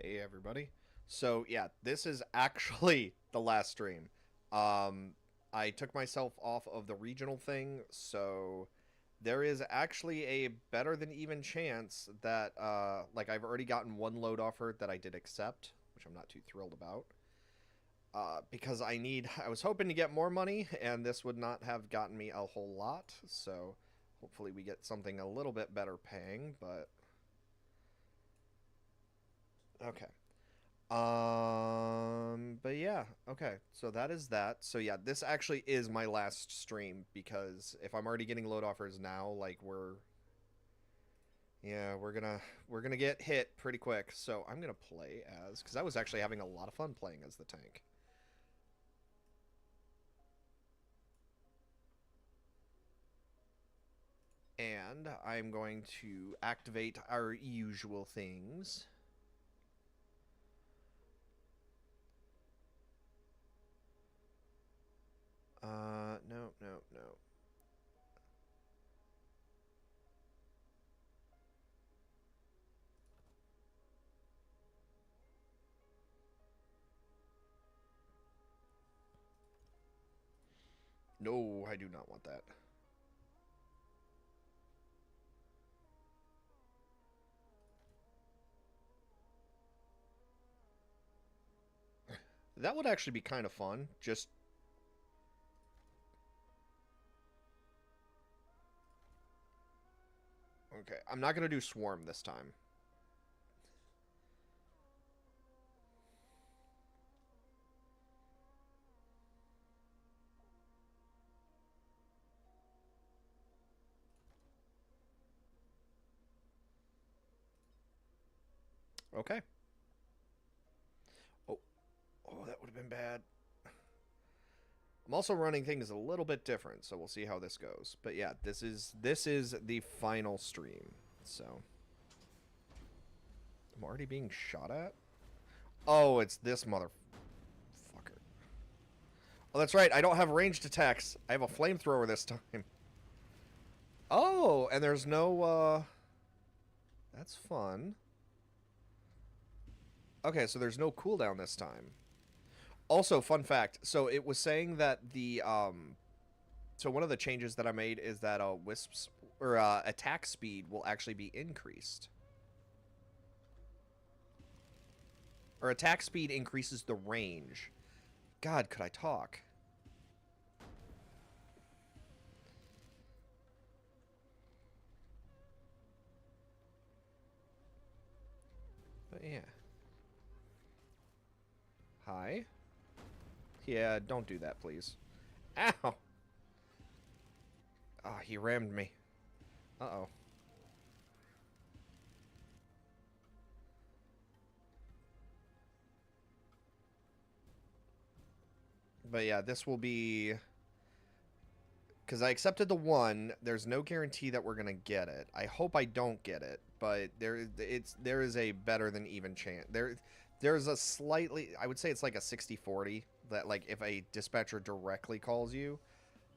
Hey everybody. So yeah, this is actually the last stream. Um I took myself off of the regional thing, so there is actually a better than even chance that like I've already gotten one load offer that I did accept, which I'm not too thrilled about. Because I was hoping to get more money and this would not have gotten me a whole lot, so hopefully we get something a little bit better paying, but okay. But yeah, okay. So that is that. So yeah, this actually is my last stream because if I'm already getting load offers now, like we're gonna get hit pretty quick. So I'm gonna play as because I was actually having a lot of fun playing as the tank. And I'm going to activate our usual things. No, no, no. No, I do not want that. That would actually be kind of fun. Just okay. I'm not gonna do swarm this time. Okay. Oh, oh, that would have been bad. I'm also running things a little bit different, so we'll see how this goes. But yeah, this is the final stream. So I'm already being shot at. Oh, it's this motherfucker. Oh, that's right. I don't have ranged attacks. I have a flamethrower this time. Oh, and there's no. That's fun. Okay, so there's no cooldown this time. Also, fun fact. So it was saying that the So one of the changes that I made is that wisps or attack speed will actually be increased. Or attack speed increases the range. God, could I talk? But yeah. Hi. Yeah, don't do that, please. Ow! Ah, he rammed me. Uh-oh. But yeah, this will be... Because I accepted the one, there's no guarantee that we're going to get it. I hope I don't get it, but there is a better than even chance. There's a slightly... I would say it's like a 60-40, that like if a dispatcher directly calls you,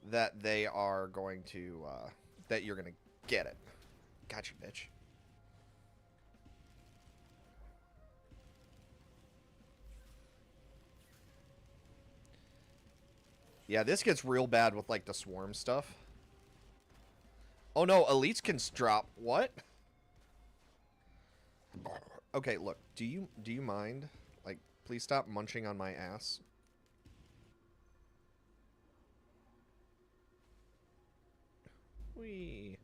that they are going to... that you're going to get it. Gotcha, bitch. Yeah, this gets real bad with, like, the swarm stuff. Oh, no, elites can drop. What? Okay, look. Do you mind? Like, please stop munching on my ass. Whee.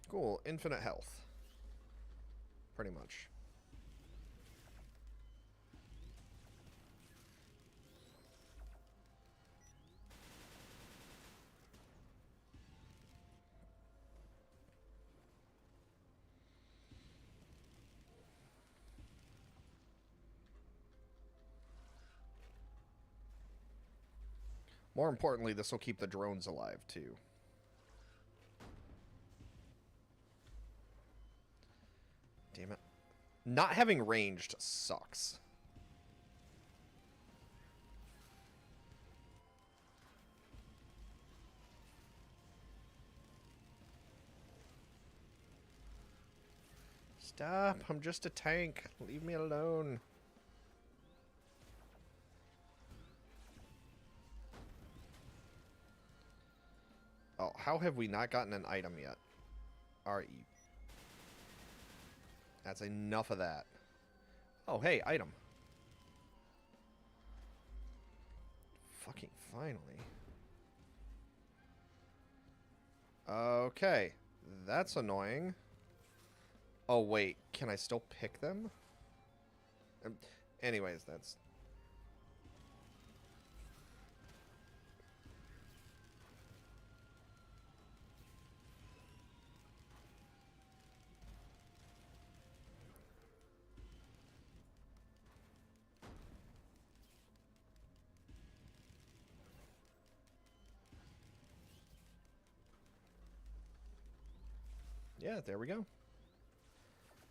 Cool. Infinite health. Pretty much. More importantly, this will keep the drones alive, too. Damn it. Not having ranged sucks. Stop. I'm just a tank. Leave me alone. Oh, how have we not gotten an item yet? RE. That's enough of that. Oh, hey, item. Fucking finally. Okay. That's annoying. Oh, wait. Can I still pick them? Anyways, that's... Yeah, there we go.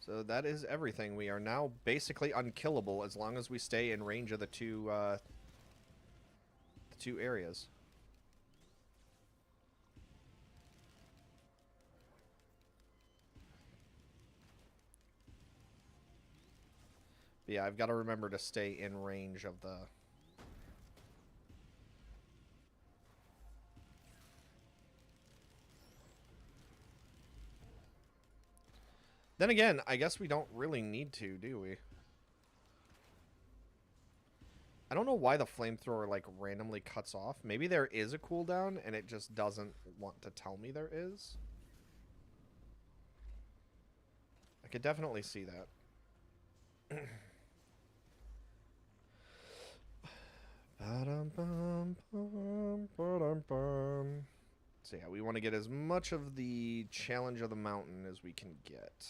So that is everything. We are now basically unkillable as long as we stay in range of the two areas. But yeah, I've got to remember to stay in range of the... Then again, I guess we don't really need to, do we? I don't know why the flamethrower, like, randomly cuts off. Maybe there is a cooldown, and it just doesn't want to tell me there is. I could definitely see that. So yeah, we want to get as much of the challenge of the mountain as we can get.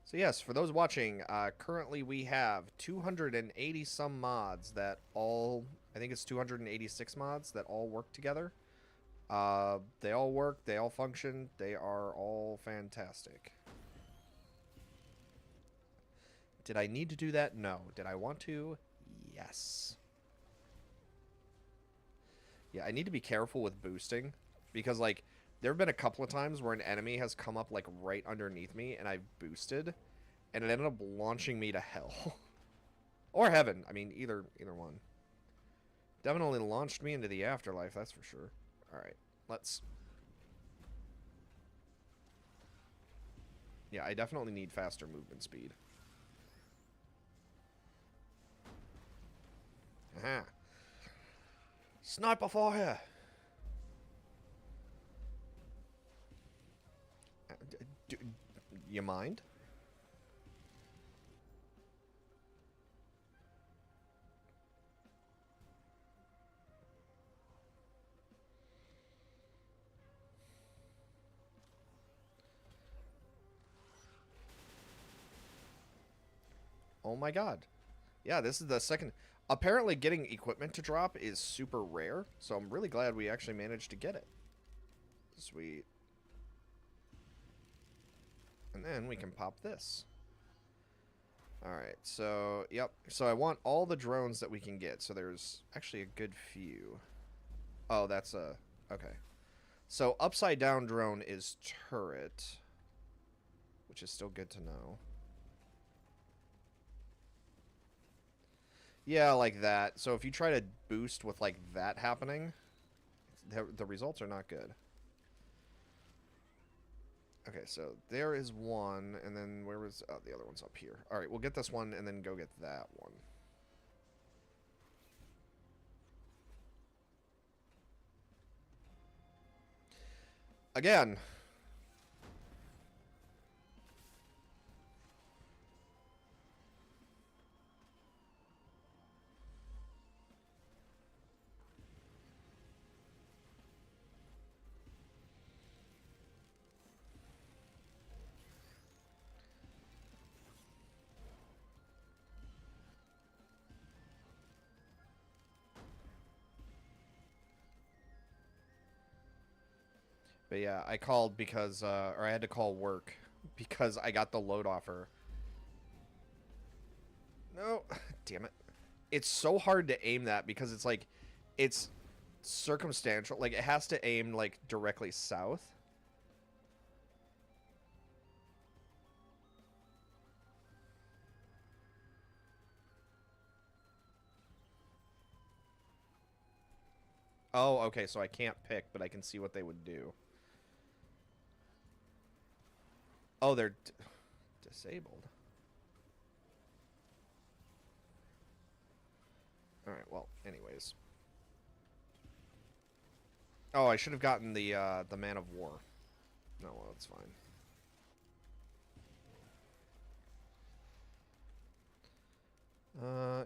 So yes, for those watching, currently we have 280 some mods that all, I think it's 286 mods that all work together. They all work, they all function, they are all fantastic. Did I need to do that? No. Did I want to? Yes. Yeah, I need to be careful with boosting because, like, there have been a couple of times where an enemy has come up, like, right underneath me and I've boosted and it ended up launching me to hell. Or heaven. I mean, either one. Definitely launched me into the afterlife, that's for sure. Alright, let's... Yeah, I definitely need faster movement speed. Aha. Sniper fire! Do you mind? Oh my god. Yeah, this is the second... Apparently getting equipment to drop is super rare, so I'm really glad we actually managed to get it. Sweet. And then we can pop this. Alright, so, yep. So I want all the drones that we can get, so there's actually a good few. Oh, that's a... Okay. So upside down drone is turret, which is still good to know. Yeah, like that. So if you try to boost with, like, that happening, the results are not good. Okay, so there is one, and then where was... Oh, the other one's up here. Alright, we'll get this one, and then go get that one. Again... But yeah, I called because, or I had to call work because I got the load offer. No, damn it. It's so hard to aim that because it's like, it's circumstantial. Like, it has to aim, like, directly south. Oh, okay, so I can't pick, but I can see what they would do. Oh, they're disabled. Alright, well, anyways. Oh, I should have gotten the Man of War. No, well, that's fine.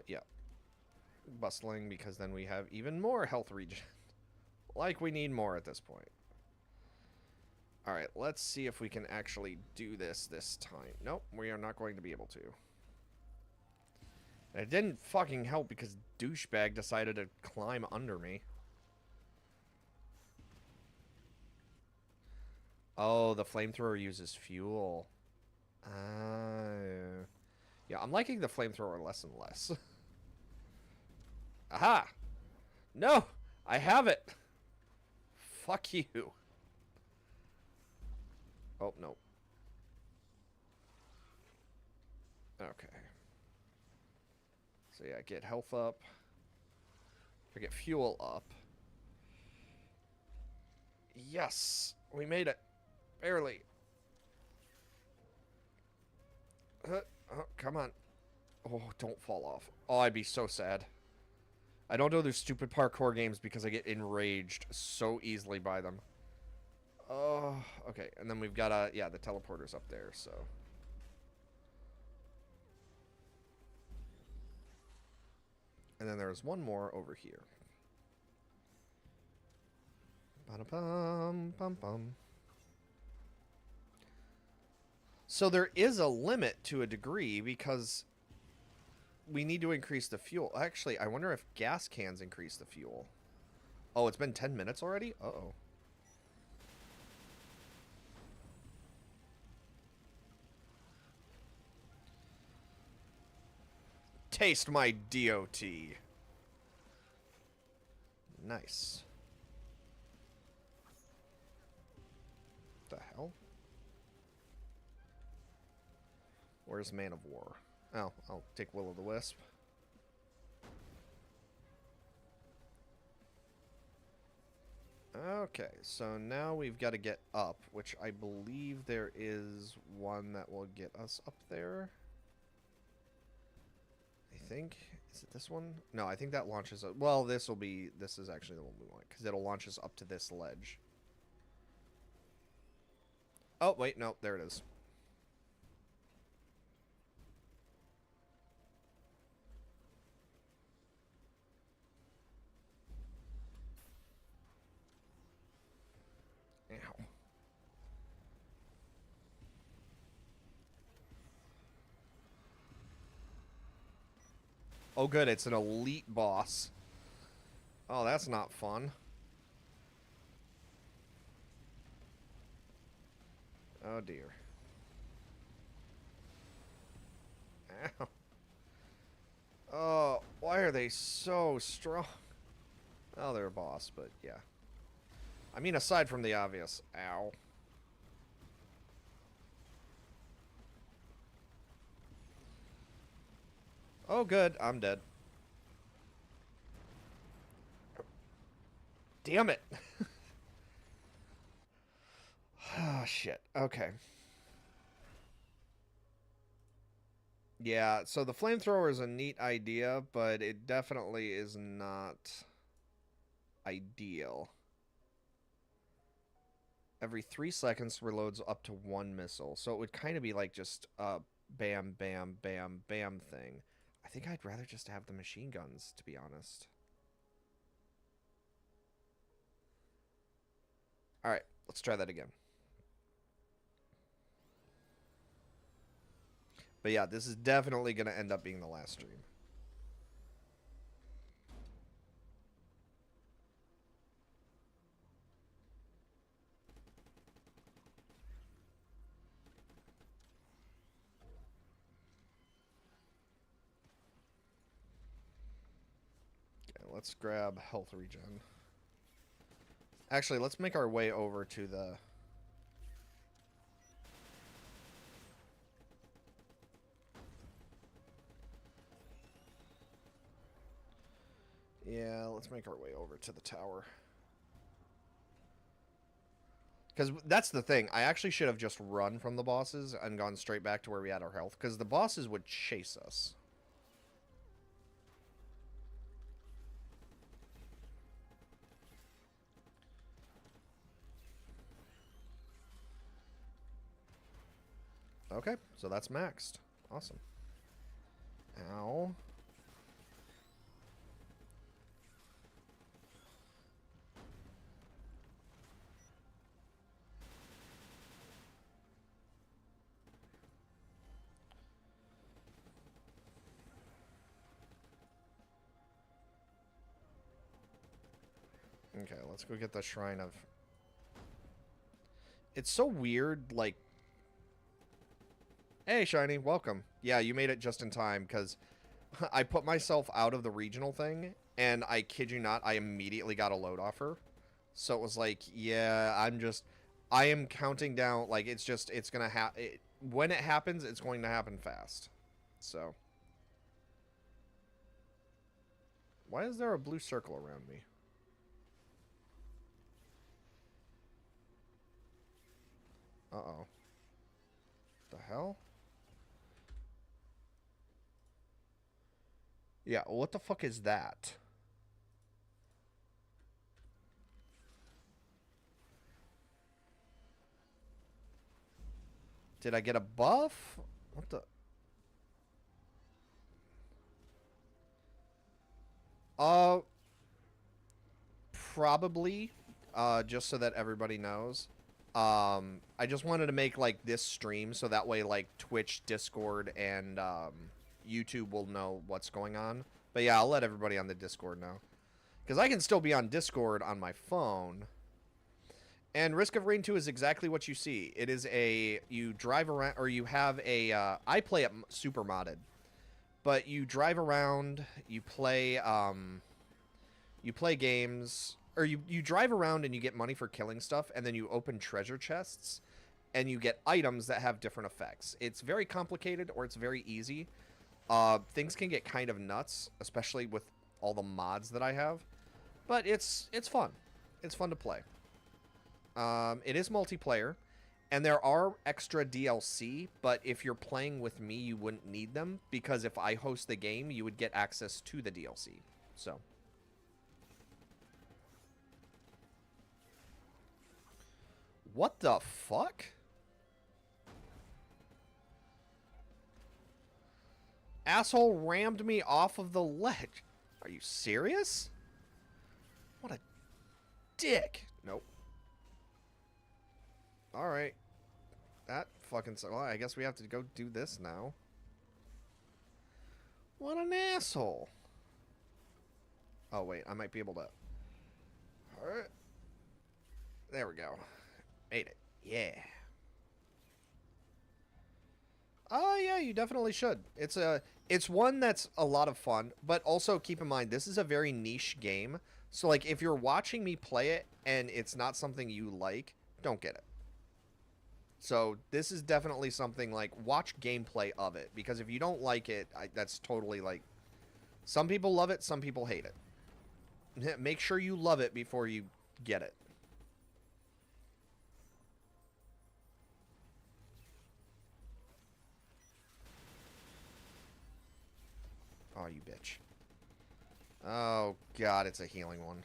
Yeah. Bustling, because then we have even more health regen. Like we need more at this point. Alright, let's see if we can actually do this time. Nope, we are not going to be able to. And it didn't fucking help because douchebag decided to climb under me. Oh, the flamethrower uses fuel. Yeah, I'm liking the flamethrower less and less. Aha! No! I have it! Fuck you. Oh, no. Okay. So yeah, get health up. Or get fuel up. Yes! We made it. Barely. Oh, come on. Oh, don't fall off. Oh, I'd be so sad. I don't know those stupid parkour games because I get enraged so easily by them. Oh, okay. And then we've got, yeah, the teleporter's up there, so. And then there's one more over here. Ba-da-bum, bum-bum. So there is a limit to a degree because we need to increase the fuel. Actually, I wonder if gas cans increase the fuel. Oh, it's been 10 minutes already? Uh-oh. Taste my DOT. Nice. What the hell? Where's Man of War? Oh, I'll take Will-o'-the-Wisp. Okay, so now we've got to get up, which I believe there is one that will get us up there. I think. Is it this one? No, I think that launches us. Well, this is actually the one we want, because it'll launch us up to this ledge. Oh, wait, no, there it is. Ow. Oh, good, it's an elite boss. Oh, that's not fun. Oh, dear. Ow. Oh, why are they so strong? Oh, they're a boss, but yeah. I mean, aside from the obvious. Ow. Oh, good. I'm dead. Damn it. Oh, shit. Okay. Yeah, so the flamethrower is a neat idea, but it definitely is not ideal. Every 3 seconds reloads up to 1 missile, so it would kind of be like just a bam, bam, bam, bam thing. I think I'd rather just have the machine guns, to be honest. Alright, let's try that again. But yeah, this is definitely going to end up being the last stream. Okay, let's grab health regen. Actually, let's make our way over to the... Yeah, let's make our way over to the tower. Because that's the thing. I actually should have just run from the bosses and gone straight back to where we had our health. Because the bosses would chase us. Okay, so that's maxed. Awesome. Ow. Okay, let's go get the Shrine of... It's so weird, like... Hey, Shiny, welcome. Yeah, you made it just in time, because I put myself out of the regional thing, and I kid you not, I immediately got a load offer. So it was like, yeah, I am counting down, like, it's gonna happen. When it happens, it's going to happen fast. So. Why is there a blue circle around me? Uh-oh. The hell? Yeah, what the fuck is that? Did I get a buff? What the... Probably, just so that everybody knows. I just wanted to make, like, this stream so that way, like, Twitch, Discord, and, YouTube will know what's going on. But yeah, I'll let everybody on the Discord know. Because I can still be on Discord on my phone. And Risk of Rain 2 is exactly what you see. It is a... You drive around... Or you have a... I play it super modded. But you drive around, you play games, or you drive around and you get money for killing stuff, and then you open treasure chests, and you get items that have different effects. It's very complicated, or it's very easy. Things can get kind of nuts, especially with all the mods that I have. But it's fun. It's fun to play. It is multiplayer. And there are extra DLC, but if you're playing with me, you wouldn't need them, because if I host the game, you would get access to the DLC. So. What the fuck? Asshole rammed me off of the ledge. Are you serious? What a dick. Nope. Alright. That fucking... Well, I guess we have to go do this now. What an asshole. Oh, wait. I might be able to... Alright. There we go. Made it. Yeah. Oh, yeah, you definitely should. It's one that's a lot of fun, but also keep in mind, this is a very niche game. So, like, if you're watching me play it and it's not something you like, don't get it. So this is definitely something, like, watch gameplay of it, because if you don't like it, that's totally, like, some people love it, some people hate it. Make sure you love it before you get it. Oh, you bitch. Oh, God, it's a healing one.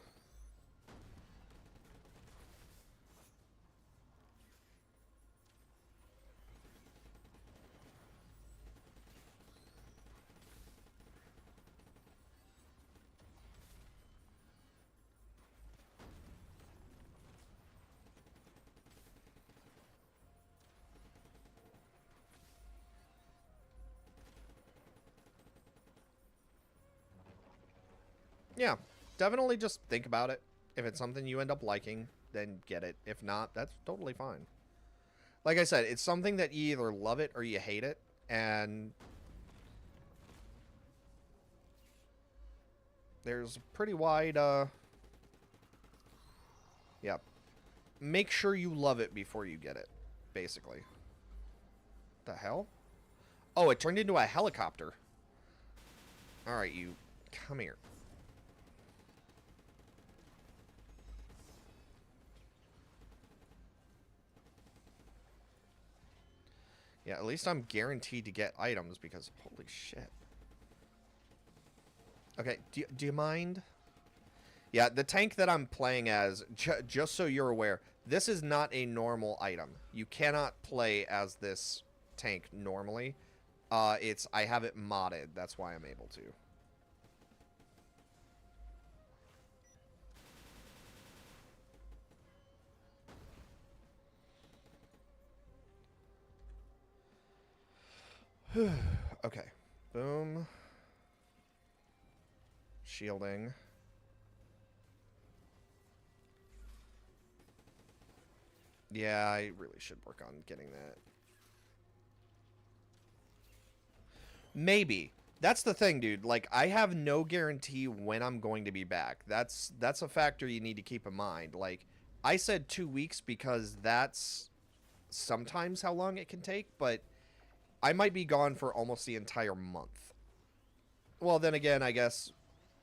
Yeah, definitely just think about it. If it's something you end up liking, then get it. If not, that's totally fine. Like I said, it's something that you either love it or you hate it, and there's a pretty wide, yeah. Make sure you love it before you get it, basically. The hell? Oh, it turned into a helicopter. Alright, you... Come here. Yeah, at least I'm guaranteed to get items because holy shit. Okay, do you mind? Yeah, the tank that I'm playing as, just so you're aware, this is not a normal item. You cannot play as this tank normally. I have it modded. That's why I'm able to. Okay. Boom. Shielding. Yeah, I really should work on getting that. Maybe. That's the thing, dude. Like, I have no guarantee when I'm going to be back. That's a factor you need to keep in mind. Like, I said 2 weeks because that's sometimes how long it can take, but I might be gone for almost the entire month. Well, then again, I guess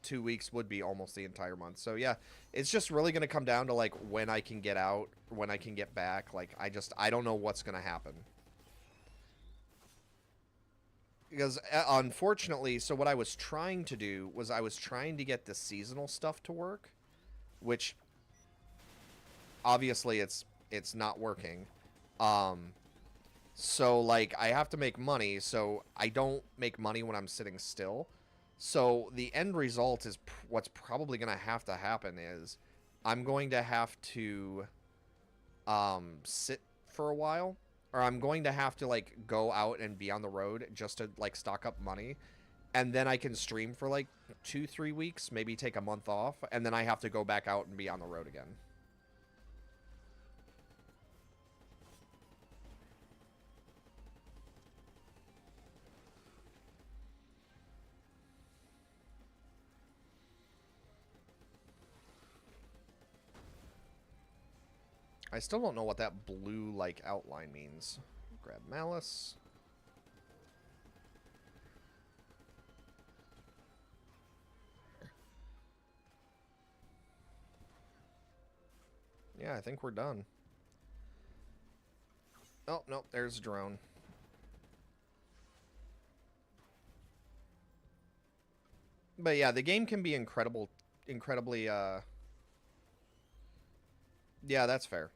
2 weeks would be almost the entire month. So yeah, it's just really going to come down to like when I can get out, when I can get back. Like, I don't know what's going to happen. Because unfortunately, so what I was trying to do was I was trying to get the seasonal stuff to work, which obviously it's not working. Um so like I have to make money, so I don't make money when I'm sitting still. So the end result is what's probably going to happen is I'm going to have to sit for a while, or I'm going to have to like go out and be on the road just to like stock up money, and then I can stream for like 2-3 weeks, maybe take a month off, and then I have to go back out and be on the road again. I still don't know what that blue like outline means. Grab Malice. Yeah, I think we're done. Oh, no, there's a drone. But yeah, the game can be incredibly, yeah, that's fair.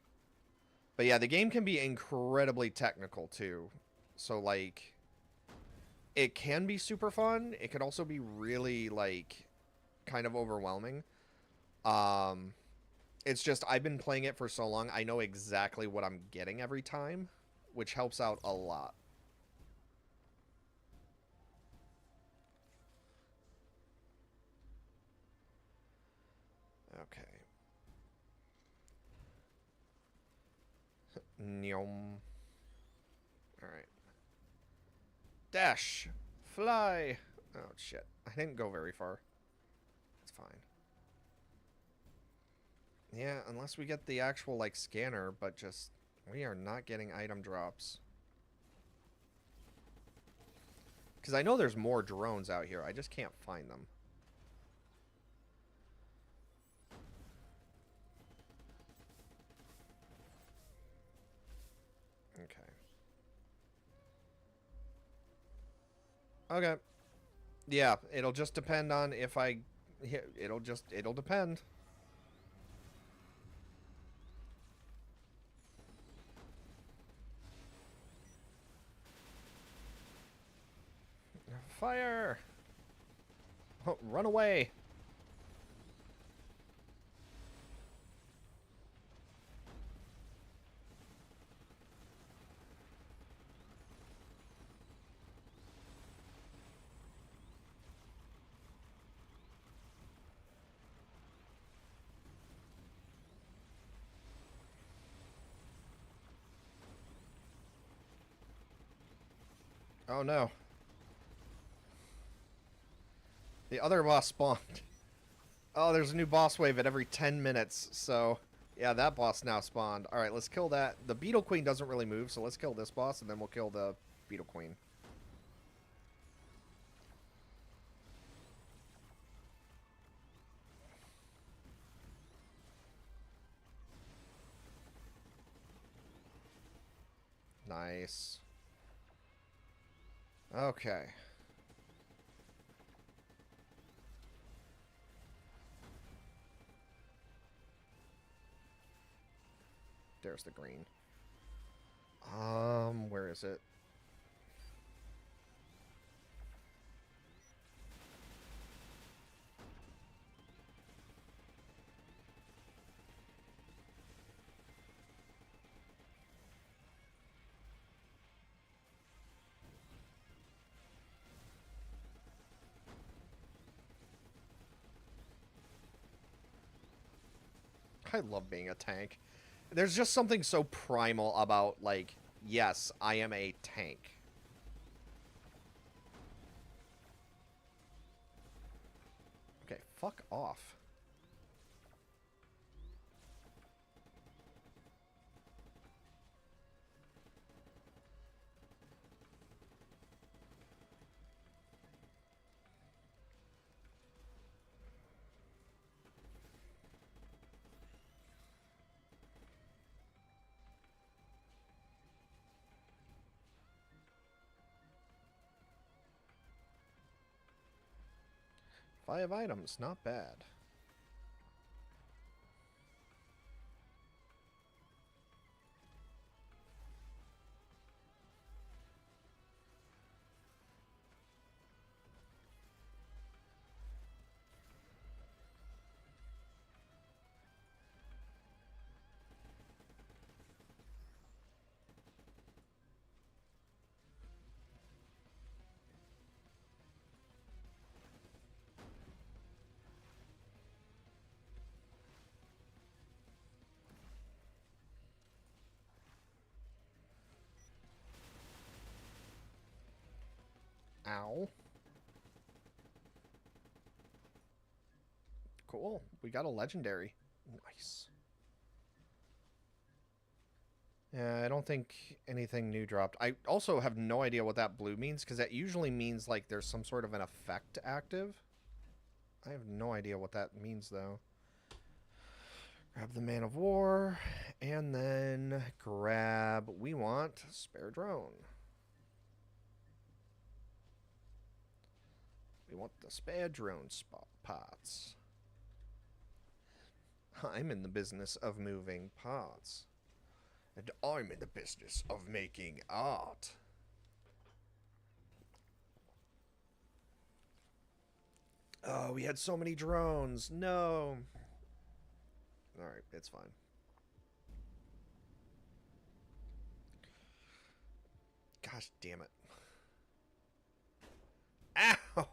But yeah, the game can be incredibly technical too. So like, it can be super fun. It could also be really like, kind of overwhelming. Um, it's just, I've been playing it for so long, I know exactly what I'm getting every time, which helps out a lot. Okay. Nyom. Alright. Dash! Fly! Oh, shit. I didn't go very far. It's fine. Yeah, unless we get the actual, like, scanner, but just... We are not getting item drops. Because I know there's more drones out here. I just can't find them. Okay. Okay. Yeah, it'll just depend on if I... It'll depend. Fire! Oh, run away! Oh no. The other boss spawned. Oh, there's a new boss wave at every 10 minutes, so... Yeah, that boss now spawned. Alright, let's kill that. The Beetle Queen doesn't really move, so let's kill this boss, and then we'll kill the Beetle Queen. Nice. Okay. There's the green. Where is it? I love being a tank. There's just something so primal about, like, yes, I am a tank. Okay, fuck off. Five items, not bad. Ow. Cool. We got a legendary. Nice. Yeah, I don't think anything new dropped. I also have no idea what that blue means, because that usually means, like, there's some sort of an effect active. I have no idea what that means, though. Grab the Man of War, and then grab... We want Spare Drone. We want the Spare Drone parts. I'm in the business of moving parts. And I'm in the business of making art. Oh, we had so many drones. No. Alright, it's fine. Gosh damn it. Ow!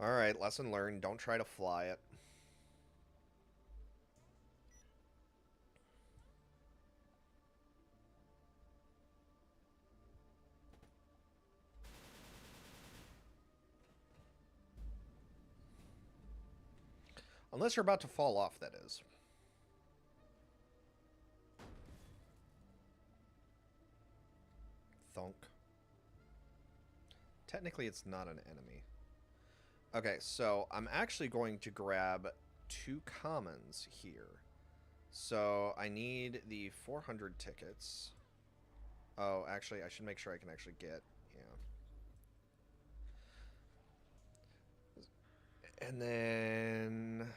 Alright, lesson learned. Don't try to fly it. Unless you're about to fall off, that is. Thunk. Technically, it's not an enemy. Okay, so I'm actually going to grab 2 commons here. So I need the 400 tickets. Oh, actually, I should make sure I can actually get... Yeah. And then...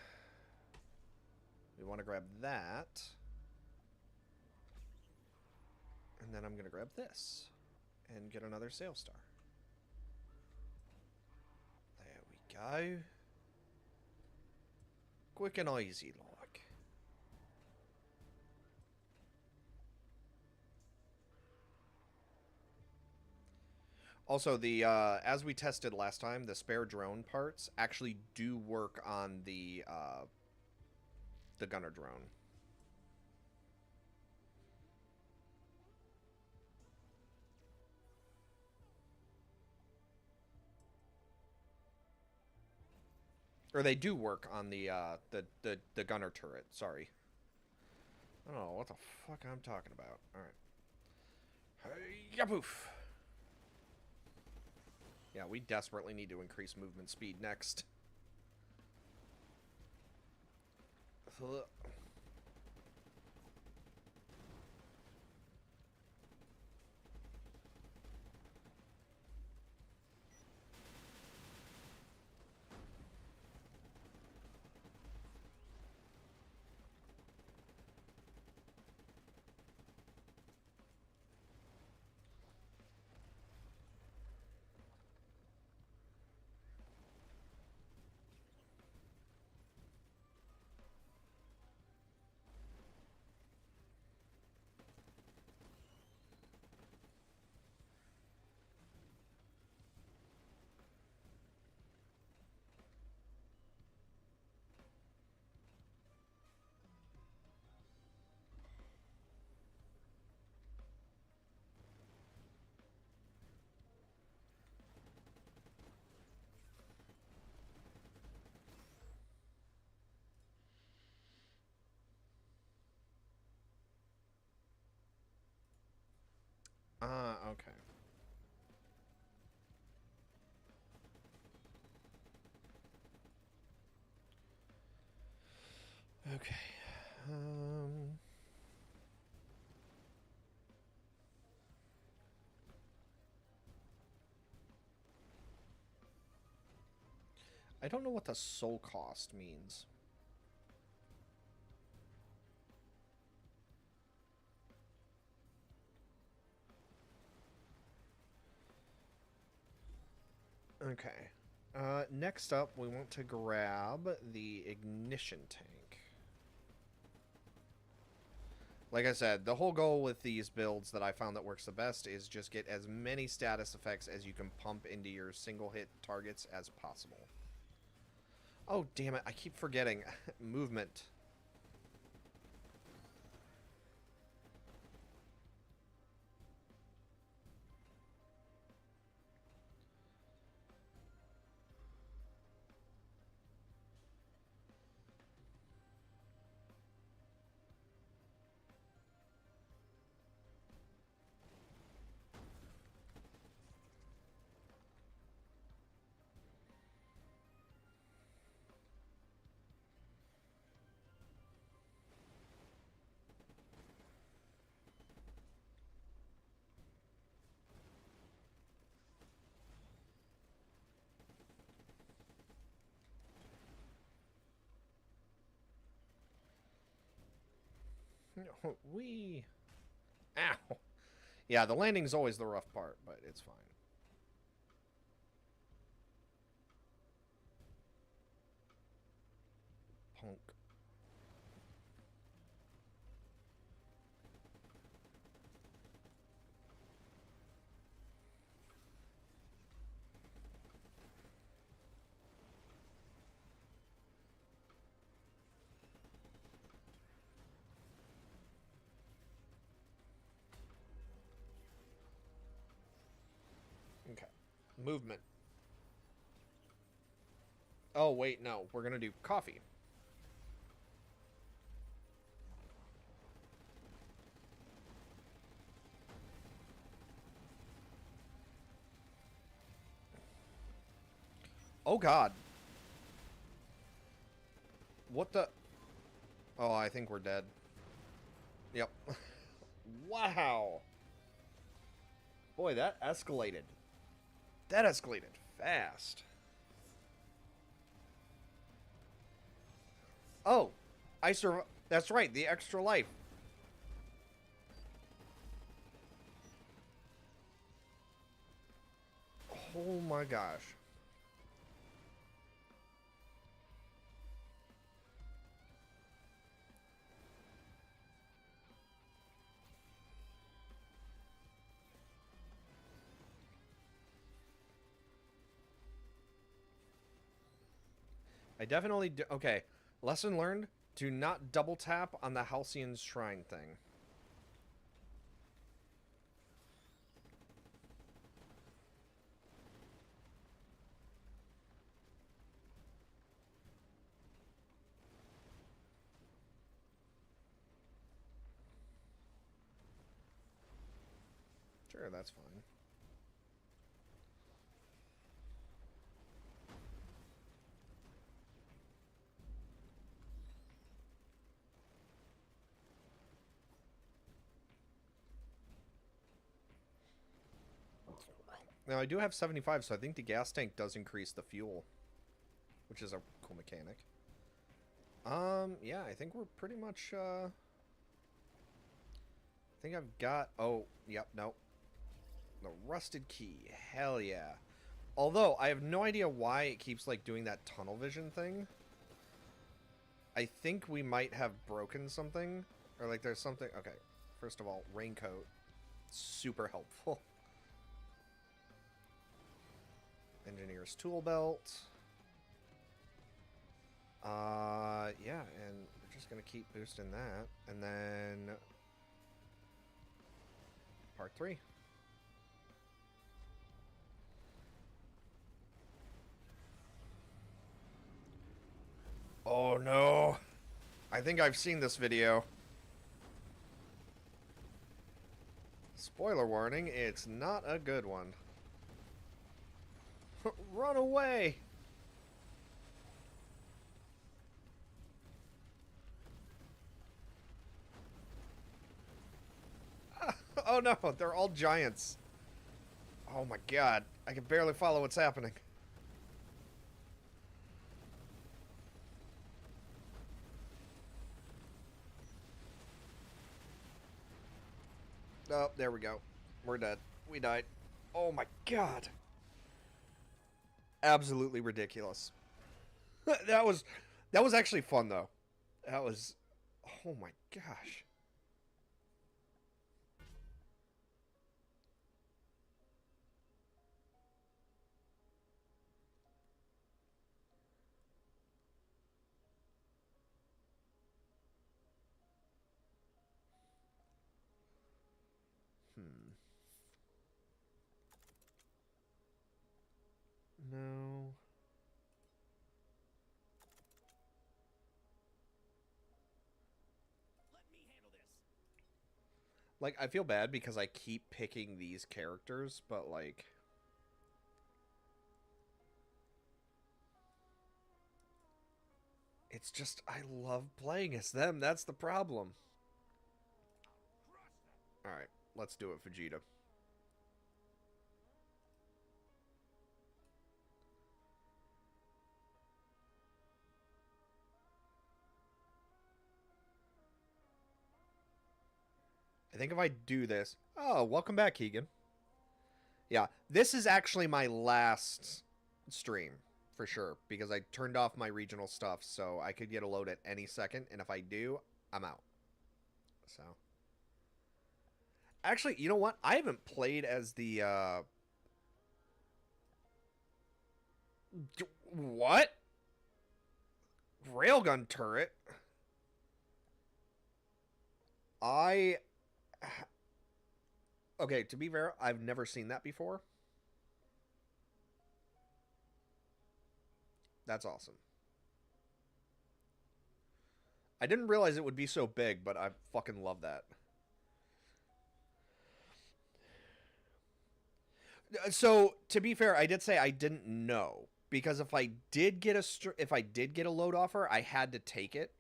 We want to grab that. And then I'm going to grab this. And get another Sail Star. There we go. Quick and easy, like. Also, the as we tested last time, the spare drone parts actually do work on the gunner drone. Or they do work on the gunner turret. Sorry. I don't know what the fuck I'm talking about. All right. Hey, poof. Yeah, we desperately need to increase movement speed next. Okay. Okay. Um... I don't know what the soul cost means. Okay. Next up, we want to grab the ignition tank. Like I said, the whole goal with these builds that I found that works the best is just get as many status effects as you can pump into your single hit targets as possible. Oh, damn it. I keep forgetting. Movement. We. Ow. Yeah, the landing's always the rough part, but it's fine. Punk. Okay. Movement. Oh, wait, no. We're gonna do coffee. Oh, God. What the... Oh, I think we're dead. Yep. Wow. Boy, that escalated. That escalated fast. Oh, I survived. That's right, the extra life. Oh my gosh. I definitely do. Okay, lesson learned. Do not double tap on the Halcyon Shrine thing. Sure, that's fine. Now, I do have 75, so I think the gas tank does increase the fuel, which is a cool mechanic. Yeah, I think we're pretty much, I think I've got, oh, yep, no. The rusted key, hell yeah. Although, I have no idea why it keeps, like, doing that tunnel vision thing. I think we might have broken something, or, like, there's something, okay. First of all, raincoat, super helpful. Engineer's tool belt. Yeah, and we're just gonna keep boosting that, and then part 3. Oh no! I think I've seen this video. Spoiler warning, it's not a good one. Run away! Oh no, they're all giants. Oh my god, I can barely follow what's happening. Oh, there we go. We're dead. We died. Oh my god. Absolutely ridiculous. that was actually fun though. That was, oh my gosh. Hmm. No. Like, I feel bad because I keep picking these characters, but like, it's just, I love playing as them. That's the problem. Alright, let's do it, Vegeta. I think if I do this... Oh, welcome back, Keegan. Yeah, this is actually my last stream, for sure, because I turned off my regional stuff, so I could get a load at any second, and if I do, I'm out. So... Actually, you know what? I haven't played as the, What? Railgun turret? I... Okay, to be fair, I've never seen that before. That's awesome. I didn't realize it would be so big, but I fucking love that. So, to be fair, I did say I didn't know because if I did get a load offer, I had to take it,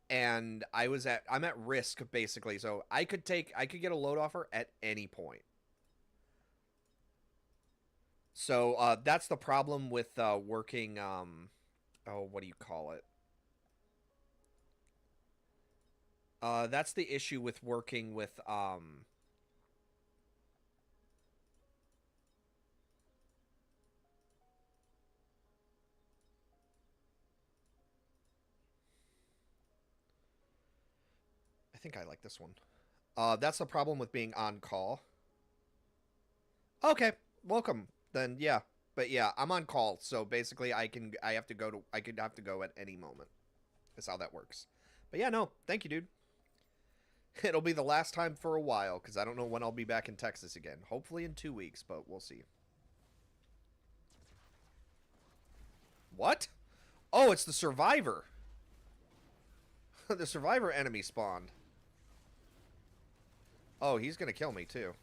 and I'm at risk basically. So I could get a load offer at any point. So that's the problem with working. Oh, what do you call it? That's the issue with working with I think I like this one. That's the problem with being on call. Okay, welcome. Then yeah, but yeah, I'm on call, so basically I could have to go at any moment. That's how that works. But yeah, no, thank you, dude. It'll be the last time for a while because I don't know when I'll be back in Texas again. Hopefully in 2 weeks, but we'll see. What? Oh, it's the survivor. The survivor enemy spawned. Oh, he's gonna kill me too.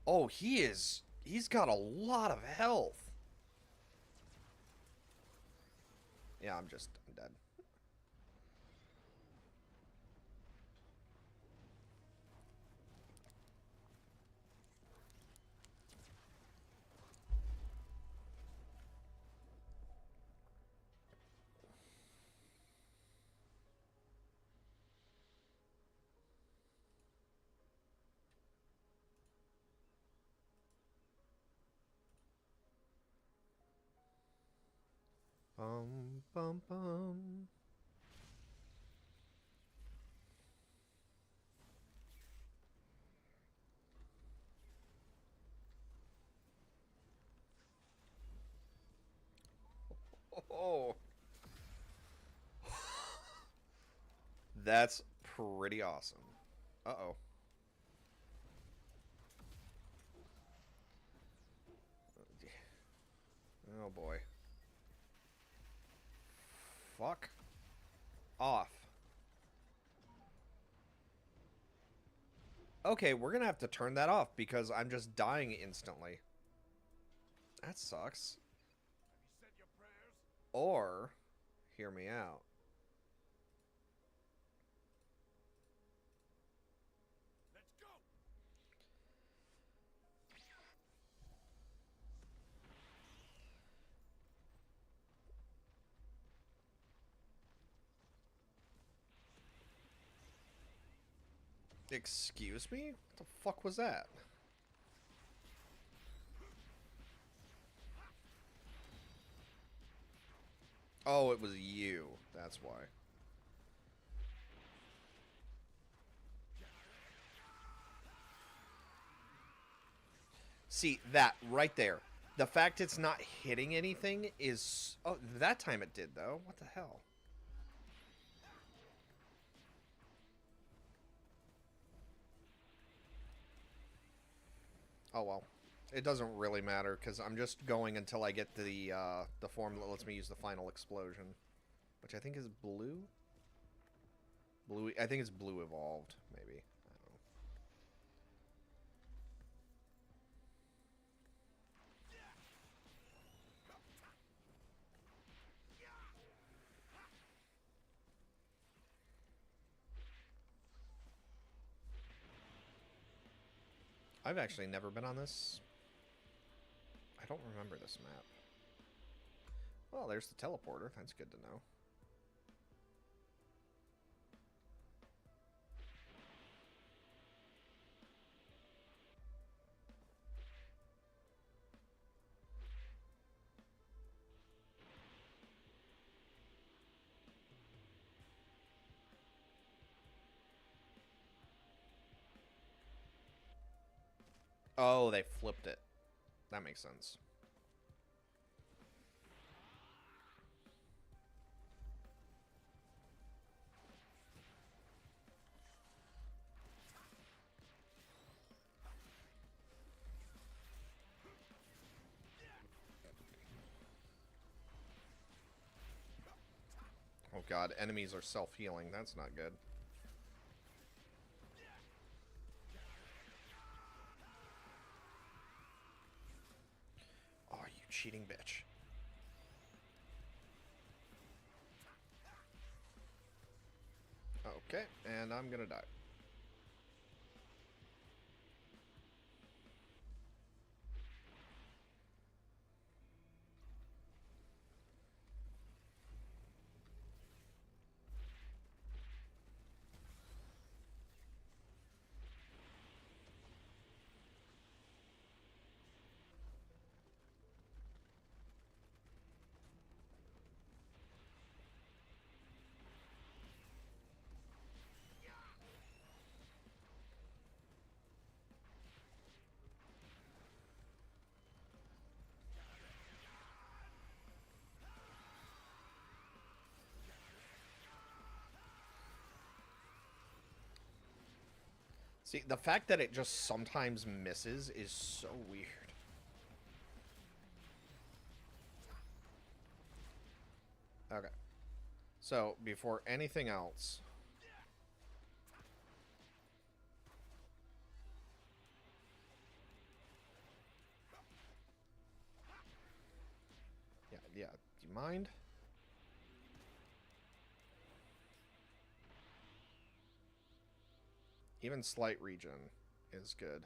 Oh, he's got a lot of health. Yeah, I'm dead. Bum bum. Oh, that's pretty awesome. Uh-oh. Oh boy. Fuck off. Okay, we're gonna have to turn that off because I'm just dying instantly. That sucks. Or, hear me out. Excuse me? What the fuck was that? Oh, it was you. That's why. See, that right there. The fact it's not hitting anything is... Oh, that time it did, though. What the hell? Oh, well. It doesn't really matter, because I'm just going until I get the form that lets me use the final explosion. Which I think is blue? Blue... I think it's blue evolved, maybe. I don't know. I've actually never been on this. I don't remember this map. Well, there's the teleporter. That's good to know. Oh, they flipped it. That makes sense. Oh god, enemies are self-healing. That's not good. Oh, you cheating bitch. Okay, and I'm gonna die. See, the fact that it just sometimes misses is so weird. Okay. So, before anything else... Yeah, do you mind? Even slight regen is good.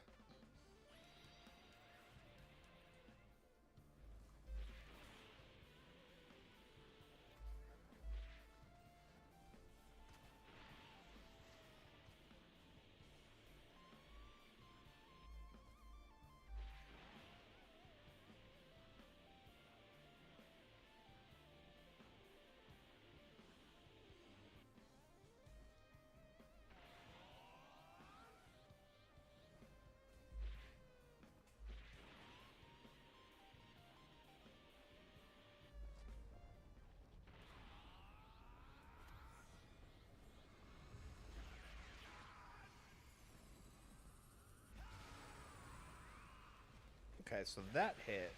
Okay, so that hit.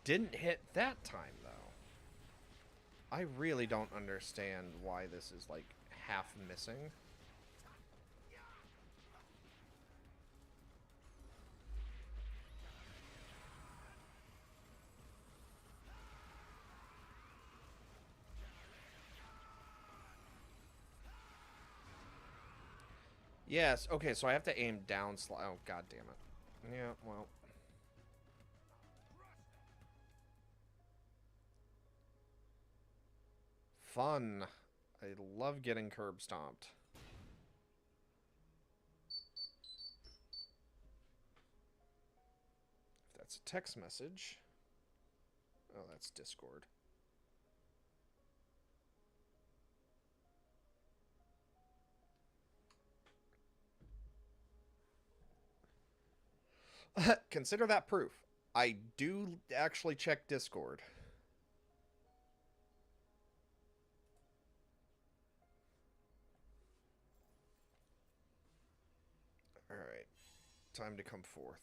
Didn't hit that time, though. I really don't understand why this is, like, half missing. Yes, okay, so I have to aim down oh, god damn it. Yeah, well. Fun. I love getting curb stomped. If that's a text message. Oh, that's Discord. Consider that proof. I do actually check Discord. Alright. Time to come forth.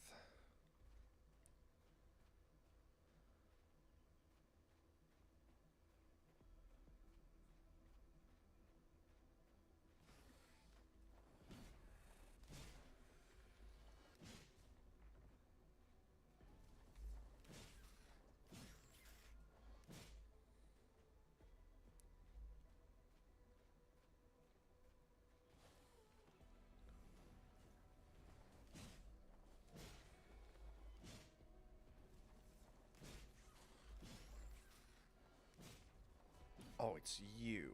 Oh, it's you.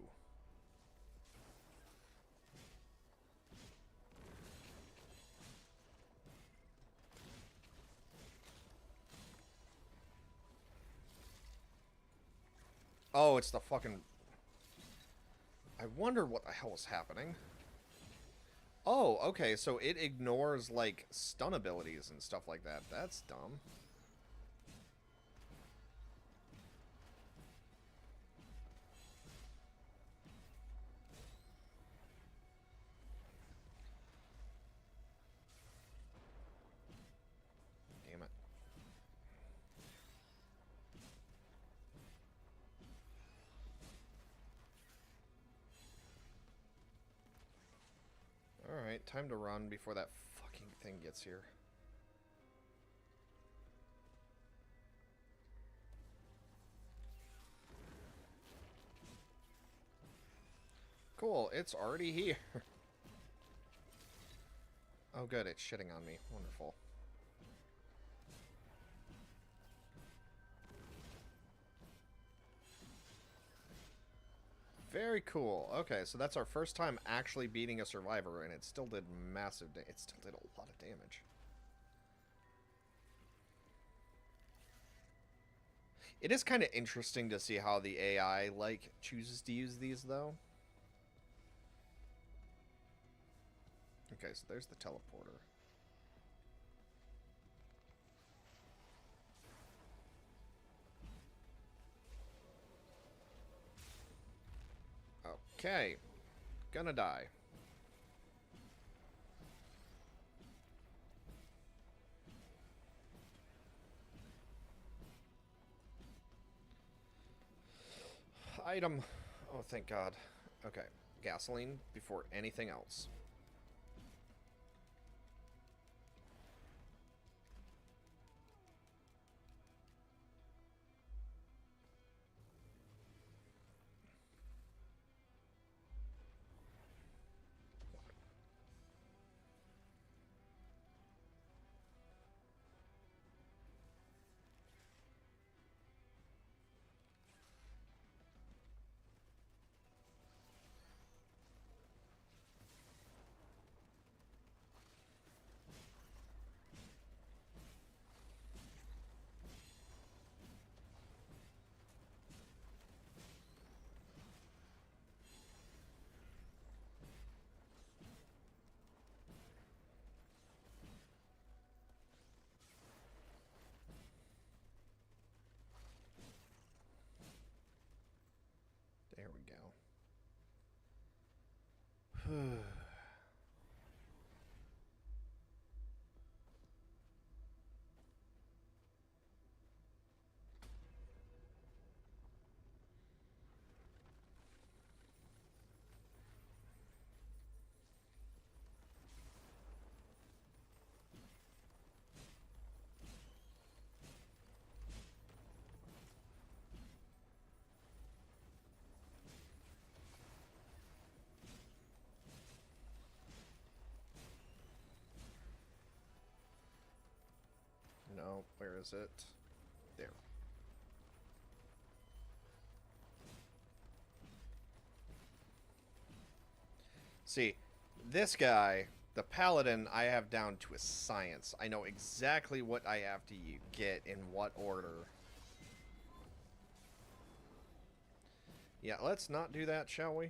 Oh, it's the fucking... I wonder what the hell is happening. Oh, okay, so it ignores, like, stun abilities and stuff like that. That's dumb. Damn it. Alright, time to run before that fucking thing gets here. Cool, it's already here. Oh good, it's shitting on me. Wonderful. Very cool. Okay, so that's our first time actually beating a survivor, and it still did massive it still did a lot of damage. It is kind of interesting to see how the AI, like, chooses to use these, though. Okay, so there's the teleporter. Okay. Gonna die. Item. Oh, thank God. Okay. Gasoline before anything else. There we go. Oh, where is it? There. See, this guy, the paladin, I have down to a science. I know exactly what I have to get in what order. Yeah, let's not do that, shall we?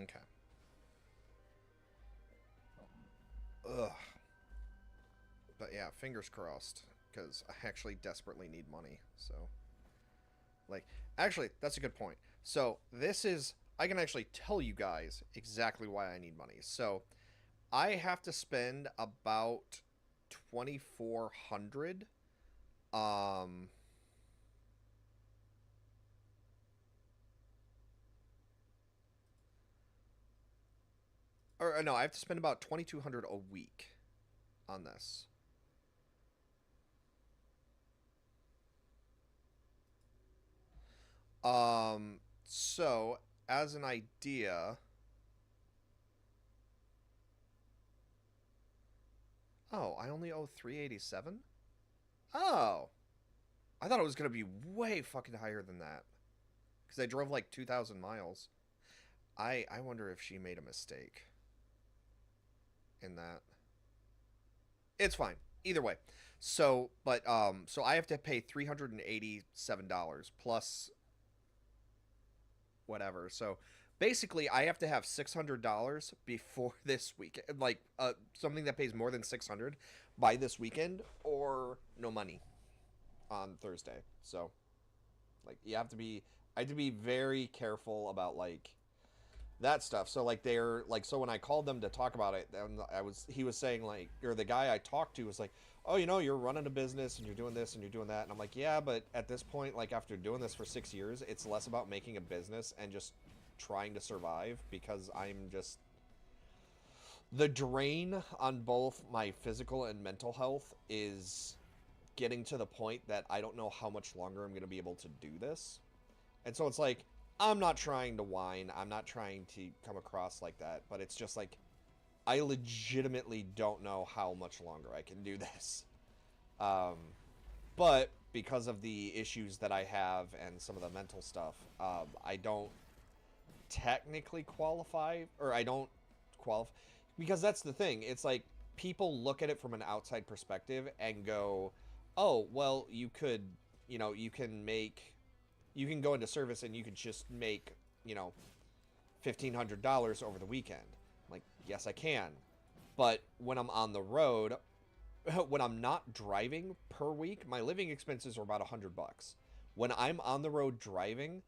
Okay. Ugh. But yeah, fingers crossed, because I actually desperately need money, so... Like, actually, that's a good point. So, this is... I can actually tell you guys exactly why I need money. So, I have to spend about 2,400. Um... Or, no, I have to spend about 2,200 a week on this. So, as an idea... Oh, I only owe 387? Oh, I thought it was going to be way fucking higher than that. Because I drove like 2,000 miles. I wonder if she made a mistake in that. It's fine. Either way. So I have to pay $387 plus whatever. So basically I have to have $600 before this weekend, like something that pays more than 600 by this weekend, or no money on Thursday. So like you have to be I have to be very careful about like that stuff. So like they're like, so when I called them to talk about it, then he was saying like, or the guy I talked to was like, oh, you're running a business and you're doing this and you're doing that, and I'm like, yeah, but at this point, like after doing this for 6 years, it's less about making a business and just trying to survive, because I'm just, the drain on both my physical and mental health is getting to the point that I don't know how much longer I'm going to be able to do this. And so it's like, I'm not trying to whine. I'm not trying to come across like that. But it's just like, I legitimately don't know how much longer I can do this. Um, but because of the issues that I have and some of the mental stuff, I don't technically qualify, or I don't qualify. Because that's the thing. It's like, people look at it from an outside perspective and go, oh, well, you can make you can go into service and you can just make, $1,500 over the weekend. I'm like, yes, I can. But when I'm on the road, when I'm not driving per week, my living expenses are about $100. When I'm on the road driving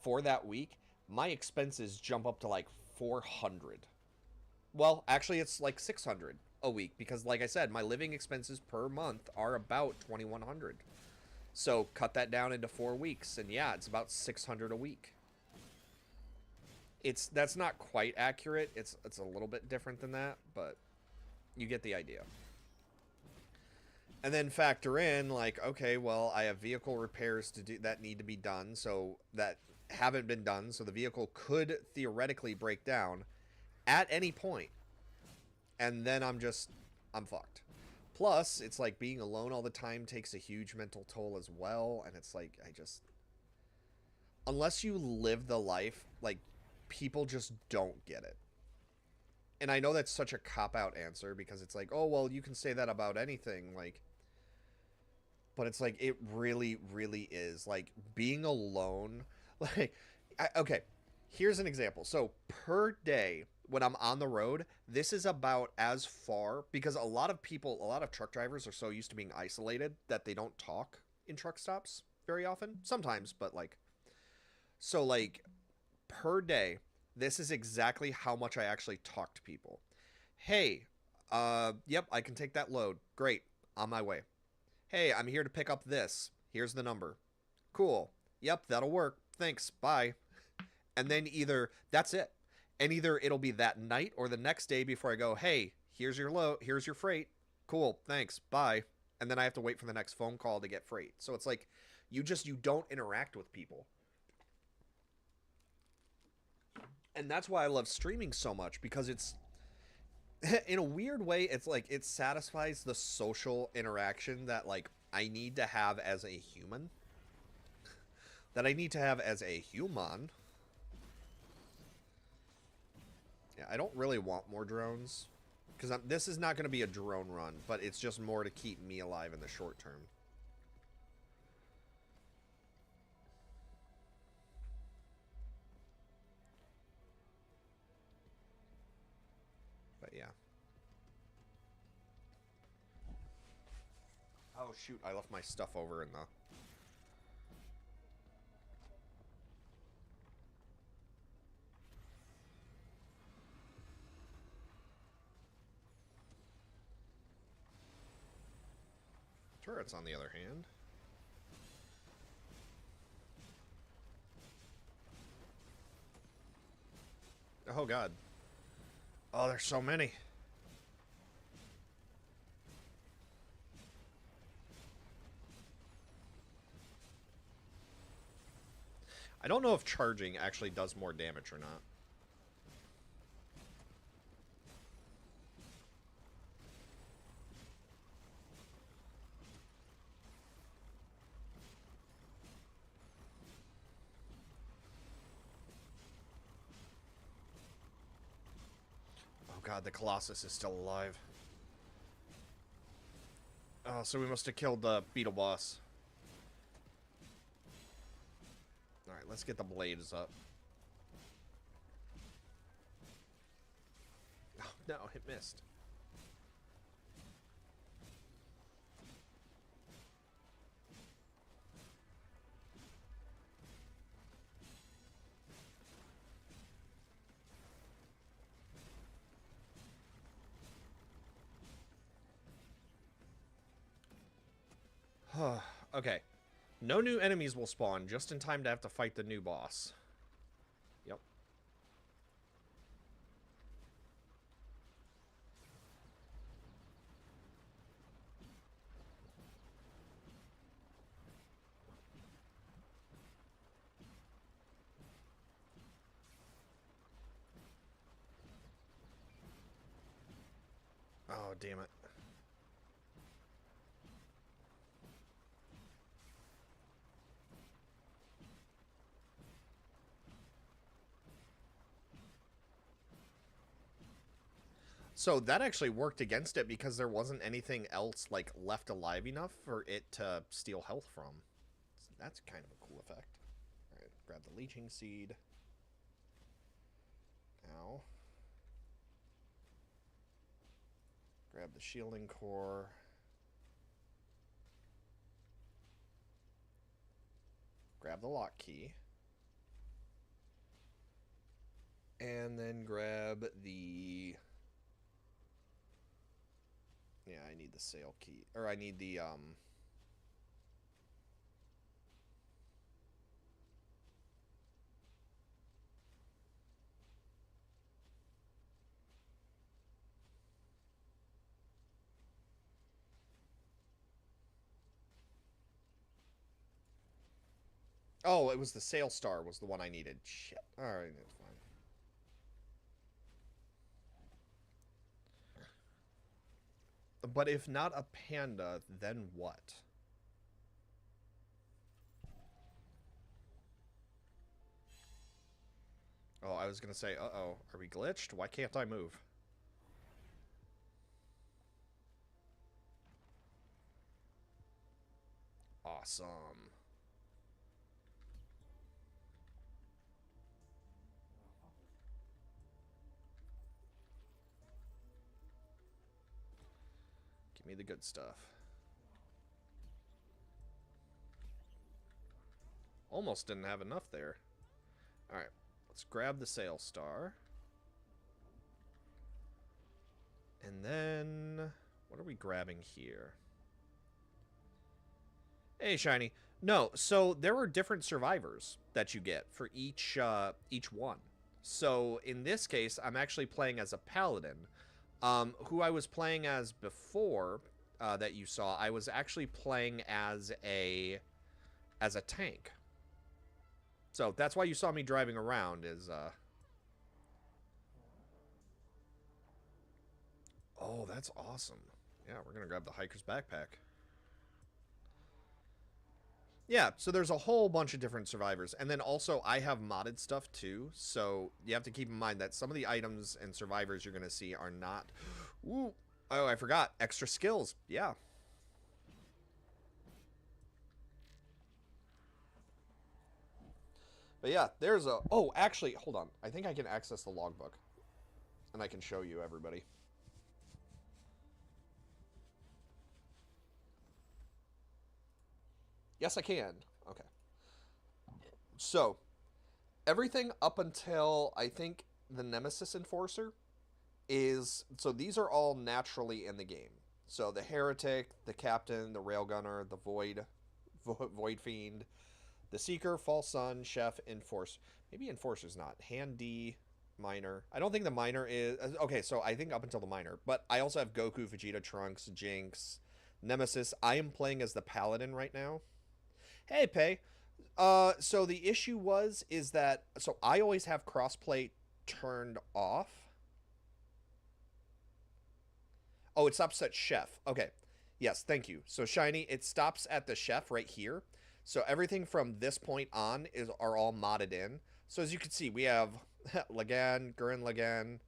for that week, my expenses jump up to like 400. Well, actually, it's like 600 a week, because, like I said, my living expenses per month are about 2,100. So cut that down into 4 weeks, and yeah, it's about 600 a week. That's not quite accurate. It's a little bit different than that, but you get the idea. And then factor in like, okay, well, I have vehicle repairs to do that need to be done, so that haven't been done, so the vehicle could theoretically break down at any point, and then I'm fucked. Plus, it's like being alone all the time takes a huge mental toll as well, and it's like unless you live the life, like, people just don't get it. And I know that's such a cop out answer, because it's like, oh, well, you can say that about anything, like, but it's like, it really, really is. Like, being alone, like, okay, here's an example. So, per day, when I'm on the road, this is about as far, because a lot of truck drivers are so used to being isolated that they don't talk in truck stops very often. Sometimes, but like, so like per day, this is exactly how much I actually talk to people. Hey, yep, I can take that load. Great, on my way. Hey, I'm here to pick up this. Here's the number. Cool. Yep, that'll work. Thanks. Bye. And then either that's it. And either it'll be that night or the next day before I go, hey, here's your load, here's your freight. Cool, thanks, bye. And then I have to wait for the next phone call to get freight. So it's like you don't interact with people. And that's why I love streaming so much, because it's in a weird way, it's like it satisfies the social interaction that like I need to have as a human. That I need to have as a human. Yeah, I don't really want more drones. Because this is not going to be a drone run, but it's just more to keep me alive in the short term. But yeah. Oh shoot, I left my stuff over in the... Turrets, on the other hand. Oh god. Oh, there's so many. I don't know if charging actually does more damage or not. Oh god, the Colossus is still alive. Oh, so we must have killed the beetle boss. Alright, let's get the blades up. Oh, no, it missed. Okay. No new enemies will spawn, just in time to have to fight the new boss. Yep. Oh, damn it. So that actually worked against it because there wasn't anything else like left alive enough for it to steal health from. So that's kind of a cool effect. Alright, grab the leeching seed. Ow. Grab the shielding core. Grab the lock key. And then grab the... Yeah, I need the sail key. Or I need the, Oh, it was the sail star was the one I needed. Shit. Alright, that's fine. But if not a panda, then what? Oh, I was gonna say, uh-oh, are we glitched? Why can't I move? Awesome. Give me the good stuff. Almost didn't have enough there. Alright, let's grab the Sail Star. And then... what are we grabbing here? Hey, Shiny. No, so there are different survivors that you get for each one. So in this case, I'm actually playing as a paladin. Who I was playing as before that you saw, I was actually playing as a tank. So that's why you saw me driving around is... Oh, that's awesome. Yeah, we're going to grab the hiker's backpack. Yeah, so there's a whole bunch of different survivors. And then also, I have modded stuff too. So you have to keep in mind that some of the items and survivors you're going to see are not... Ooh. Oh, I forgot. Extra skills. Yeah. But yeah, there's a... Oh, actually, hold on. I think I can access the logbook. And I can show you everybody. Yes, I can. Okay. So, everything up until, I think, the Nemesis Enforcer is... So, these are all naturally in the game. So, the Heretic, the Captain, the Railgunner, the Void Fiend, the Seeker, False Sun, Chef, Enforcer. Maybe Enforcer's not. Handy, Miner. I don't think the Miner is... Okay, so I think up until the Miner. But I also have Goku, Vegeta, Trunks, Jinx, Nemesis. I am playing as the Paladin right now. Hey, Pei. So the issue is that... So I always have crossplay turned off. Oh, it stops at Chef. Okay. Yes, thank you. So Shiny, it stops at the Chef right here. So everything from this point on are all modded in. So as you can see, we have Lagan, Gurren Lagann.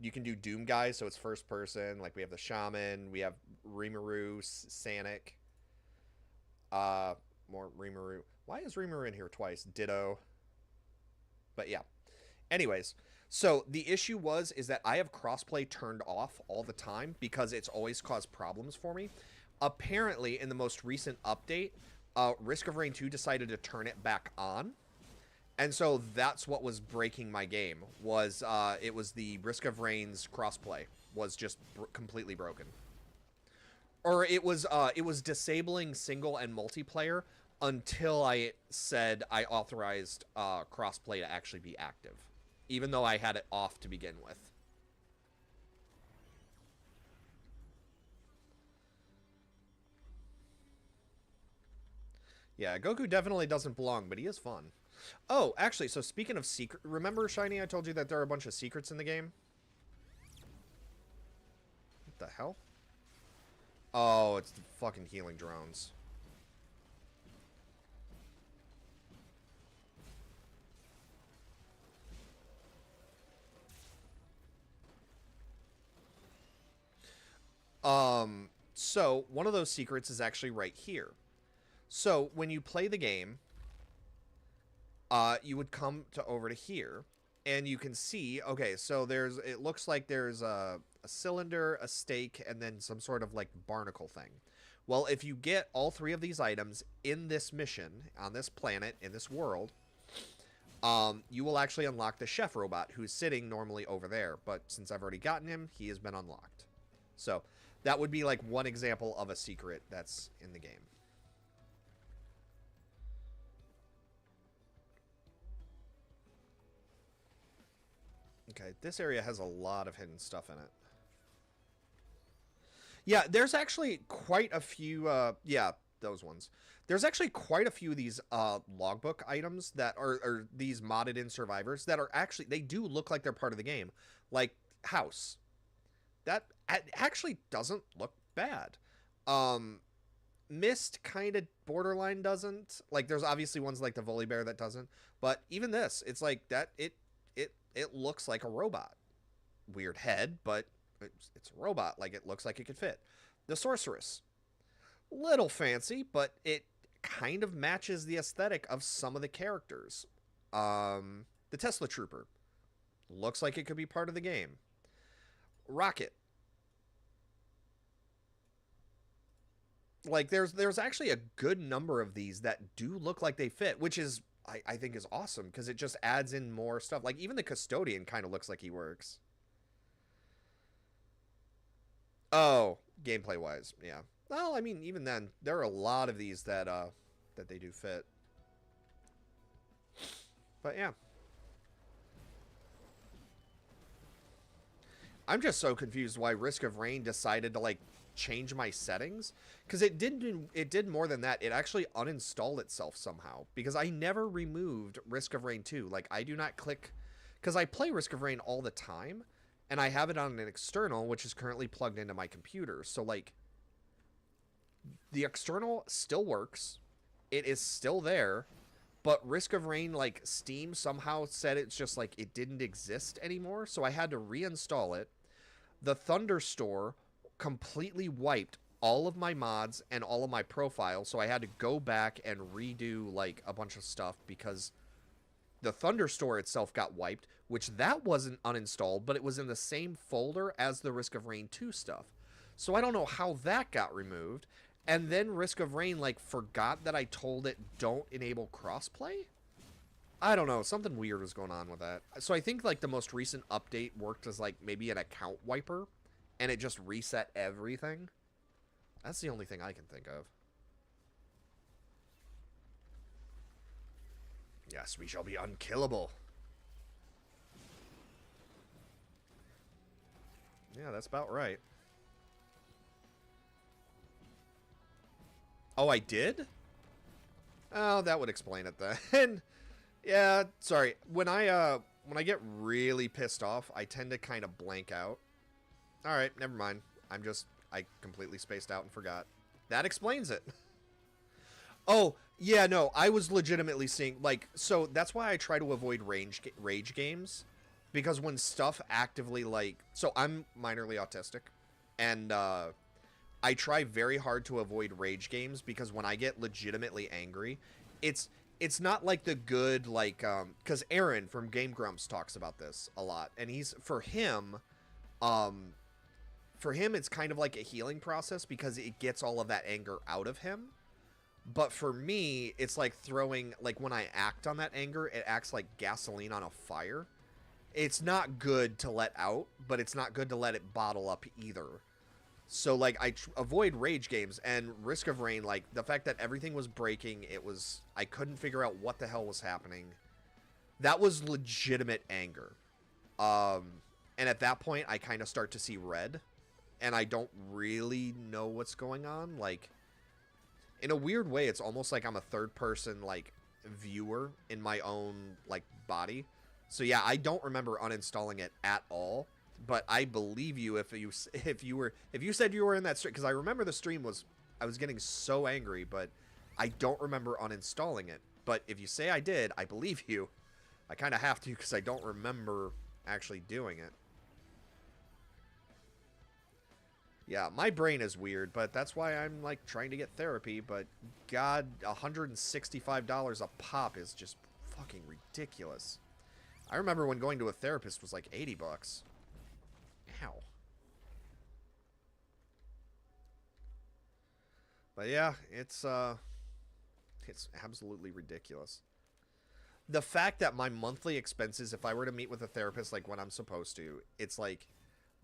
You can do Doom Guy, so it's first person. Like we have the Shaman. We have Rimuru, Sanic. More Rimuru. Why is Rimuru in here twice? Ditto. But yeah. Anyways, so the issue is that I have crossplay turned off all the time because it's always caused problems for me. Apparently, in the most recent update, Risk of Rain 2 decided to turn it back on. And so that's what was breaking my game. It was the Risk of Rain's crossplay was just completely broken. Or it was disabling single and multiplayer until I said I authorized crossplay to actually be active, even though I had it off to begin with. Yeah, Goku definitely doesn't belong, but he is fun. Oh, actually, so speaking of secret, remember, Shiny, I told you that there are a bunch of secrets in the game? What the hell? Oh, it's the fucking healing drones. So one of those secrets is actually right here. So when you play the game, you would come over to here, and you can see, okay, so it looks like there's a cylinder, a stake, and then some sort of like barnacle thing. Well, if you get all three of these items in this mission, on this planet, in this world, you will actually unlock the chef robot, who's sitting normally over there. But since I've already gotten him, he has been unlocked. So that would be like one example of a secret that's in the game. Okay, this area has a lot of hidden stuff in it. Yeah, there's actually quite a few, yeah, those ones. There's actually quite a few of these logbook items that are these modded in survivors that are actually, they do look like they're part of the game. Like House. That actually doesn't look bad. Mist kind of borderline doesn't. Like there's obviously ones like the Volibear that doesn't. But even this, it's like that, it looks like a robot. Weird head, but it's a robot. Like it looks like it could fit. The Sorceress. Little fancy, but it kind of matches the aesthetic of some of the characters. The Tesla Trooper. Looks like it could be part of the game. Rocket. Like there's actually a good number of these that do look like they fit, which is I think is awesome because it just adds in more stuff. Like even the custodian kind of looks like he works. Oh, gameplay wise, yeah. Well, I mean, even then, there are a lot of these that they do fit. But yeah, I'm just so confused why Risk of Rain decided to like change my settings because it did more than that. It actually uninstalled itself somehow because I never removed Risk of Rain 2. Like I do not click because I play Risk of Rain all the time and I have it on an external which is currently plugged into my computer. So like the external still works. It is still there, but Risk of Rain, like Steam somehow said it's just like it didn't exist anymore, so I had to reinstall it. The Thunderstore completely wiped all of my mods and all of my profiles, so I had to go back and redo like a bunch of stuff because the Thunderstore itself got wiped, which that wasn't uninstalled, but it was in the same folder as the Risk of Rain 2 stuff. So I don't know how that got removed. And then Risk of Rain like forgot that I told it don't enable crossplay. I don't know, something weird was going on with that. So I think like the most recent update worked as like maybe an account wiper and it just reset everything. That's the only thing I can think of. Yes, we shall be unkillable. Yeah, that's about right. Oh, I did? Oh, that would explain it then. Yeah, sorry. When I get really pissed off, I tend to kind of blank out. All right, never mind. I completely spaced out and forgot. That explains it. Oh, yeah, no, I was legitimately seeing like so that's why I try to avoid rage games because when stuff actively like so I'm minorly autistic and I try very hard to avoid rage games because when I get legitimately angry, it's it's not like the good like cuz Aaron from Game Grumps talks about this a lot and he's um for him it's kind of like a healing process because it gets all of that anger out of him. But for me, it's like throwing like when I act on that anger, it acts like gasoline on a fire. It's not good to let out, but it's not good to let it bottle up either. So like avoid rage games and Risk of Rain, like the fact that everything was breaking, I couldn't figure out what the hell was happening. That was legitimate anger. And at that point I kind of start to see red and I don't really know what's going on. Like in a weird way, it's almost like I'm a third person like viewer in my own like body. So yeah, I don't remember uninstalling it at all. But I believe you if you said you were in that stream because I remember the stream was I was getting so angry, but I don't remember uninstalling it. But if you say I did, I believe you. I kind of have to because I don't remember actually doing it. Yeah, my brain is weird, but that's why I'm like trying to get therapy. But God, $165 a pop is just fucking ridiculous. I remember when going to a therapist was like 80 bucks. Ow. But yeah, it's absolutely ridiculous. The fact that my monthly expenses, if I were to meet with a therapist like when I'm supposed to, it's like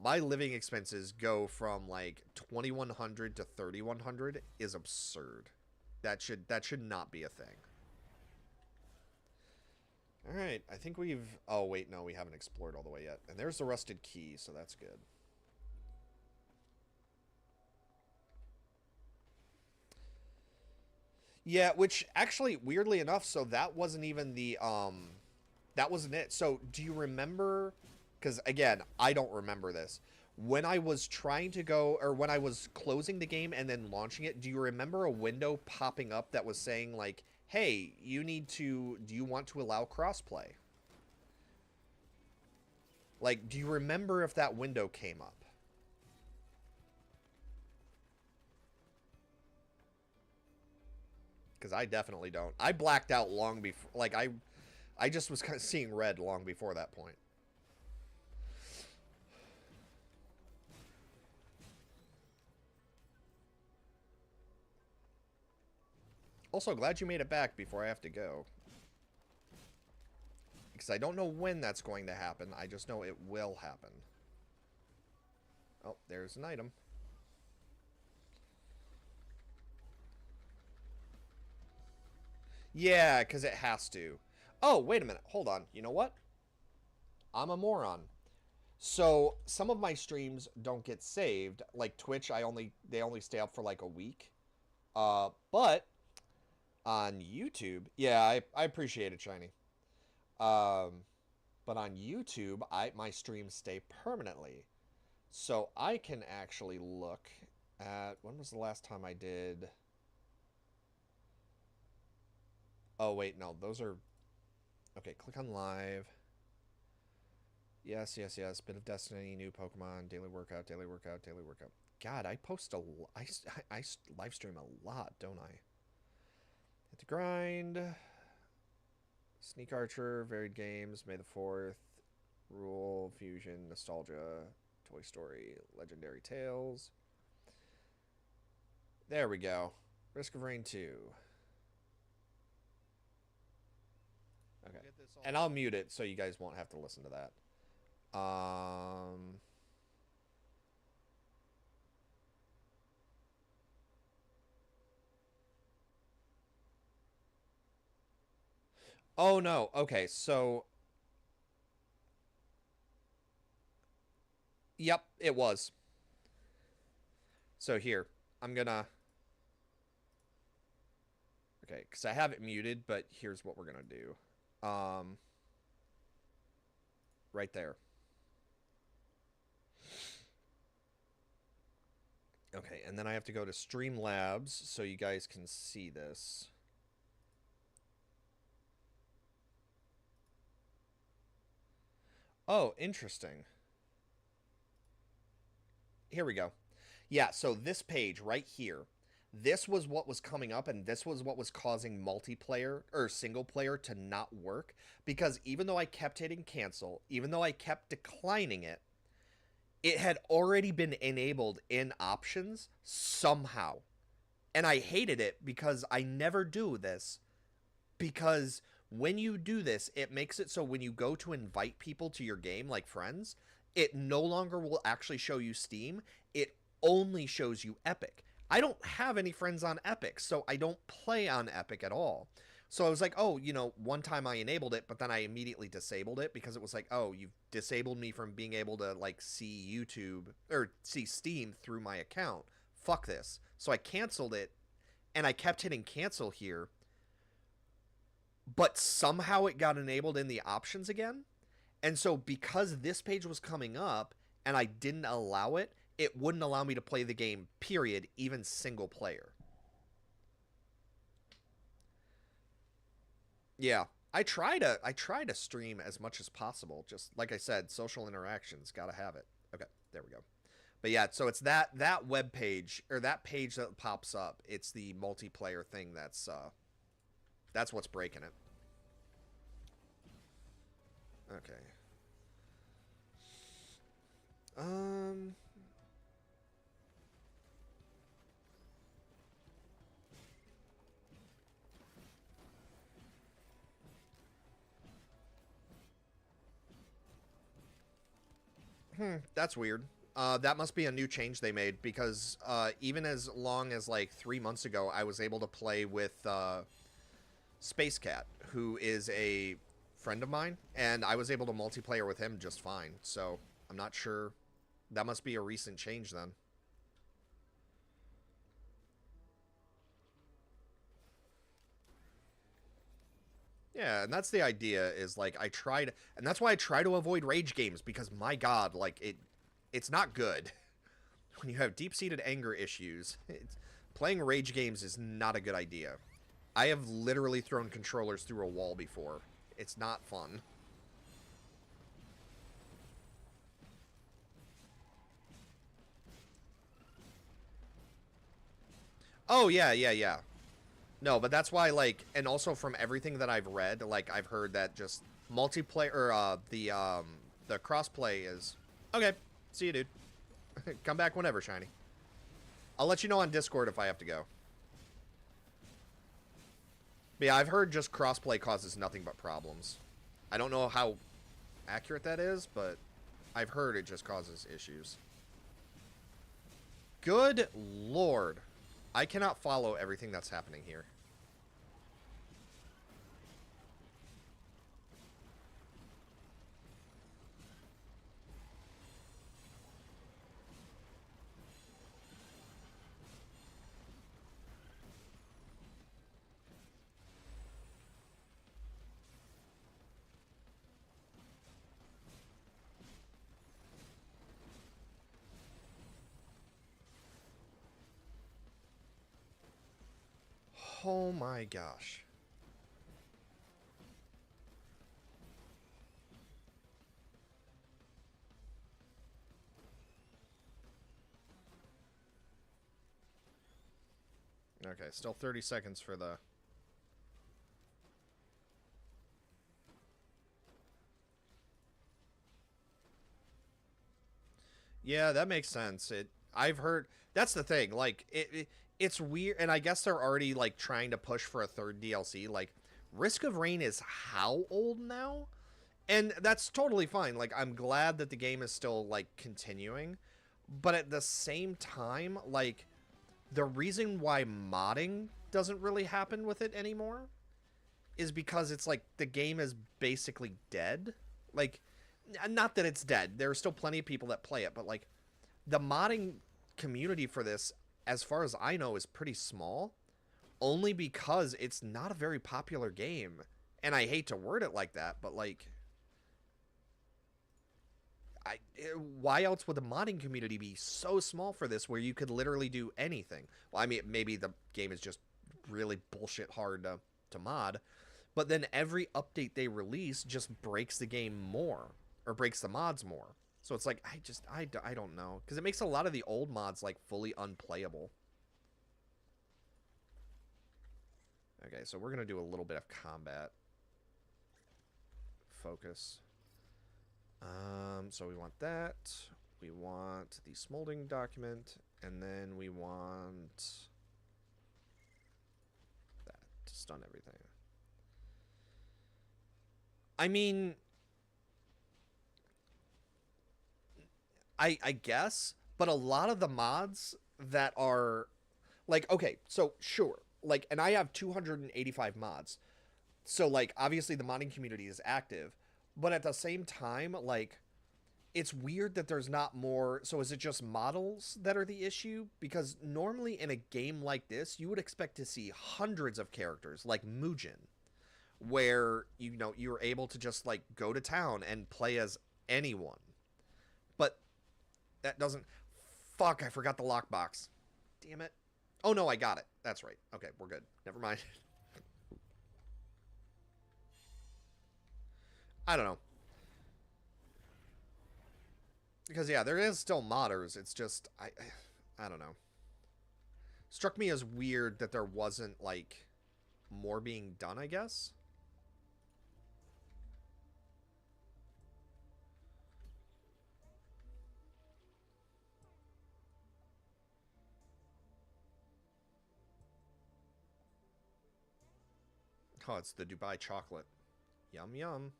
my living expenses go from like 2,100 to 3,100 is absurd. That should not be a thing. All right, I think we've. Oh wait, no, we haven't explored all the way yet. And there's the rusted key, so that's good. Yeah, which actually, weirdly enough, so that wasn't even that wasn't it. So do you remember? Because again, I don't remember this. When I was trying to go, or when I was closing the game and then launching it, do you remember a window popping up that was saying like, "Hey, do you want to allow crossplay?" Like, do you remember if that window came up? Because I definitely don't. I blacked out long before. Like I just was kind of seeing red long before that point. Also, glad you made it back before I have to go. Because I don't know when that's going to happen. I just know it will happen. Oh, there's an item. Yeah, because it has to. Oh, wait a minute. Hold on. You know what? I'm a moron. So some of my streams don't get saved. Like Twitch, they only stay up for like a week. But on YouTube, yeah, I appreciate it, Shiny. But on YouTube, my streams stay permanently. So I can actually look at, when was the last time I did? Oh, wait, no, those are, okay, click on live. Yes, yes, yes, bit of Destiny, new Pokemon, daily workout, daily workout, daily workout. God, I post I live stream a lot, don't I? Hit the grind. Sneak Archer, Varied Games, May the 4th, Rule, Fusion, Nostalgia, Toy Story, Legendary Tales. There we go. Risk of Rain 2. Okay. And I'll mute it so you guys won't have to listen to that. Oh no. Okay, so yep, it was. So here, I'm gonna okay, because I have it muted, but here's what we're gonna do. Right there. Okay, and then I have to go to Streamlabs so you guys can see this. Oh, interesting. Here we go. Yeah, so this page right here, this was what was coming up, and this was what was causing multiplayer or single player to not work, because even though I kept hitting cancel, even though I kept declining it, it had already been enabled in options somehow. And I hated it because I never do this, because when you do this, it makes it so when you go to invite people to your game, like friends, it no longer will actually show you Steam. It only shows you Epic. I don't have any friends on Epic, so I don't play on Epic at all. So I was like, oh, you know, one time I enabled it, but then I immediately disabled it because it was like, oh, you've disabled me from being able to, like, see YouTube or see Steam through my account. Fuck this. So I canceled it, and I kept hitting cancel here, but somehow it got enabled in the options again. And so because this page was coming up and I didn't allow it, it wouldn't allow me to play the game, period, even single player. Yeah. I try to stream as much as possible. Just like I said, social interactions, gotta have it. Okay, there we go. But yeah, so it's that web page or that page that pops up. It's the multiplayer thing that's what's breaking it. Okay. Um. That's weird. That must be a new change they made because even as long as like 3 months ago, I was able to play with Space Cat, who is a friend of mine, and I was able to multiplayer with him just fine. So I'm not sure. That must be a recent change then. Yeah, and that's the idea is like I tried, and that's why I try to avoid rage games because my God, like it's not good. When you have deep-seated anger issues, playing rage games is not a good idea. I have literally thrown controllers through a wall before. It's not fun. Oh, yeah, yeah, yeah. No, but that's why, like, and also from everything that I've read, like, I've heard that just multiplayer, or, the crossplay is... Okay, see you, dude. Come back whenever, Shiny. I'll let you know on Discord if I have to go. But yeah, I've heard just crossplay causes nothing but problems. I don't know how accurate that is, but I've heard it just causes issues. Good lord. I cannot follow everything that's happening here. Oh my gosh. Okay, still 30 seconds for the... Yeah, that makes sense. I've heard... That's the thing. Like, it's weird, and I guess they're already, like, trying to push for a third DLC. Like, Risk of Rain is how old now? And that's totally fine. Like, I'm glad that the game is still, like, continuing. But at the same time, like, the reason why modding doesn't really happen with it anymore is because it's like the game is basically dead. Like, not that it's dead. There are still plenty of people that play it, but like the modding community for this, as far as I know, is pretty small. Only because it's not a very popular game. And I hate to word it like that, but like why else would the modding community be so small for this where you could literally do anything? Well, I mean, maybe the game is just really bullshit hard to mod, but then every update they release just breaks the game more or breaks the mods more. So it's like, I don't know. Because it makes a lot of the old mods like fully unplayable. Okay, so we're going to do a little bit of combat. Focus. So we want that. We want the smoldering document, and then we want that to stun everything. I mean, I guess, but a lot of the mods that are like, okay, so sure, like, and I have 285 mods, so like obviously the modding community is active, but at the same time, like, it's weird that there's not more. So is it just models that are the issue? Because normally in a game like this, you would expect to see hundreds of characters like Mugen, where you're able to just like go to town and play as anyone. But that doesn't. Fuck! I forgot the lockbox. Damn it! Oh no, I got it. That's right. Okay, we're good. Never mind. I don't know. Because yeah, there is still modders. It's just I don't know. Struck me as weird that there wasn't like more being done, I guess. Oh, it's the Dubai chocolate. Yum yum.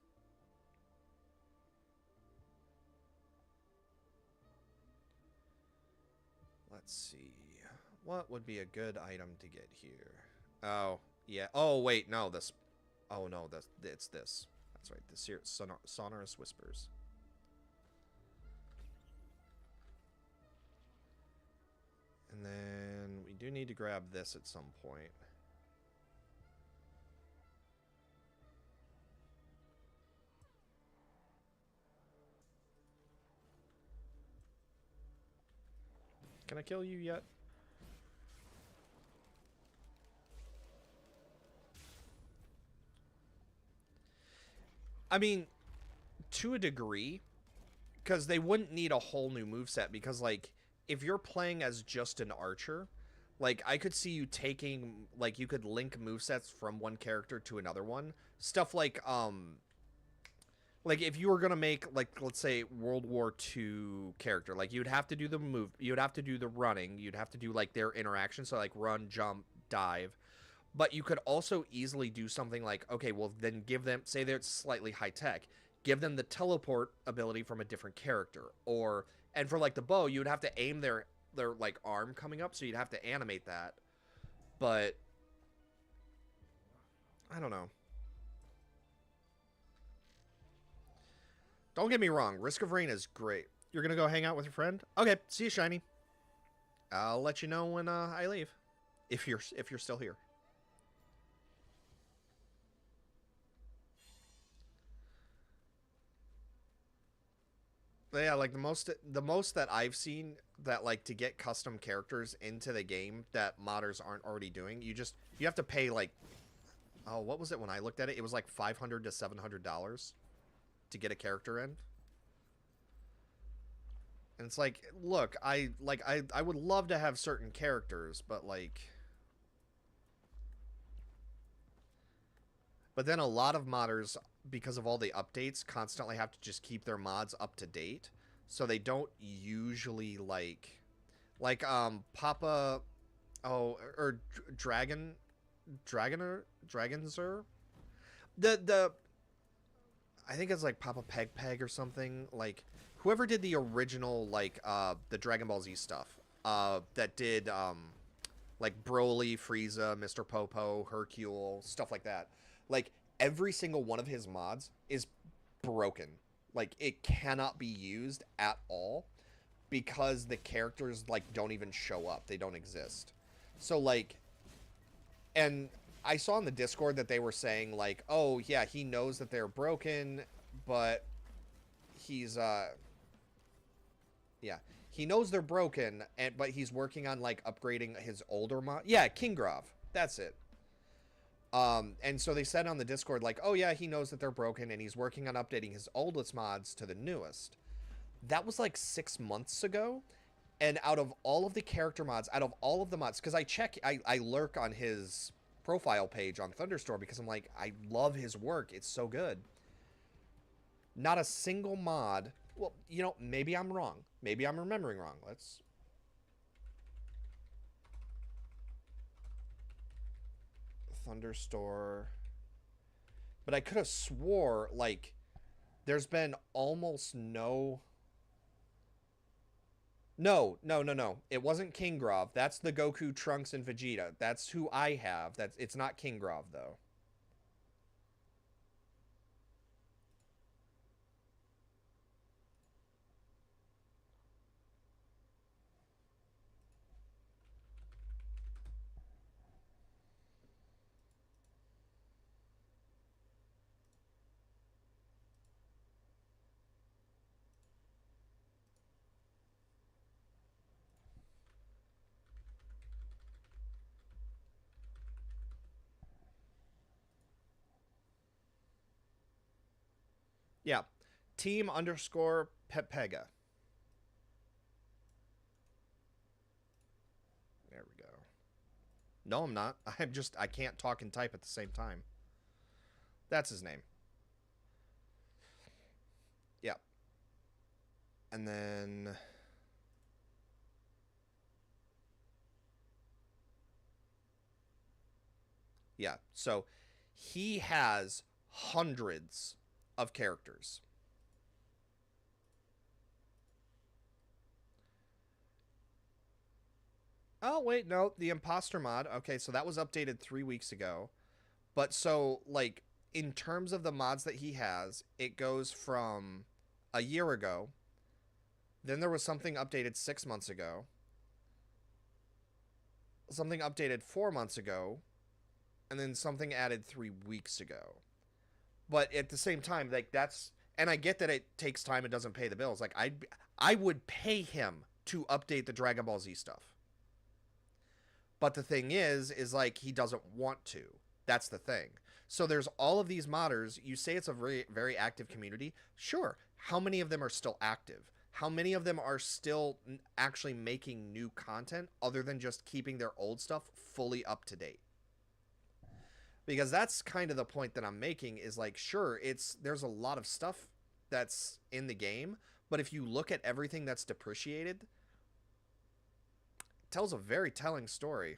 Let's see. What would be a good item to get here? Oh, yeah. Oh, wait, no, this... Oh, no, it's this. That's right, this here, Sonorous Whispers. And then we do need to grab this at some point. Can I kill you yet? I mean, to a degree, because they wouldn't need a whole new moveset, because, like, if you're playing as just an archer, like, I could see you taking, like, you could link movesets from one character to another one. Stuff like, if you were going to make, like, let's say, World War II character, like, you'd have to do the move, you'd have to do the running, you'd have to do, like, their interaction, so, like, run, jump, dive. But you could also easily do something like, okay, well, then give them, say they're slightly high tech, give them the teleport ability from a different character. Or, and for like the bow, you would have to aim their like arm coming up, so you'd have to animate that. But I don't know. Don't get me wrong, Risk of Rain is great. You're gonna go hang out with your friend? Okay, see you, Shiny. I'll let you know when I leave, if you're still here. But yeah, like the most that I've seen that like to get custom characters into the game that modders aren't already doing, you have to pay like, oh, what was it when I looked at it? It was like $500 to $700 to get a character in. And it's like, look, I would love to have certain characters, but like, but then a lot of modders, because of all the updates, constantly have to just keep their mods up to date, so they don't usually like Papa, oh, or Dragonzer, the I think it's like Papa Peg Peg or something, like whoever did the original like the Dragon Ball Z stuff, that did like Broly, Frieza, Mr. Popo, Hercule, stuff like that. Like every single one of his mods is broken. Like it cannot be used at all because the characters like don't even show up. They don't exist. So like, and I saw in the Discord that they were saying like, "Oh, yeah, he knows that they're broken, but he's yeah, he knows they're broken, and but he's working on like upgrading his older mod." Yeah, Kingrov. That's it. And so they said on the Discord like, "Oh yeah, he knows that they're broken and he's working on updating his oldest mods to the newest." That was like 6 months ago, and out of all of the character mods, out of all of the mods, because I lurk on his profile page on Thunderstore because I'm like, I love his work. It's so good. Not a single mod. Well, maybe I'm wrong. Maybe I'm remembering wrong. Let's Thunderstore. But I could have swore like there's been almost no. No, no, no, no. It wasn't Kingrov. That's the Goku, Trunks, and Vegeta. That's who I have. It's not Kingrov though. Yeah. Team underscore Pepega. There we go. No, I'm not. I can't talk and type at the same time. That's his name. Yeah. And then yeah. So he has hundreds of characters. Oh, wait, no, the imposter mod. Okay, so that was updated 3 weeks ago. But so like in terms of the mods that he has, it goes from a year ago. Then there was something updated 6 months ago. Something updated 4 months ago, and then something added 3 weeks ago. But at the same time, like that's, and I get that it takes time and doesn't pay the bills. Like I would pay him to update the Dragon Ball Z stuff. But the thing is like he doesn't want to. That's the thing. So there's all of these modders. You say it's a very very active community. Sure. How many of them are still active? How many of them are still actually making new content other than just keeping their old stuff fully up to date? Because that's kind of the point that I'm making is like, sure, there's a lot of stuff that's in the game, but if you look at everything that's depreciated, it tells a very telling story.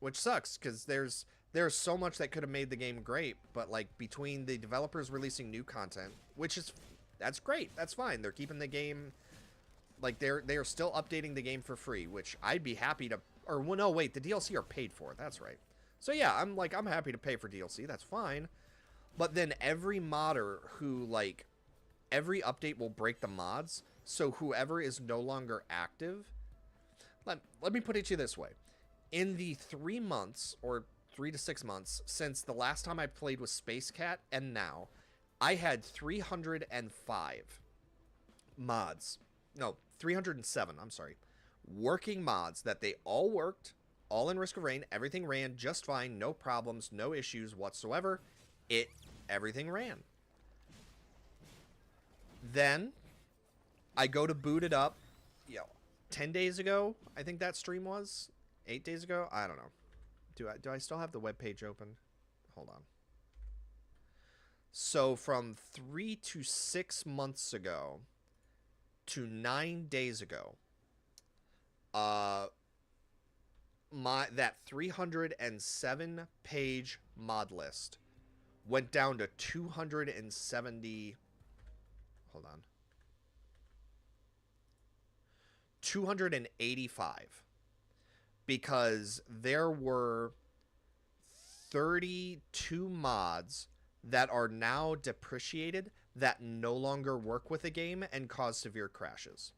which sucks because there's so much that could have made the game great, but like between the developers releasing new content, which is that's great, that's fine. They're keeping the game like they are still updating the game for free, which I'd be happy to. Or well, no, wait, the DLC are paid for. That's right. So yeah, I'm happy to pay for DLC. That's fine. But then every modder who like every update will break the mods. So whoever is no longer active. Let me put it to you this way. In the 3 months or 3 to 6 months since the last time I played with Space Cat and now, I had 305 mods. No, 307, I'm sorry. Working mods that they all worked, all in Risk of Rain. Everything ran just fine, no problems, no issues whatsoever. Everything ran. Then I go to boot it up, 10 days ago, I think that stream was. 8 days ago? I don't know. Do I still have the web page open? Hold on. So from 3 to 6 months ago to 9 days ago, that 307 page mod list went down to 270. Hold on. 285 because there were 32 mods that are now depreciated that no longer work with the game and cause severe crashes.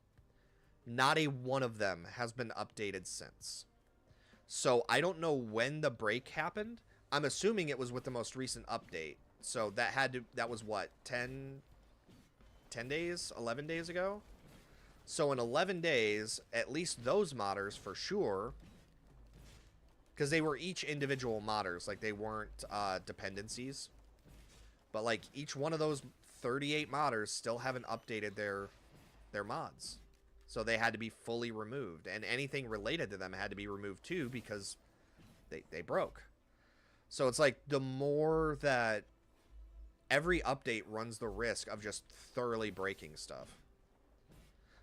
Not a one of them has been updated since. So I don't know when the break happened. I'm assuming it was with the most recent update. So that was what, 10 days, 11 days ago? So in 11 days, at least those modders for sure, because they were each individual modders, like they weren't dependencies. But like each one of those 38 modders still haven't updated their mods. So they had to be fully removed. And anything related to them had to be removed too because they broke. So it's like the more that every update runs the risk of just thoroughly breaking stuff.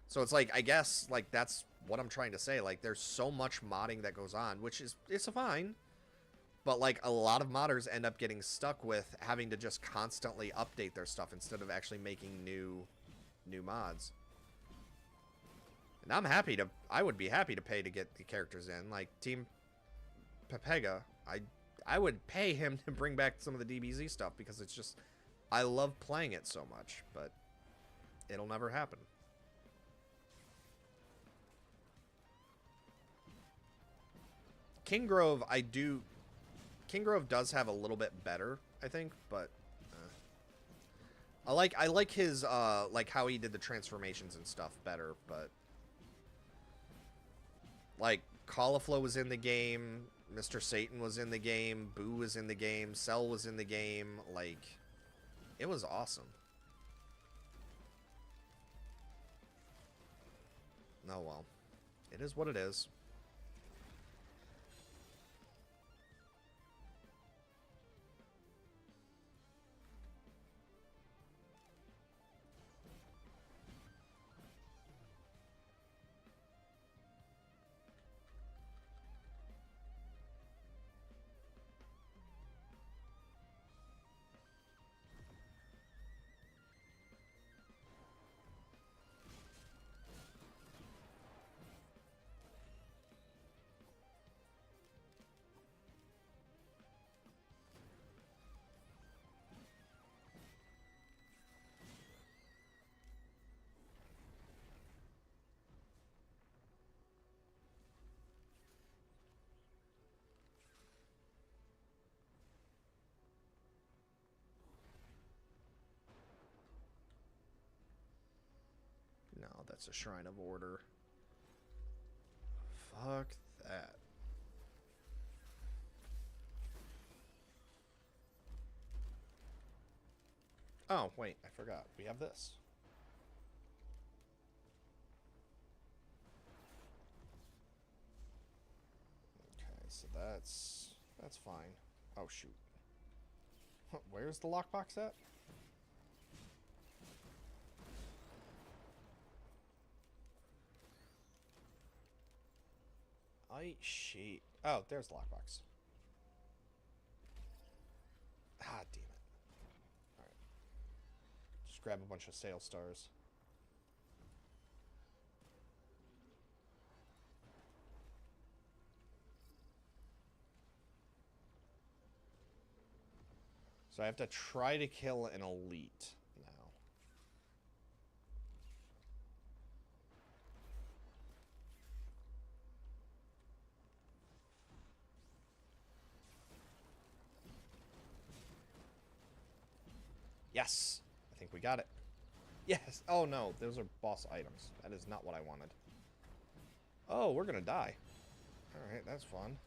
So it's like, I guess, like, that's what I'm trying to say. Like, there's so much modding that goes on, which is, it's fine. But, like, a lot of modders end up getting stuck with having to just constantly update their stuff instead of actually making new mods. And I would be happy to pay to get the characters in. Like, Team Pepega, I would pay him to bring back some of the DBZ stuff because it's just, I love playing it so much, but it'll never happen. Kingrove, Kingrove does have a little bit better, I think, but I like his like how he did the transformations and stuff better, but like Caulifla was in the game, Mr. Satan was in the game, Boo was in the game, Cell was in the game, like it was awesome. Oh well. It is what it is. No, that's a Shrine of Order. Fuck that. Oh, wait, I forgot. We have this. Okay, so that's fine. Oh, shoot. Where's the lockbox at? Light sheet. Oh, there's the lockbox. Ah, damn it. Alright. Just grab a bunch of sail stars. So I have to try to kill an elite now. Yes! I think we got it. Yes! Oh no, those are boss items. That is not what I wanted. Oh, we're gonna die. Alright, that's fun.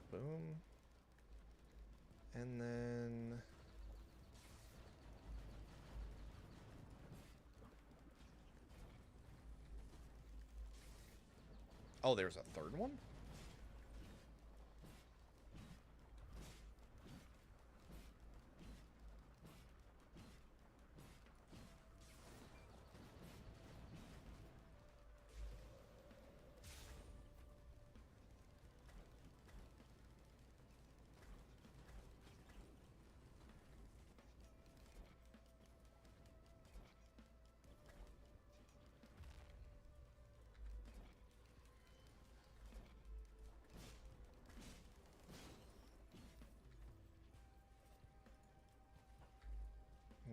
Boom. And then... Oh, there's a third one?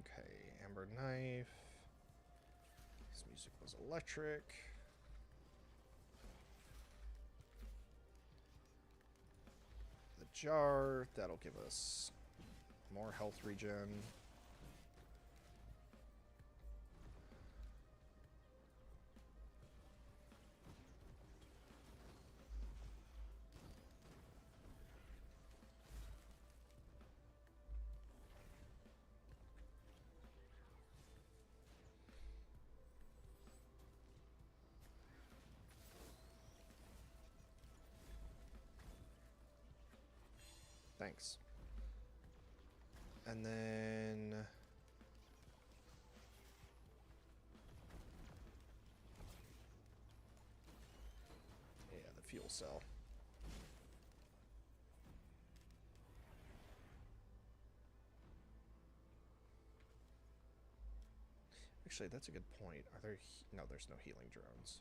Okay, amber knife. This music was electric. The jar, that'll give us more health regen. Thanks. And then... yeah, the fuel cell. Actually, that's a good point. Are there... no, there's no healing drones.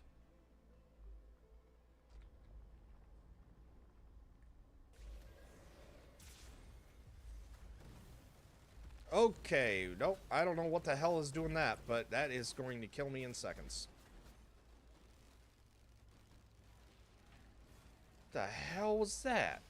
Okay, nope, I don't know what the hell is doing that, but that is going to kill me in seconds. The hell was that?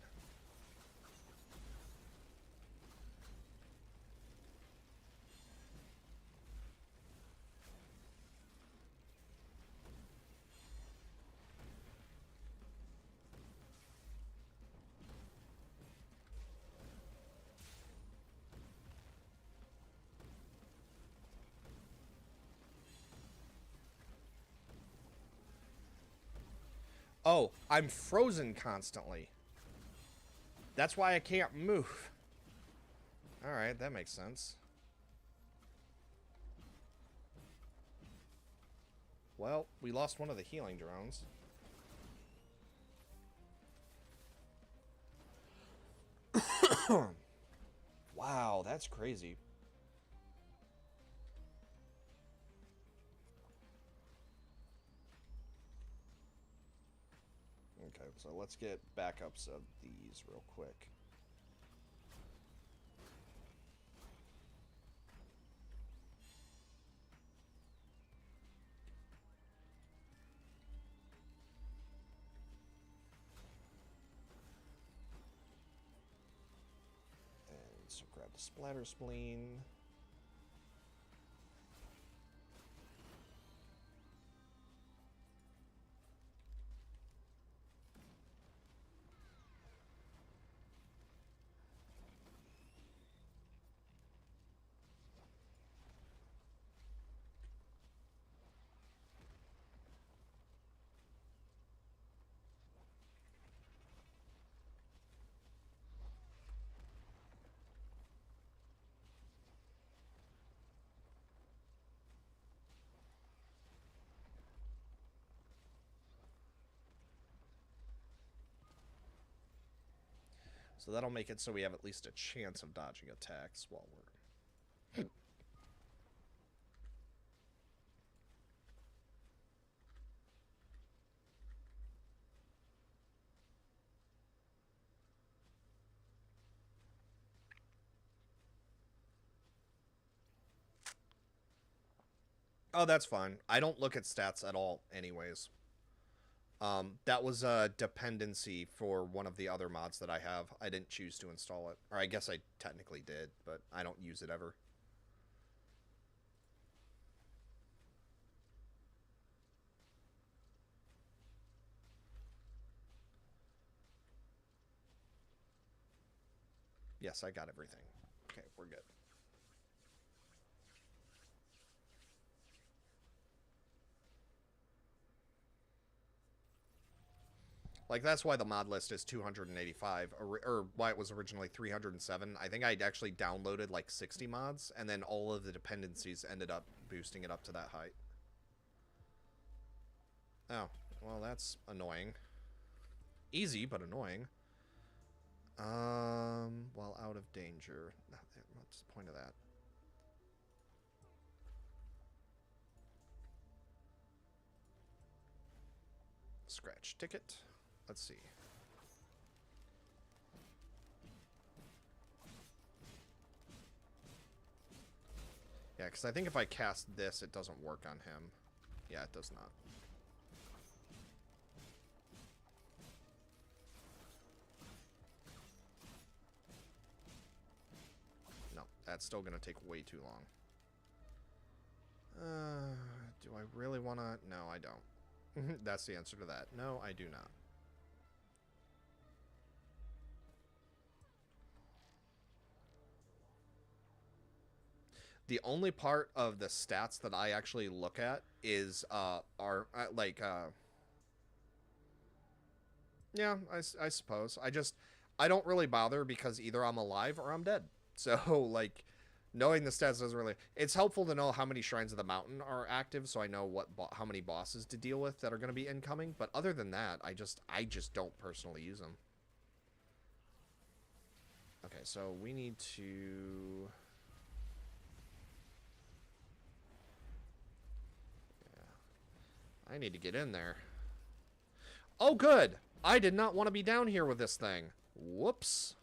Oh, I'm frozen constantly. That's why I can't move. Alright, that makes sense. Well, we lost one of the healing drones. Wow, that's crazy. Okay, so let's get backups of these real quick. And so grab the splatter spleen. So that'll make it so we have at least a chance of dodging attacks while we're... Oh, that's fine. I don't look at stats at all anyways. That was a dependency for one of the other mods that I have. I didn't choose to install it. Or I guess I technically did, but I don't use it ever. Yes, I got everything. Okay, we're good. Like, that's why the mod list is 285, or why it was originally 307. I think I'd actually downloaded like 60 mods, and then all of the dependencies ended up boosting it up to that height. Oh, well, that's annoying. Easy, but annoying. While out of danger. What's the point of that? Scratch ticket. Let's see. Yeah, because I think if I cast this, it doesn't work on him. Yeah, it does not. No, that's still going to take way too long. Do I really want to? No, I don't. That's the answer to that. No, I do not. The only part of the stats that I actually look at is yeah, I suppose. I don't really bother because either I'm alive or I'm dead. So, like, knowing the stats doesn't really... It's helpful to know how many Shrines of the Mountain are active, so I know how many bosses to deal with that are going to be incoming. But other than that, I just don't personally use them. Okay, so we need to... I need to get in there. Oh, good! I did not want to be down here with this thing. Whoops.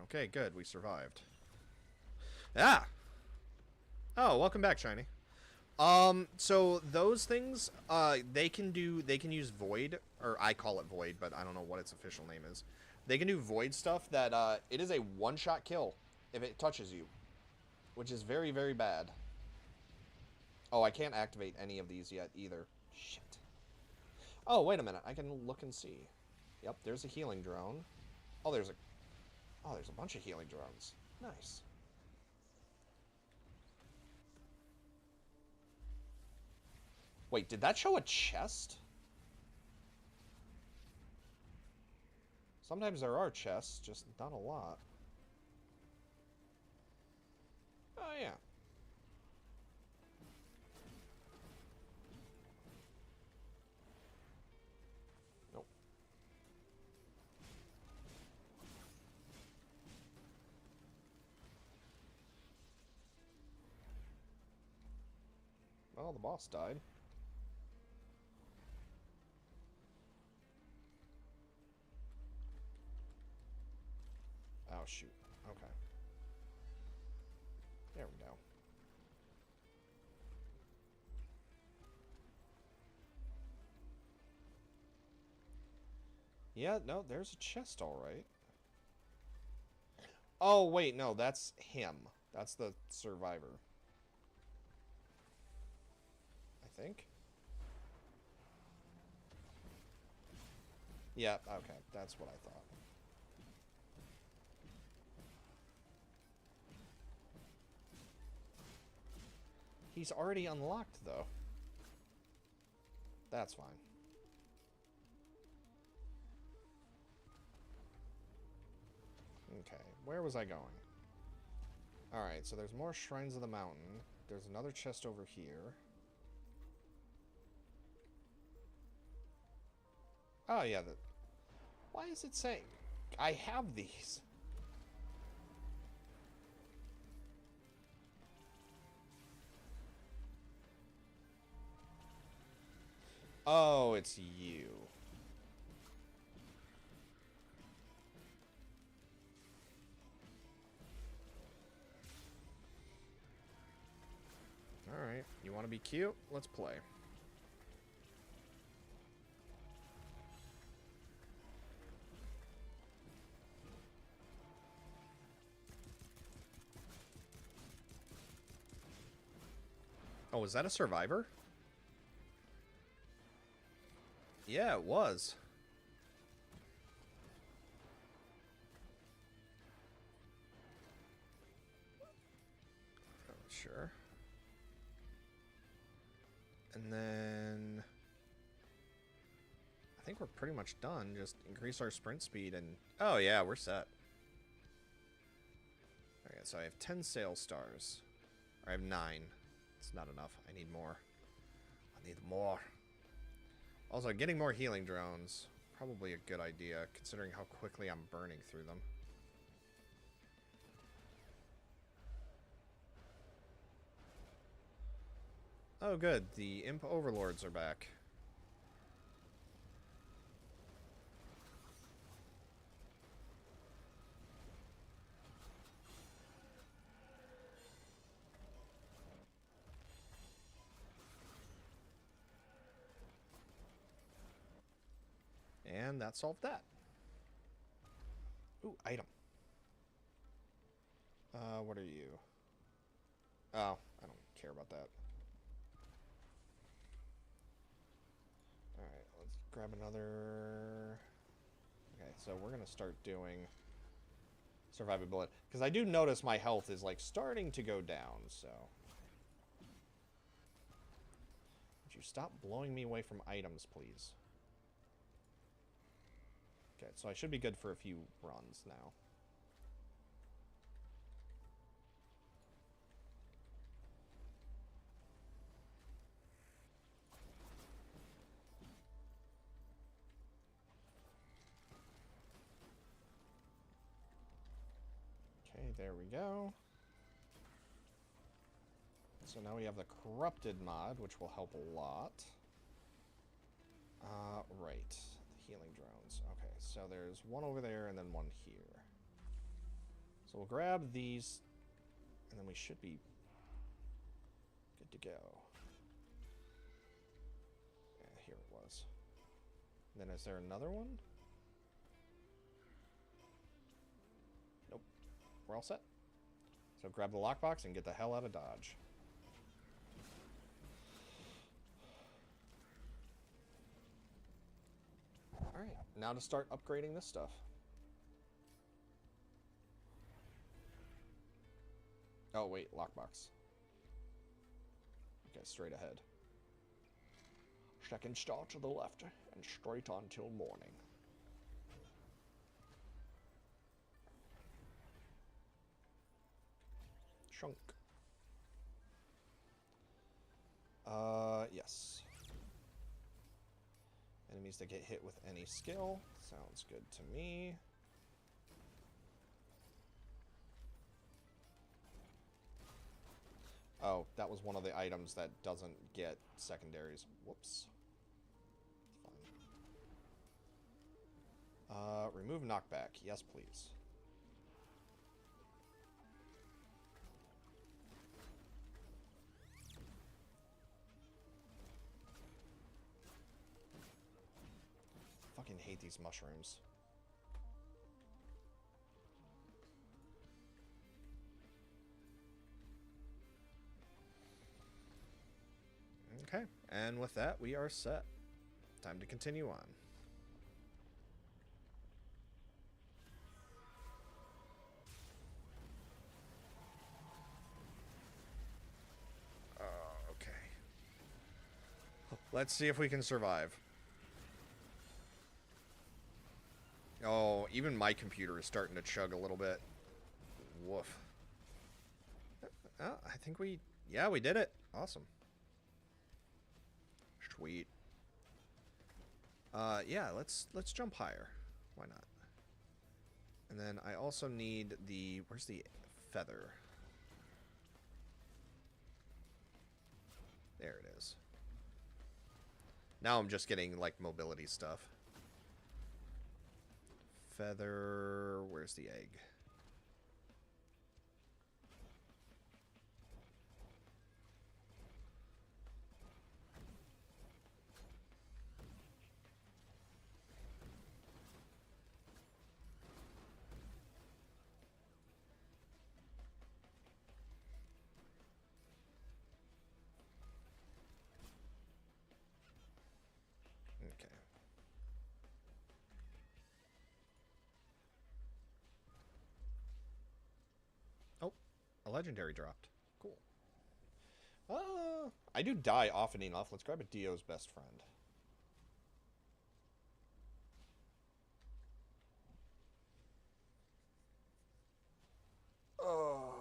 Okay, good. We survived. Ah! Oh, welcome back, Shiny. So those things, they can use Void, or I call it Void, but I don't know what its official name is. They can do Void stuff that, it is a one-shot kill if it touches you, which is very, very bad. Oh, I can't activate any of these yet either. Shit. Oh, wait a minute. I can look and see. Yep, there's a healing drone. Oh, there's a bunch of healing drones. Nice. Wait, did that show a chest? Sometimes there are chests, just not a lot. Oh, yeah. Nope. Well, the boss died. Oh, shoot. Okay. There we go. Yeah, no, there's a chest, all right. Oh, wait, no, that's him. That's the survivor. I think. Yeah, okay, that's what I thought. He's already unlocked, though. That's fine. Okay, where was I going? Alright, so there's more Shrines of the Mountain. There's another chest over here. Oh, yeah. Why is it saying... I have these. Oh, it's you. Alright, you want to be cute? Let's play. Oh, was that a survivor? Yeah, it was. Sure. And then... I think we're pretty much done. Just increase our sprint speed and... Oh, yeah, we're set. Okay, so I have 10 sales stars. Or I have 9. It's not enough. I need more. I need more. Also, getting more healing drones. Probably a good idea, considering how quickly I'm burning through them. Oh, good. The Imp Overlords are back. And that solved that. Ooh, item. What are you? Oh, I don't care about that. Alright, let's grab another... Okay, so we're gonna start doing survivability. Because I do notice my health is, like, starting to go down, so... Would you stop blowing me away from items, please? Okay, so I should be good for a few runs now. Okay, there we go. So now we have the Corrupted mod, which will help a lot. Right. The healing drones. Okay, so there's one over there and then one here. So we'll grab these, and then we should be good to go. Yeah, here it was. And then is there another one? Nope. We're all set. So grab the lockbox and get the hell out of Dodge. Alright, now to start upgrading this stuff. Oh, wait, lockbox. Okay, straight ahead. Second star to the left, and straight on till morning. Chunk. Yes. Enemies that get hit with any skill. Sounds good to me. Oh, that was one of the items that doesn't get secondaries. Whoops. Fine. Remove knockback. Yes, please. Fucking hate these mushrooms. Okay, and with that, we are set. Time to continue on. Okay. Let's see if we can survive. Oh, even my computer is starting to chug a little bit. Woof. Oh, I think we... Yeah, we did it. Awesome. Sweet. Yeah, let's jump higher. Why not? And then I also need the... Where's the feather? There it is. Now I'm just getting, like, mobility stuff. Feather... Where's the egg? Okay. Oh, a legendary dropped. Cool. I do die often enough. Let's grab a Dio's best friend. Oh.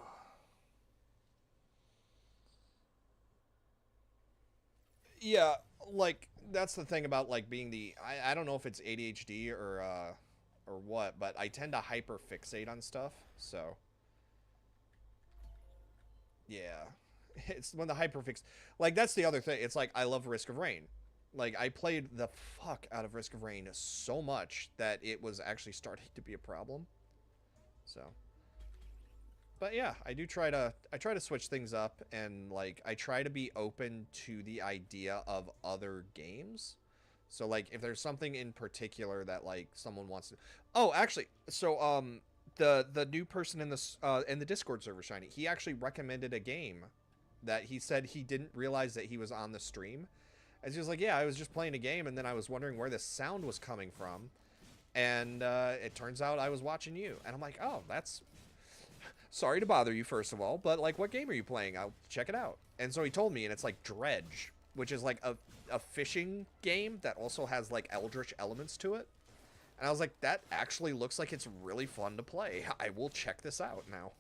Yeah, like that's the thing about like being the I don't know if it's ADHD or what, but I tend to hyper fixate on stuff. So yeah, it's when the hyperfix. Like that's the other thing. It's like I love Risk of Rain. Like I played the fuck out of Risk of Rain so much that it was actually starting to be a problem. So, but yeah, I try to switch things up and like I try to be open to the idea of other games. So like if there's something in particular that like someone wants to Oh, actually, so the new person in the Discord server Shiny, he actually recommended a game that he said he didn't realize that he was on the stream. As he was like, "Yeah, I was just playing a game and then I was wondering where the sound was coming from." And it turns out I was watching you. And I'm like, "Oh, that's sorry to bother you first of all, but like what game are you playing? I'll check it out." And so he told me and it's like Dredge, which is like a fishing game that also has like eldritch elements to it. And I was like, that actually looks like it's really fun to play. I will check this out now.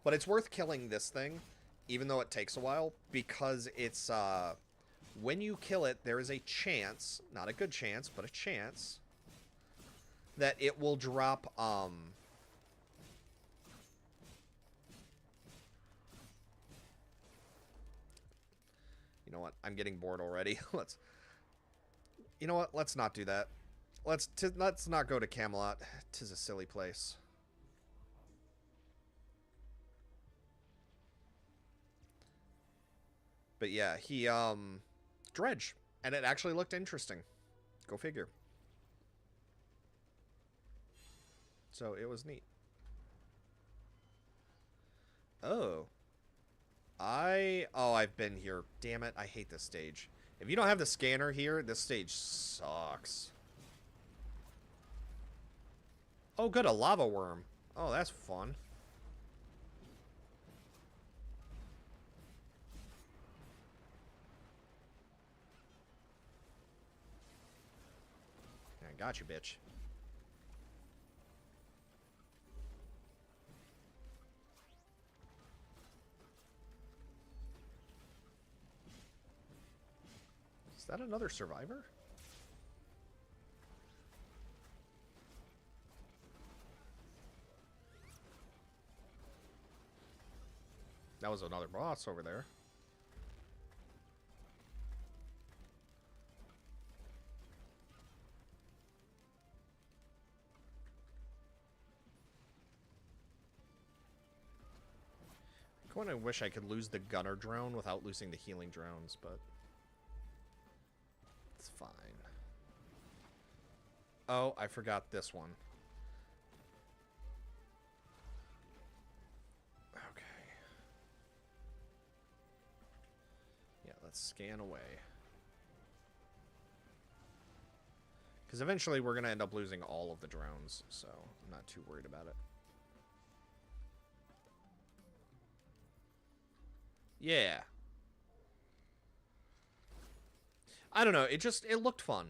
But it's worth killing this thing, even though it takes a while, because it's when you kill it, there is a chance, not a good chance, but a chance that it will drop you know what? I'm getting bored already. You know what? Let's not do that. Let's not go to Camelot. 'Tis a silly place. But yeah, he Dredge, and it actually looked interesting. Go figure. So it was neat. Oh. I've been here. Damn it. I hate this stage. If you don't have the scanner here, this stage sucks. Oh, good, a lava worm. Oh, that's fun. I got you, bitch. Is that another survivor? That was another boss over there. I kind of wish I could lose the gunner drone without losing the healing drones, but it's fine. Oh, I forgot this one. Okay. Yeah, let's scan away. Because eventually we're going to end up losing all of the drones, so I'm not too worried about it. Yeah. I don't know, it looked fun.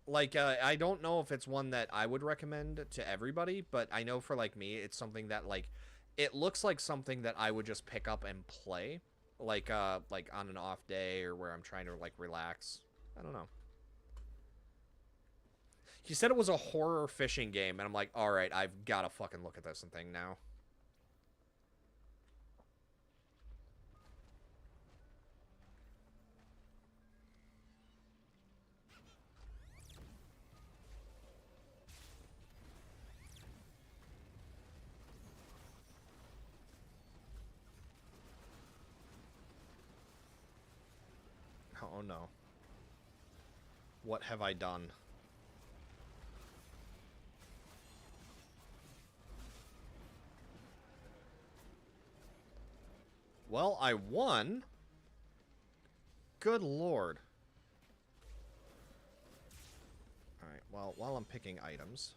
Like, I don't know if it's one that I would recommend to everybody, but I know for like me, it's something that like it looks like something that I would just pick up and play, like on an off day or where I'm trying to like relax. I don't know. He said it was a horror fishing game, and I'm like, all right, I've got to fucking look at this and thing now. Oh no. What have I done? Well, I won. Good lord. Alright, well, while I'm picking items.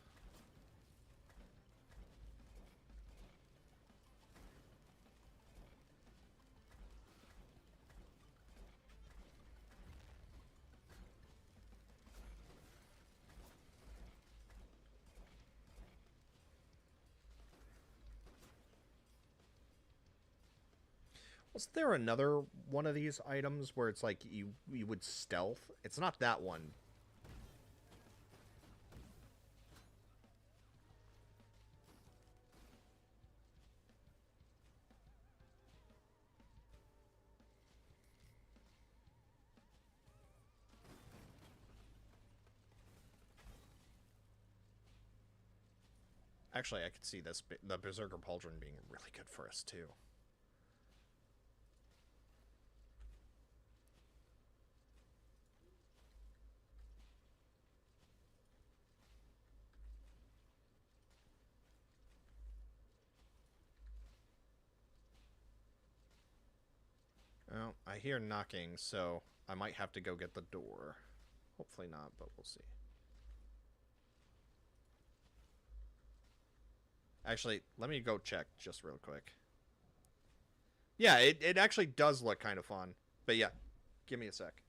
Was there another one of these items where it's like you would stealth? It's not that one. Actually, I could see this the Berserker Pauldron being really good for us too. Well, I hear knocking, so I might have to go get the door. Hopefully not, but we'll see. Actually, let me go check just real quick. Yeah, it actually does look kind of fun. But yeah, give me a sec.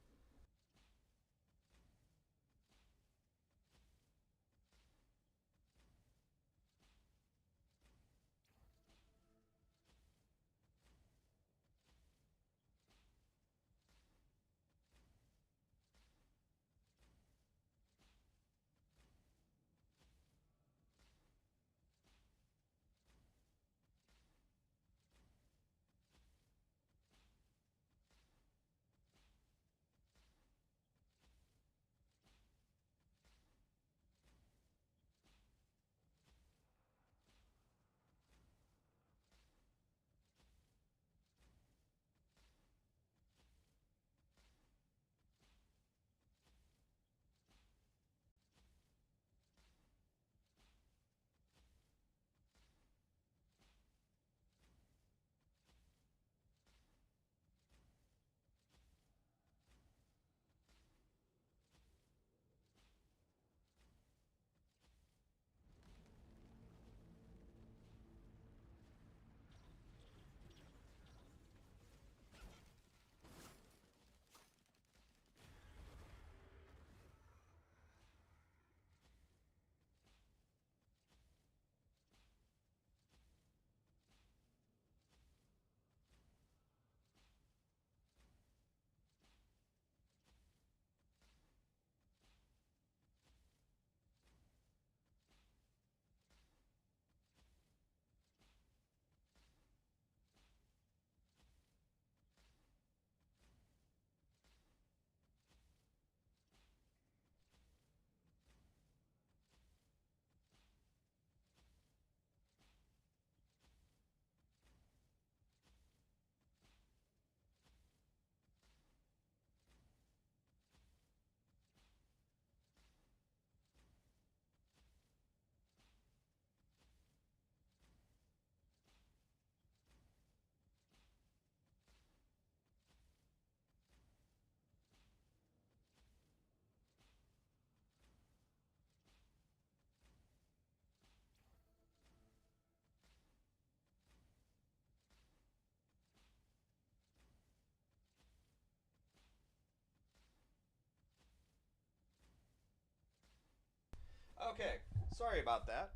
Okay, sorry about that.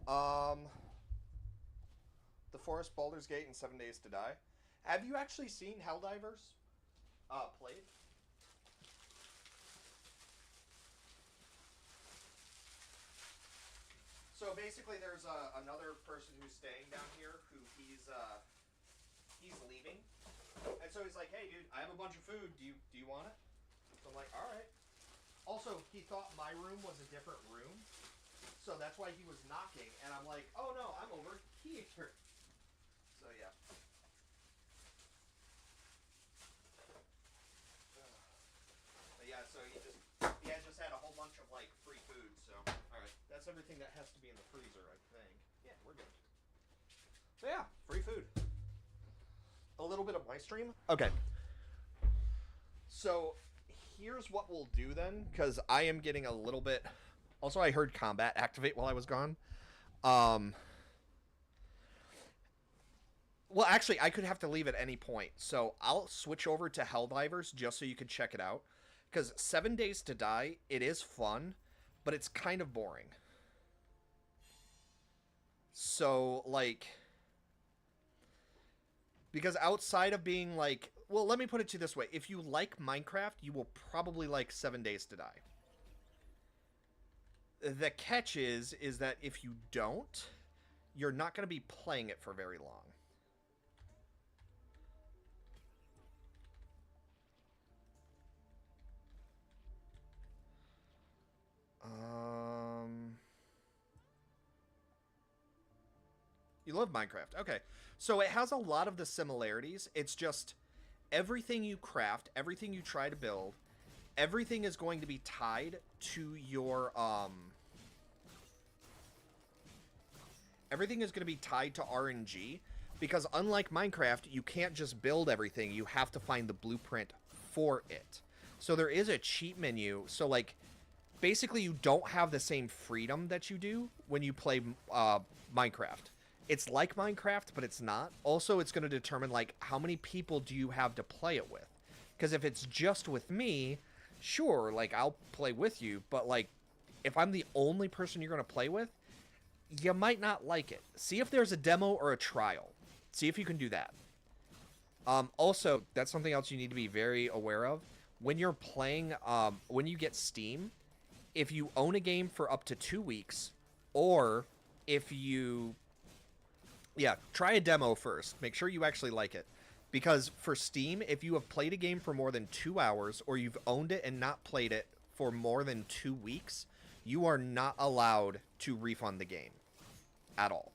Um, the Forest, Baldur's Gate, and 7 Days to Die. Have you actually seen Helldivers? Played? So basically, there's another person who's staying down here who he's leaving, and so he's like, "Hey, dude, I have a bunch of food. Do you want it?" So I'm like, "All right." Also, he thought my room was a different room, so that's why he was knocking, and I'm like, "Oh no, I'm over here." So yeah. But yeah, so he had just had a whole bunch of like free food. So all right, that's everything that has to be in the freezer, I think. Yeah, we're good. So yeah, free food. A little bit of my stream. Okay, so here's what we'll do then, because I am getting a little bit. Also, I heard combat activate while I was gone. Um, well, actually, I could have to leave at any point, so I'll switch over to Helldivers just so you can check it out. Because 7 Days to Die, it is fun, but it's kind of boring. So, like, because outside of being like, well, let me put it to you this way: if you like Minecraft, you will probably like 7 Days to Die. The catch is that if you don't, you're not going to be playing it for very long. Um, you love Minecraft. Okay. So it has a lot of the similarities. It's just everything you craft, everything you try to build, everything is going to be tied to your everything is going to be tied to RNG, because unlike Minecraft, you can't just build everything. You have to find the blueprint for it. So there is a cheat menu. So like basically you don't have the same freedom that you do when you play Minecraft. It's like Minecraft, but it's not. Also, it's going to determine like how many people do you have to play it with. Because if it's just with me, sure, like I'll play with you, but like if I'm the only person you're going to play with, you might not like it. See if there's a demo or a trial. See if you can do that. Also, that's something else you need to be very aware of. When you're playing, when you get Steam, if you own a game for up to 2 weeks, or if you, yeah, try a demo first. Make sure you actually like it. Because for Steam, if you have played a game for more than 2 hours, or you've owned it and not played it for more than 2 weeks, you are not allowed to refund the game at all.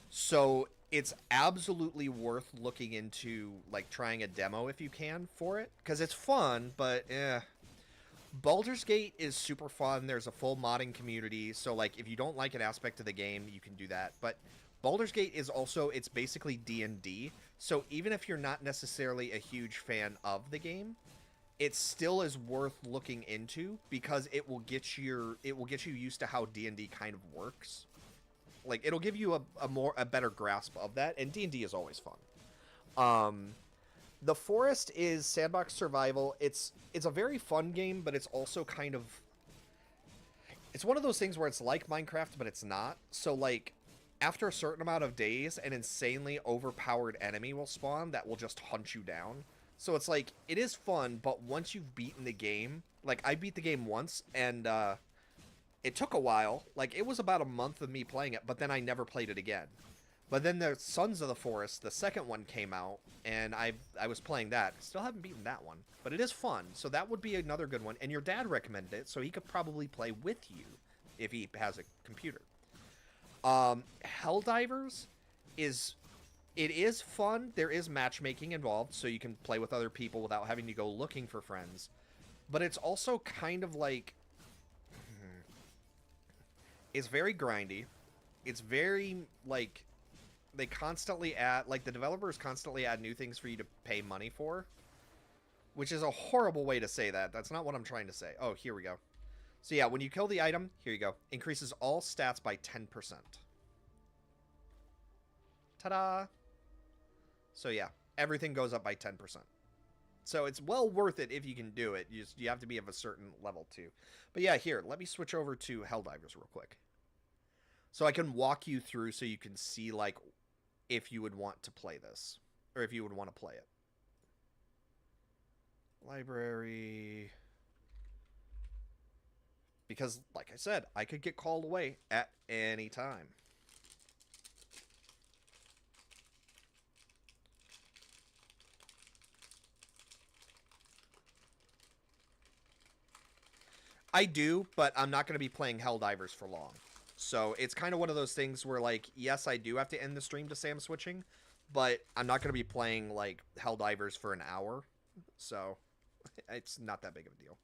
So it's absolutely worth looking into, like trying a demo if you can for it, because it's fun, but Baldur's Gate is super fun. There's a full modding community, so like if you don't like an aspect of the game, you can do that. But Baldur's Gate is also, it's basically D&D. So even if you're not necessarily a huge fan of the game, it still is worth looking into, because it will get you used to how D&D kind of works. Like it'll give you a better grasp of that, and D&D is always fun. Um the Forest is sandbox survival. It's a very fun game, but it's also kind of, it's one of those things where it's like Minecraft, but it's not. So like after a certain amount of days, an insanely overpowered enemy will spawn that will just hunt you down. So it's like it is fun, but once you've beaten the game, like I beat the game once, and it took a while. Like it was about a month of me playing it, but then I never played it again. But then the Sons of the Forest, the second one came out, and I was playing that. Still haven't beaten that one, but it is fun. So that would be another good one. And your dad recommended it, so he could probably play with you if he has a computer. Helldivers is, it is fun. There is matchmaking involved, so you can play with other people without having to go looking for friends. But it's also kind of like, it's very grindy. It's very like, they constantly add, like the developers constantly add new things for you to pay money for, which is a horrible way to say that. That's not what I'm trying to say. Oh, here we go. So yeah, when you kill the item, here you go. Increases all stats by 10%. Ta-da! So yeah, everything goes up by 10%. So it's well worth it if you can do it. You have to be of a certain level too. But yeah, here, let me switch over to Helldivers real quick. So I can walk you through so you can see like if you would want to play this or if you would want to play it. Library, because like I said, I could get called away at any time. I do, but I'm not going to be playing Helldivers for long. So it's kind of one of those things where, like, yes, I do have to end the stream to say I'm switching, but I'm not going to be playing, like, Helldivers for an hour. So it's not that big of a deal.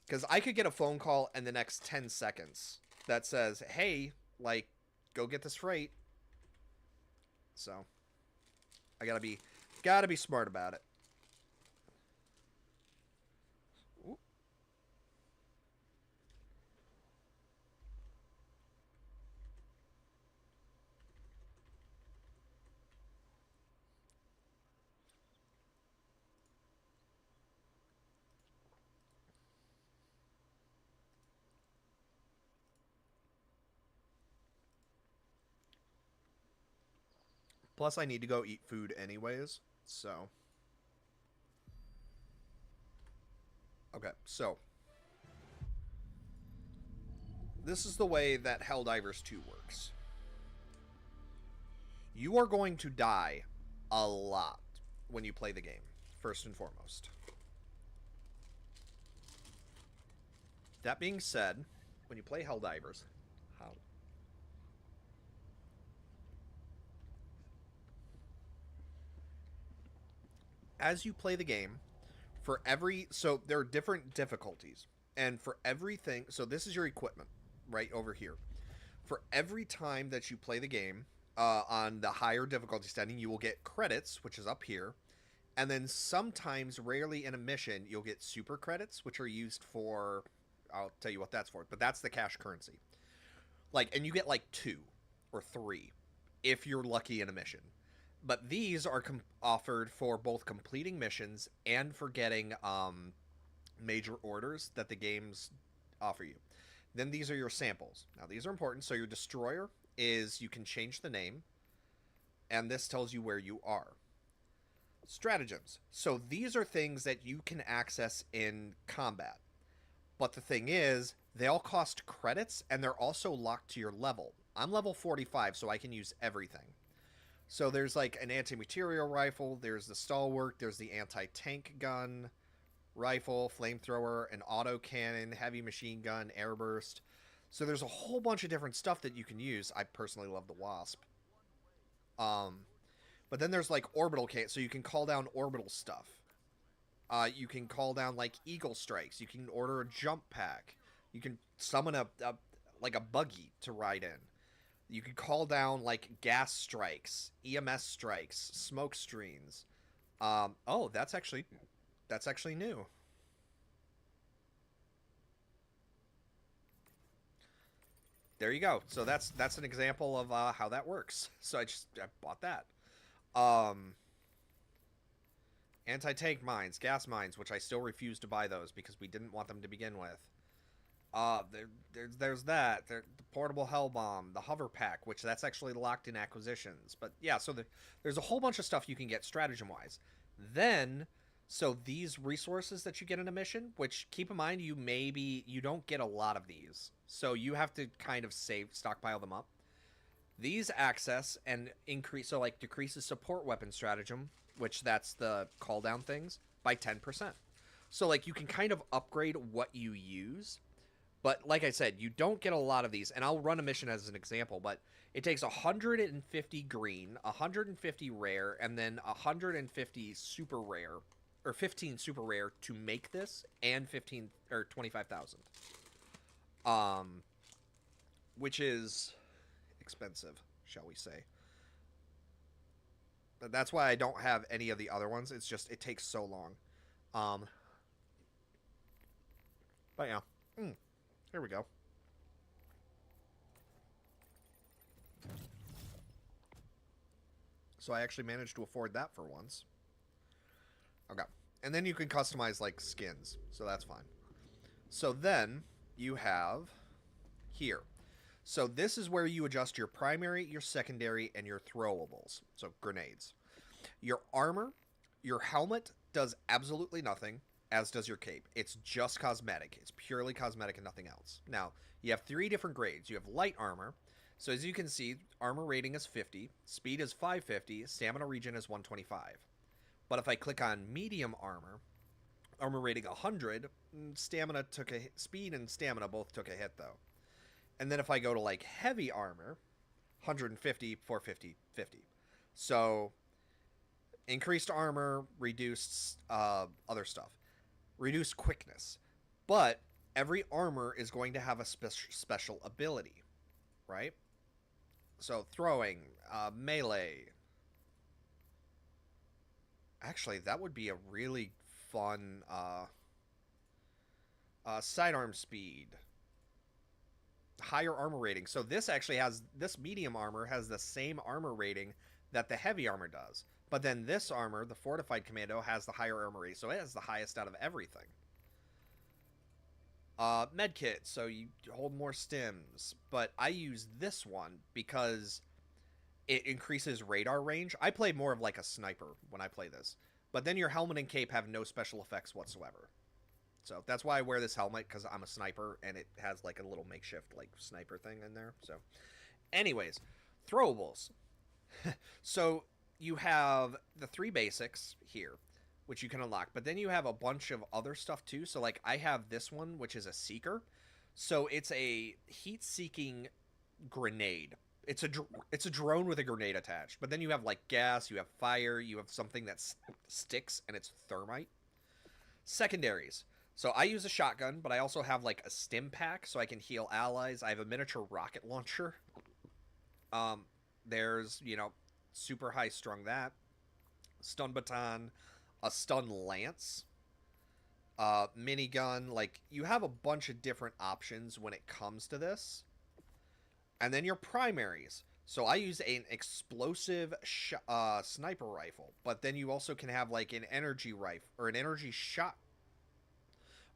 Because I could get a phone call in the next 10 seconds that says, hey, like, go get this freight. So I gotta be smart about it. Plus, I need to go eat food anyways, so. Okay, so. This is the way that Helldivers 2 works. You are going to die a lot when you play the game, first and foremost. That being said, when you play Helldivers, how? As you play the game, for every, so there are different difficulties, and for everything, so this is your equipment right over here. For every time that you play the game on the higher difficulty setting, you will get credits, which is up here, and then sometimes, rarely in a mission, you'll get super credits, which are used for, I'll tell you what that's for, but that's the cash currency. Like, and you get like 2 or 3 if you're lucky in a mission. But these are offered for both completing missions and for getting major orders that the games offer you. Then these are your samples. Now these are important. So your destroyer is, you can change the name, and this tells you where you are. Stratagems. So these are things that you can access in combat. But the thing is, they all cost credits, and they're also locked to your level. I'm level 45, so I can use everything. So there's like an anti-material rifle, there's the stalwart, there's the anti-tank gun, rifle, flamethrower, an autocannon, heavy machine gun, airburst. So there's a whole bunch of different stuff that you can use. I personally love the Wasp. But then there's like orbital can, so you can call down orbital stuff. You can call down like eagle strikes. You can order a jump pack. You can summon like a buggy to ride in. You can call down like gas strikes, EMS strikes, smoke screens. Oh, that's actually new. There you go. So that's an example of how that works. So I bought that. Anti-tank mines, gas mines, which I still refuse to buy those because we didn't want them to begin with. There's that. The portable hell bomb, the hover pack, which that's actually locked in acquisitions. But yeah, so there's a whole bunch of stuff you can get stratagem wise. Then, so these resources that you get in a mission, which keep in mind you don't get a lot of these, so you have to kind of stockpile them up. These access and increase, so like decreases support weapon stratagem, which that's the call down things, by 10%. So like you can kind of upgrade what you use. But like I said, you don't get a lot of these, and I'll run a mission as an example, but it takes 150 green, 150 rare, and then 150 super rare, or 15 super rare to make this, and 15 or 25,000. Which is expensive, shall we say. But that's why I don't have any of the other ones. It's just, it takes so long. But yeah. Here we go. So I actually managed to afford that for once. Okay. And then you can customize like skins, so that's fine. So then you have here. So this is where you adjust your primary, your secondary, and your throwables. So grenades. Your armor, your helmet does absolutely nothing, as does your cape. It's just cosmetic. It's purely cosmetic and nothing else. Now, you have 3 different grades. You have light armor. So as you can see, armor rating is 50, speed is 550, stamina regen is 125. But if I click on medium armor, armor rating 100, stamina took a speed and stamina both took a hit though. And then if I go to like heavy armor, 150, 450, 50. So increased armor, reduced other stuff, reduced quickness. But every armor is going to have a special ability, right? So throwing, melee. Actually, that would be a really fun sidearm speed. Higher armor rating. So this actually has, this medium armor has the same armor rating that the heavy armor does. But then this armor, the fortified commando, has the higher armor rating. So it has the highest out of everything. Medkit, so you hold more stims. But I use this one because it increases radar range. I play more of like a sniper when I play this. But then your helmet and cape have no special effects whatsoever. So that's why I wear this helmet, because I'm a sniper, and it has like a little makeshift like sniper thing in there. So anyways, throwables. So you have the 3 basics here, which you can unlock. But then you have a bunch of other stuff too. So like I have this one, which is a seeker. So it's a heat-seeking grenade. It's a drone with a grenade attached. But then you have like gas, you have fire, you have something that sticks, and it's thermite. Secondaries. So I use a shotgun, but I also have like a stim pack so I can heal allies. I have a miniature rocket launcher. There's, you know, super high strung that. Stun baton, a stun lance, minigun. Like, you have a bunch of different options when it comes to this. And then your primaries. So I use an explosive sniper rifle, but then you also can have like an energy rifle or an energy shot.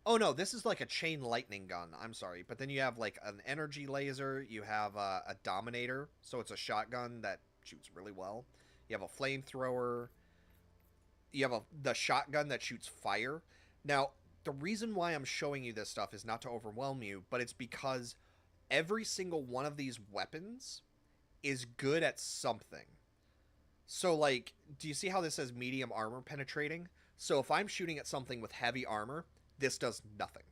Oh no, this is like a chain lightning gun. I'm sorry, but then you have like an energy laser. You have a dominator, so it's a shotgun that shoots really well. You have a flamethrower. You have the shotgun that shoots fire. Now, the reason why I'm showing you this stuff is not to overwhelm you, but it's because every single one of these weapons is good at something. So, like, do you see how this says medium armor penetrating? So if I'm shooting at something with heavy armor, this does nothing.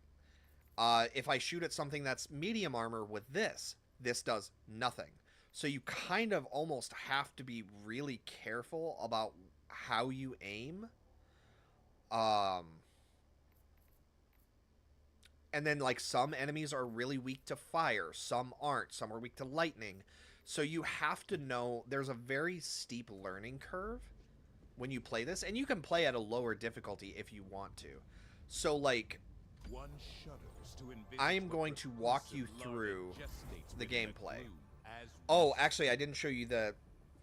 If I shoot at something that's medium armor with this does nothing. So you kind of almost have to be really careful about how you aim. And then, like, some enemies are really weak to fire. Some aren't. Some are weak to lightning. So you have to know there's a very steep learning curve when you play this. And you can play at a lower difficulty if you want to. So, like, I am going to walk you through the gameplay. Oh, actually, I didn't show you the...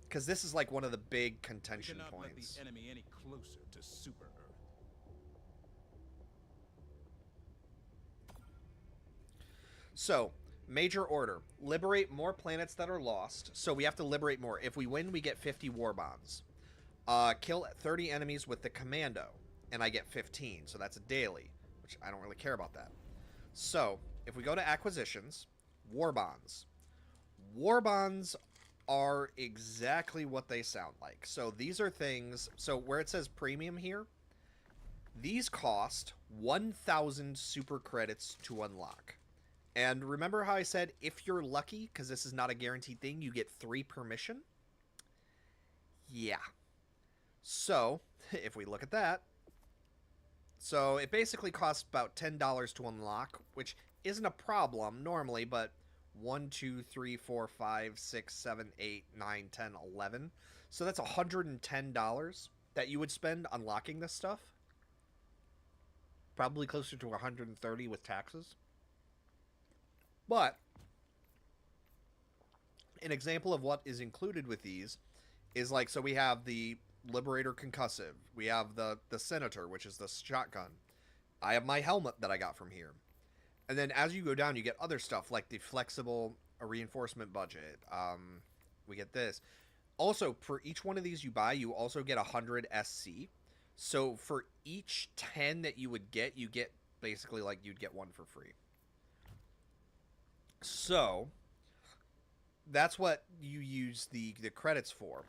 Because this is, like, one of the big contention points. Let the enemy any closer to Super Earth. So, major order. Liberate more planets that are lost. So we have to liberate more. If we win, we get 50 war bonds. Kill 30 enemies with the commando. And I get 15, so that's a daily, which I don't really care about that. So, if we go to acquisitions, war bonds. War bonds are exactly what they sound like. So these are things, so where it says premium here, these cost 1,000 super credits to unlock. And remember how I said if you're lucky, because this is not a guaranteed thing, you get 3 permission? Yeah. So, if we look at that, so it basically costs about $10 to unlock, which isn't a problem normally, but 1, 2, 3, 4, 5, 6, 7, 8, 9, 10, 11. So that's $110 that you would spend unlocking this stuff. Probably closer to 130 with taxes. But an example of what is included with these is like, so we have the Liberator Concussive, we have the Senator, which is the shotgun. I have my helmet that I got from here. And then as you go down, you get other stuff like the flexible reinforcement budget. We get this. Also, for each one of these you buy, you also get 100 SC. So for each 10 that you would get, you get basically like you'd get one for free. So that's what you use the credits for.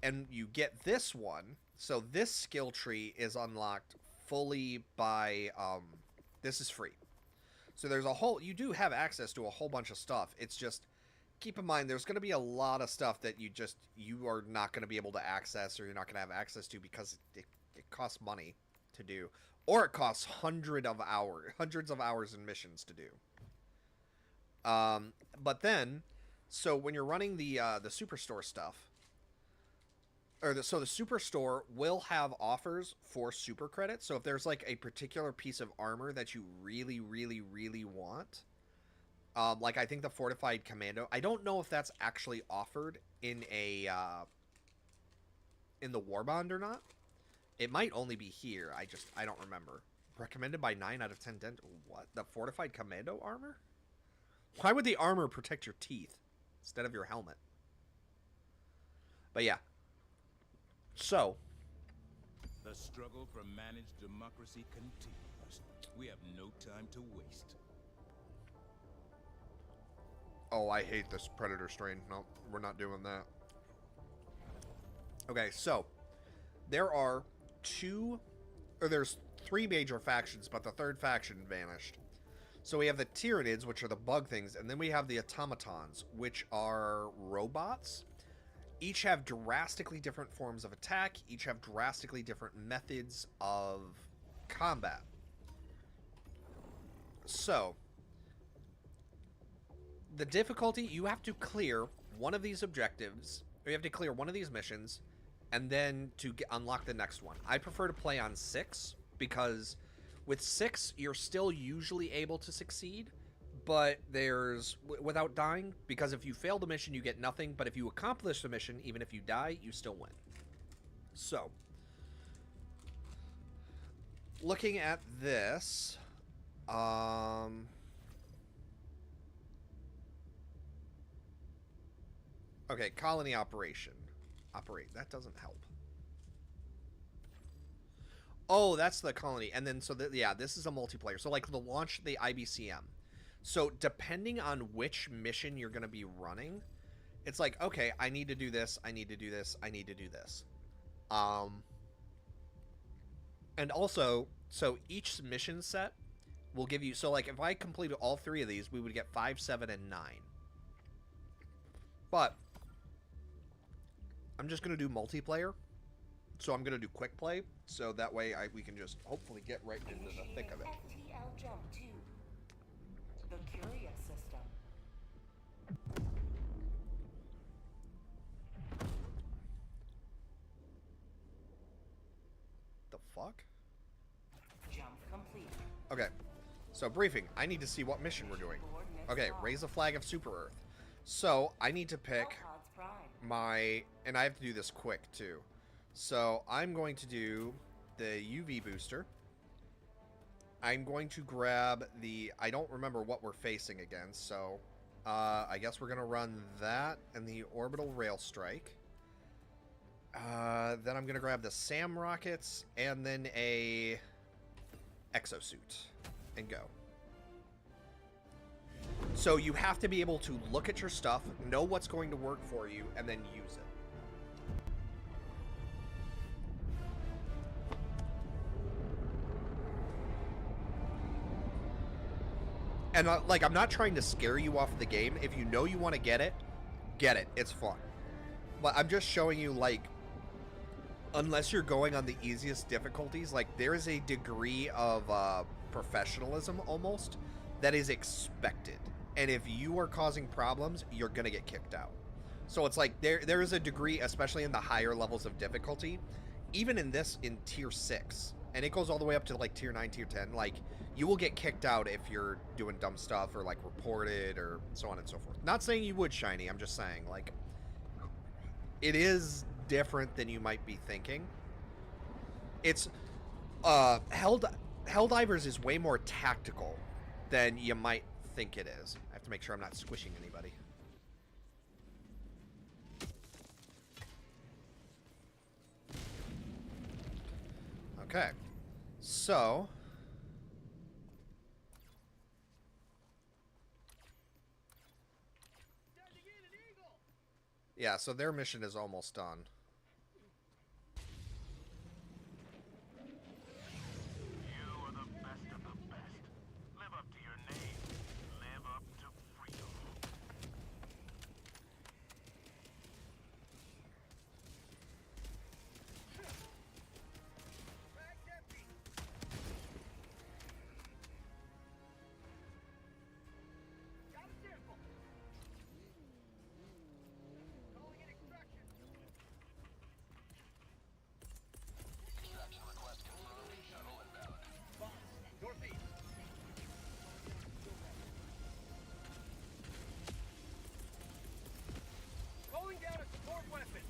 And you get this one. So this skill tree is unlocked fully by this is free. So there's a whole, you do have access to a whole bunch of stuff. It's just, keep in mind, there's going to be a lot of stuff that you are not going to be able to access, or you're not going to have access to, because it costs money to do, or it costs hundreds of hours in missions to do. But then, so when you're running the Superstore stuff, so the Superstore will have offers for super credits. So if there's like a particular piece of armor that you really, really, really want, like I think the Fortified Commando, I don't know if that's actually offered in a in the Warbond or not. It might only be here. I don't remember. Recommended by 9 out of 10 dent. What? The Fortified Commando armor? Why would the armor protect your teeth instead of your helmet? But yeah. So, the struggle for managed democracy continues. We have no time to waste. Oh, I hate this Predator strain. No, we're not doing that. Okay, so there's 3 major factions, but the third faction vanished. So we have the Tyranids, which are the bug things, and then we have the Automatons, which are robots. Each have drastically different forms of attack. Each have drastically different methods of combat. So, the difficulty, you have to clear one of these objectives, or you have to clear one of these missions, and then to unlock the next one. I prefer to play on 6, because with 6, you're still usually able to succeed, but there's, without dying, because if you fail the mission, you get nothing, but if you accomplish the mission, even if you die, you still win. So, looking at this, okay, colony operation. That doesn't help. Oh, that's the colony. And then, so, yeah, this is a multiplayer. So, like, the launch the IBCM. So, depending on which mission you're going to be running, it's like, okay, I need to do this, I need to do this, I need to do this. And also, so each mission set will give you, so, like, if I completed all 3 of these, we would get 5, 7, and 9. But I'm just going to do multiplayer. So I'm going to do quick play, so that way we can just hopefully get right into the thick of it. FTL jump to the Curia system. The fuck? Jump complete. Okay, so briefing. I need to see what mission we're doing. Okay, raise a flag of Super Earth. So I need to pick my, and I have to do this quick too. So I'm going to do the UV booster. I'm going to grab the, I don't remember what we're facing against, so I guess we're going to run that and the orbital rail strike. Then I'm going to grab the SAM rockets and then a exosuit and go. So you have to be able to look at your stuff, know what's going to work for you, and then use it. And, like, I'm not trying to scare you off the game. If you know you want to get it. It's fun. But I'm just showing you, like, unless you're going on the easiest difficulties, like, there is a degree of professionalism, almost, that is expected. And if you are causing problems, you're going to get kicked out. So it's like, there is a degree, especially in the higher levels of difficulty, even in this, in Tier 6, and it goes all the way up to, like, Tier 9, Tier 10, like, you will get kicked out if you're doing dumb stuff or, like, reported or so on and so forth. Not saying you would, Shiny. I'm just saying, like, it is different than you might be thinking. It's Helldivers is way more tactical than you might think it is. I have to make sure I'm not squishing anybody. Okay, so yeah, so their mission is almost done. You are the best of the best. Live up to your name. Live up to freedom. Calling down a support weapon.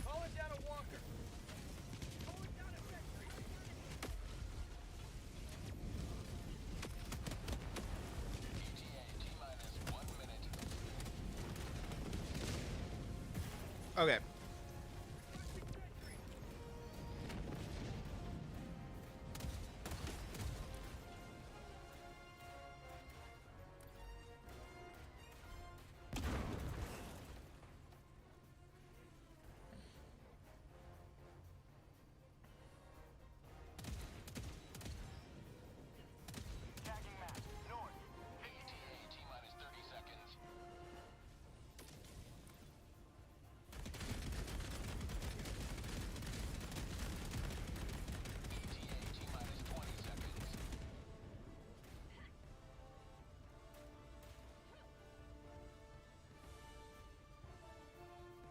Calling down a walker. Calling down a sentry. Okay. Tagging map. North. ETA T-minus 30 seconds. ETA T-minus 20 seconds.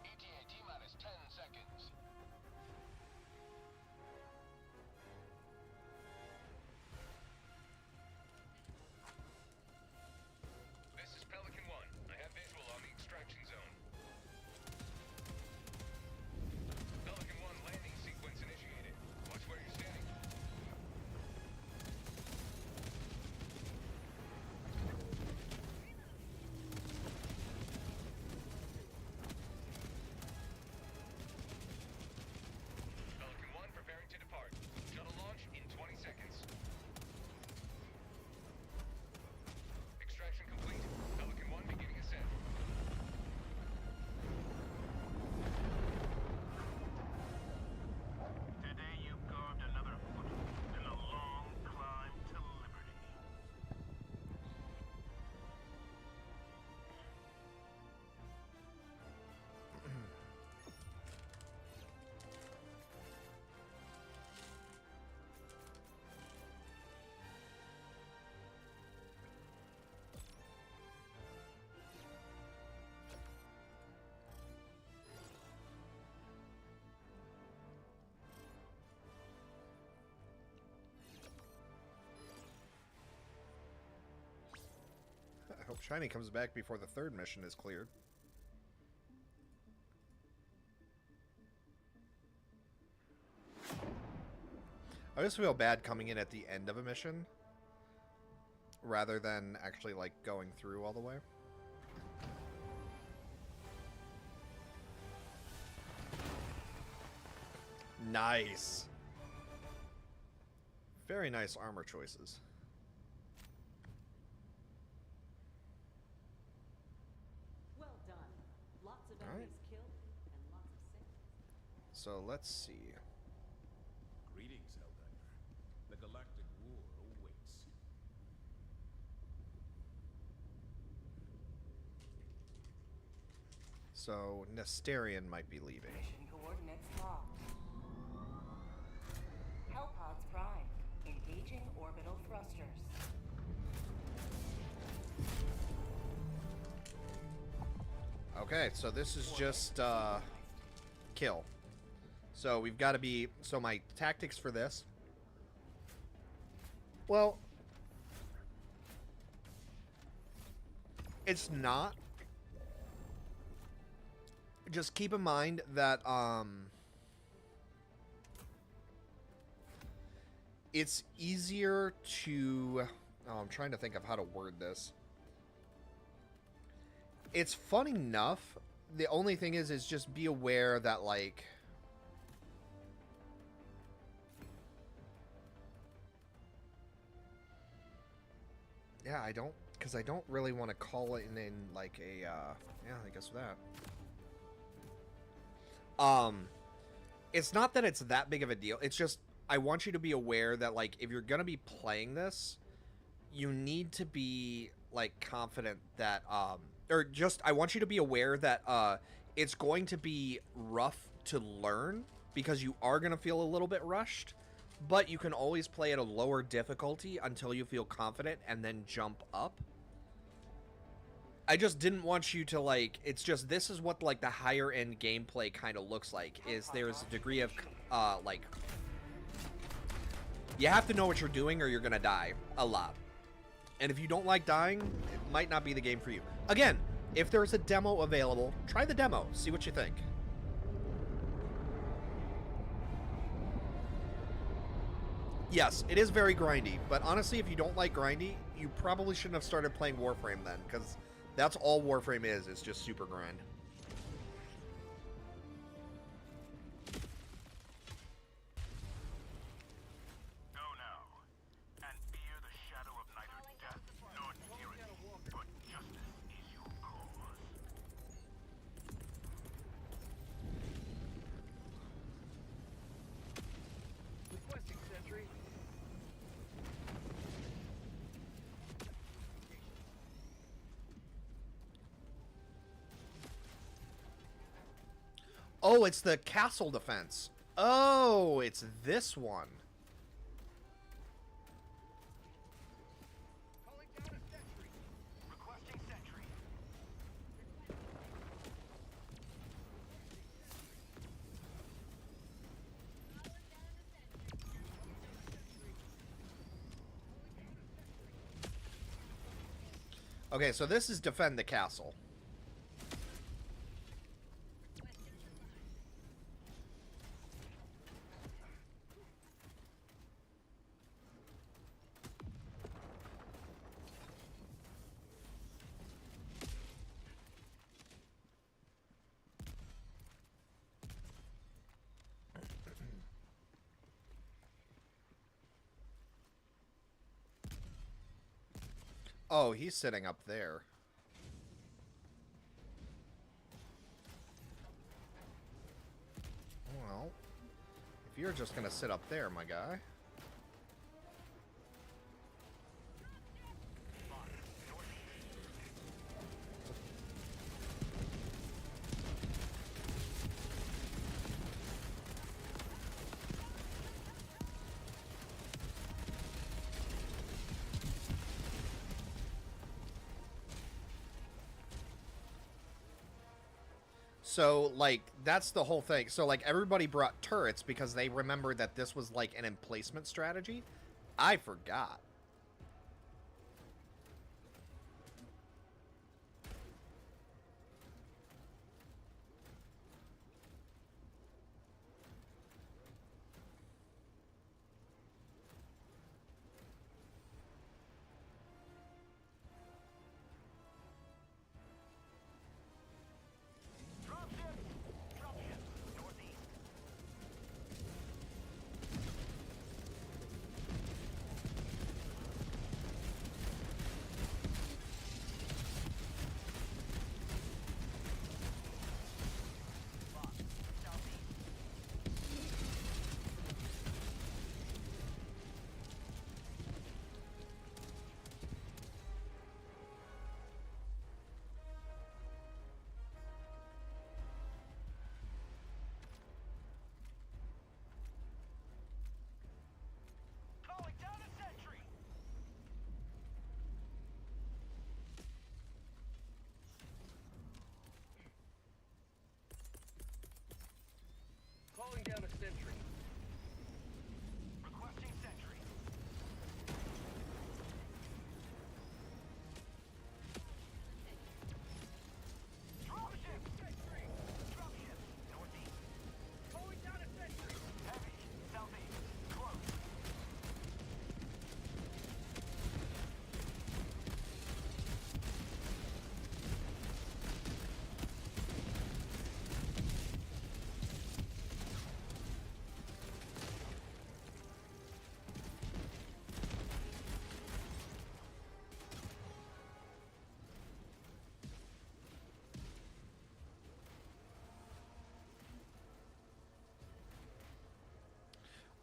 ETA T-minus 10 seconds. This is Pelican 1. I have visual on the extraction zone. Pelican 1 landing sequence initiated. Watch where you're standing. Pelican 1 preparing to depart. Shuttle launch in 20 seconds. Extraction complete. Pelican 1 beginning ascent. Today you carved another foot in the long climb to liberty. I hope Shiny comes back before the third mission is cleared. I just feel bad coming in at the end of a mission rather than actually like going through all the way. Nice. Very nice armor choices. Well done. Lots of All right. enemies killed and lots of saves. So let's see. Greetings, Helldiver. The Galactic War awaits. So Nesterian might be leaving. Mission coordinates locked. Hellpods prime. Engaging orbital thrusters. Okay, so this is just kill. So we've got to be. So my tactics for this. Well, it's not just keep in mind that it's easier to... Oh, I'm trying to think of how to word this. It's fun enough. The only thing is just be aware that, like... Yeah, I don't... Because I don't really want to call it in like a... yeah, I guess that. It's not that it's that big of a deal. It's just... I want you to be aware that, like, if you're gonna be playing this, you need to be, like, confident that, or just, I want you to be aware that, it's going to be rough to learn, because you are gonna feel a little bit rushed, but you can always play at a lower difficulty until you feel confident, and then jump up. I just didn't want you to, like, it's just, this is what, like, the higher end gameplay kind of looks like, is there's a degree of, like... You have to know what you're doing or you're going to die a lot. And if you don't like dying, it might not be the game for you. Again, if there's a demo available, try the demo. See what you think. Yes, it is very grindy. But honestly, if you don't like grindy, you probably shouldn't have started playing Warframe then. Because that's all Warframe is. It's just super grind. Oh, it's the castle defense. Oh, it's this one. Requesting sentry. Okay, so this is defend the castle. Oh, he's sitting up there. Well, if you're just gonna sit up there, my guy. So, like, that's the whole thing. So, like, everybody brought turrets because they remembered that this was, like, an emplacement strategy. I forgot.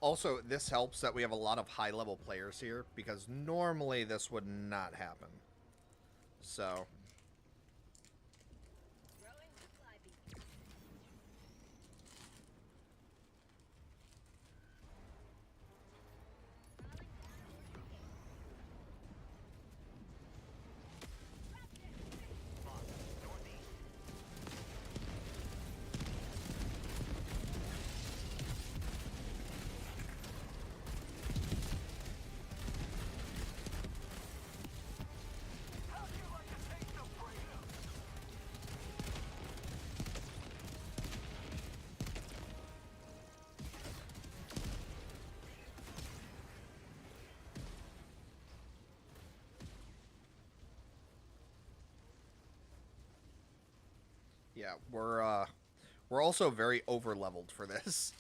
Also, this helps that we have a lot of high-level players here, because normally this would not happen. So, How'd you like to taste of freedom? yeah, we're also very over-leveled for this.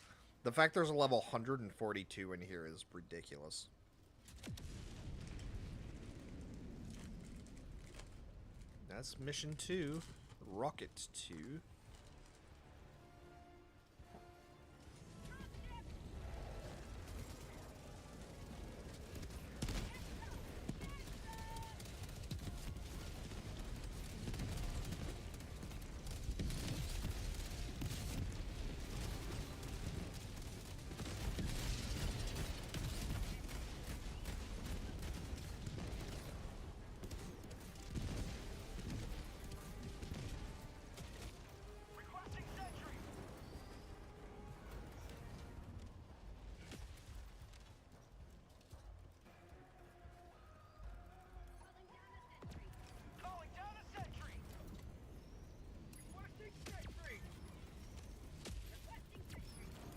The fact there's a level 142 in here is ridiculous. That's mission 2, Rocket 2. Requesting sentry. Calling down a sentry. Requesting sentry.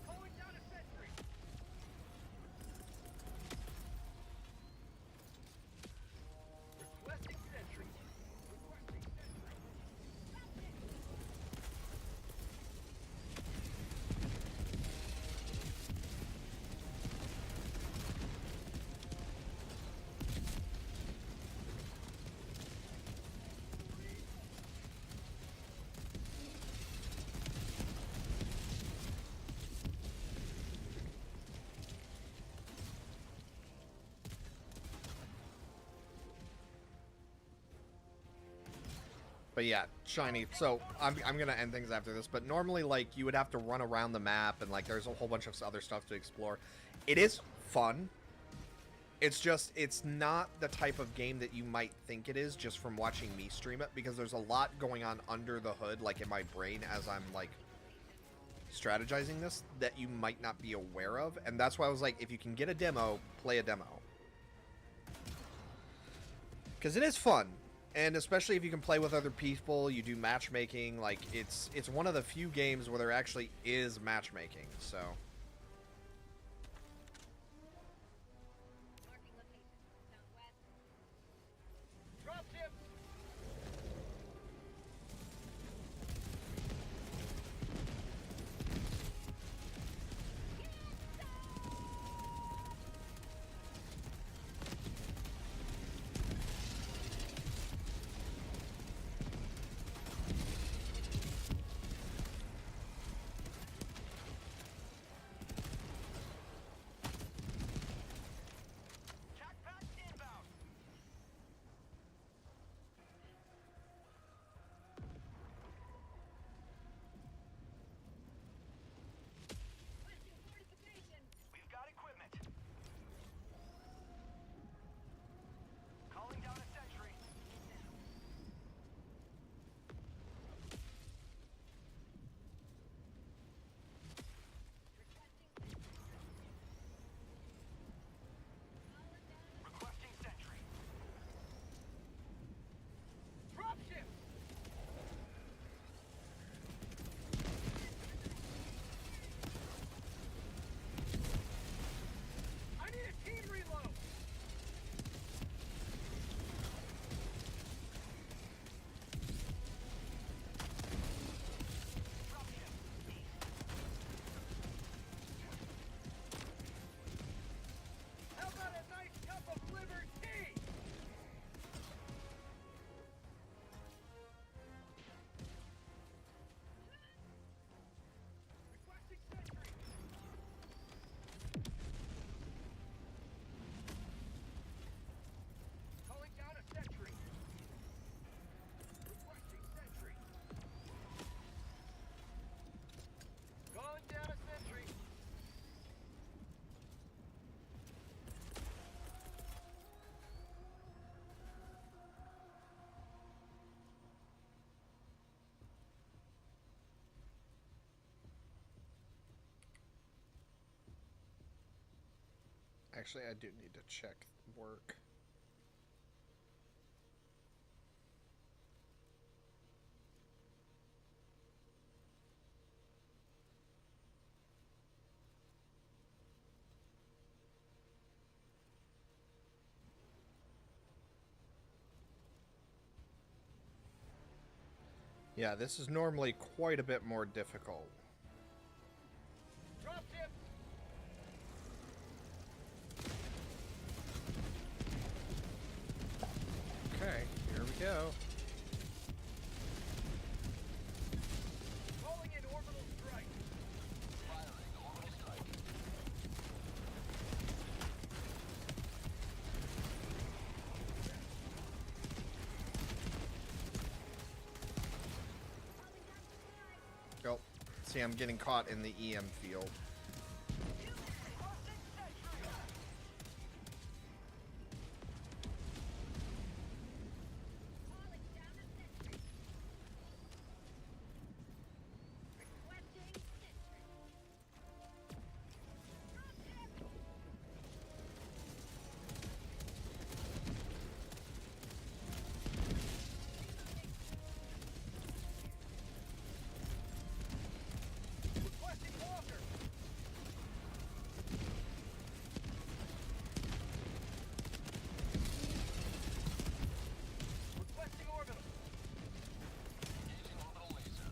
Calling down a sentry. Requesting sentry. Requesting sentry. But yeah, Shiny. So I'm gonna end things after this. But normally, like, you would have to run around the map, and like, there's a whole bunch of other stuff to explore. It is fun. It's just, it's not the type of game that you might think it is just from watching me stream it, because there's a lot going on under the hood, like in my brain, as I'm like strategizing this, that you might not be aware of. And that's why I was like, if you can get a demo, play a demo, because it is fun. And especially if you can play with other people, you do matchmaking. Like, it's one of the few games where there actually is matchmaking. So Drop ship. Actually, I do need to check work. Yeah, this is normally quite a bit more difficult. Dropship! Okay, here we go. Calling in orbital strike. Firing orbital strike. Oh, see, I'm getting caught in the EM field. Requesting Walker. Requesting orbital. Engaging orbital laser.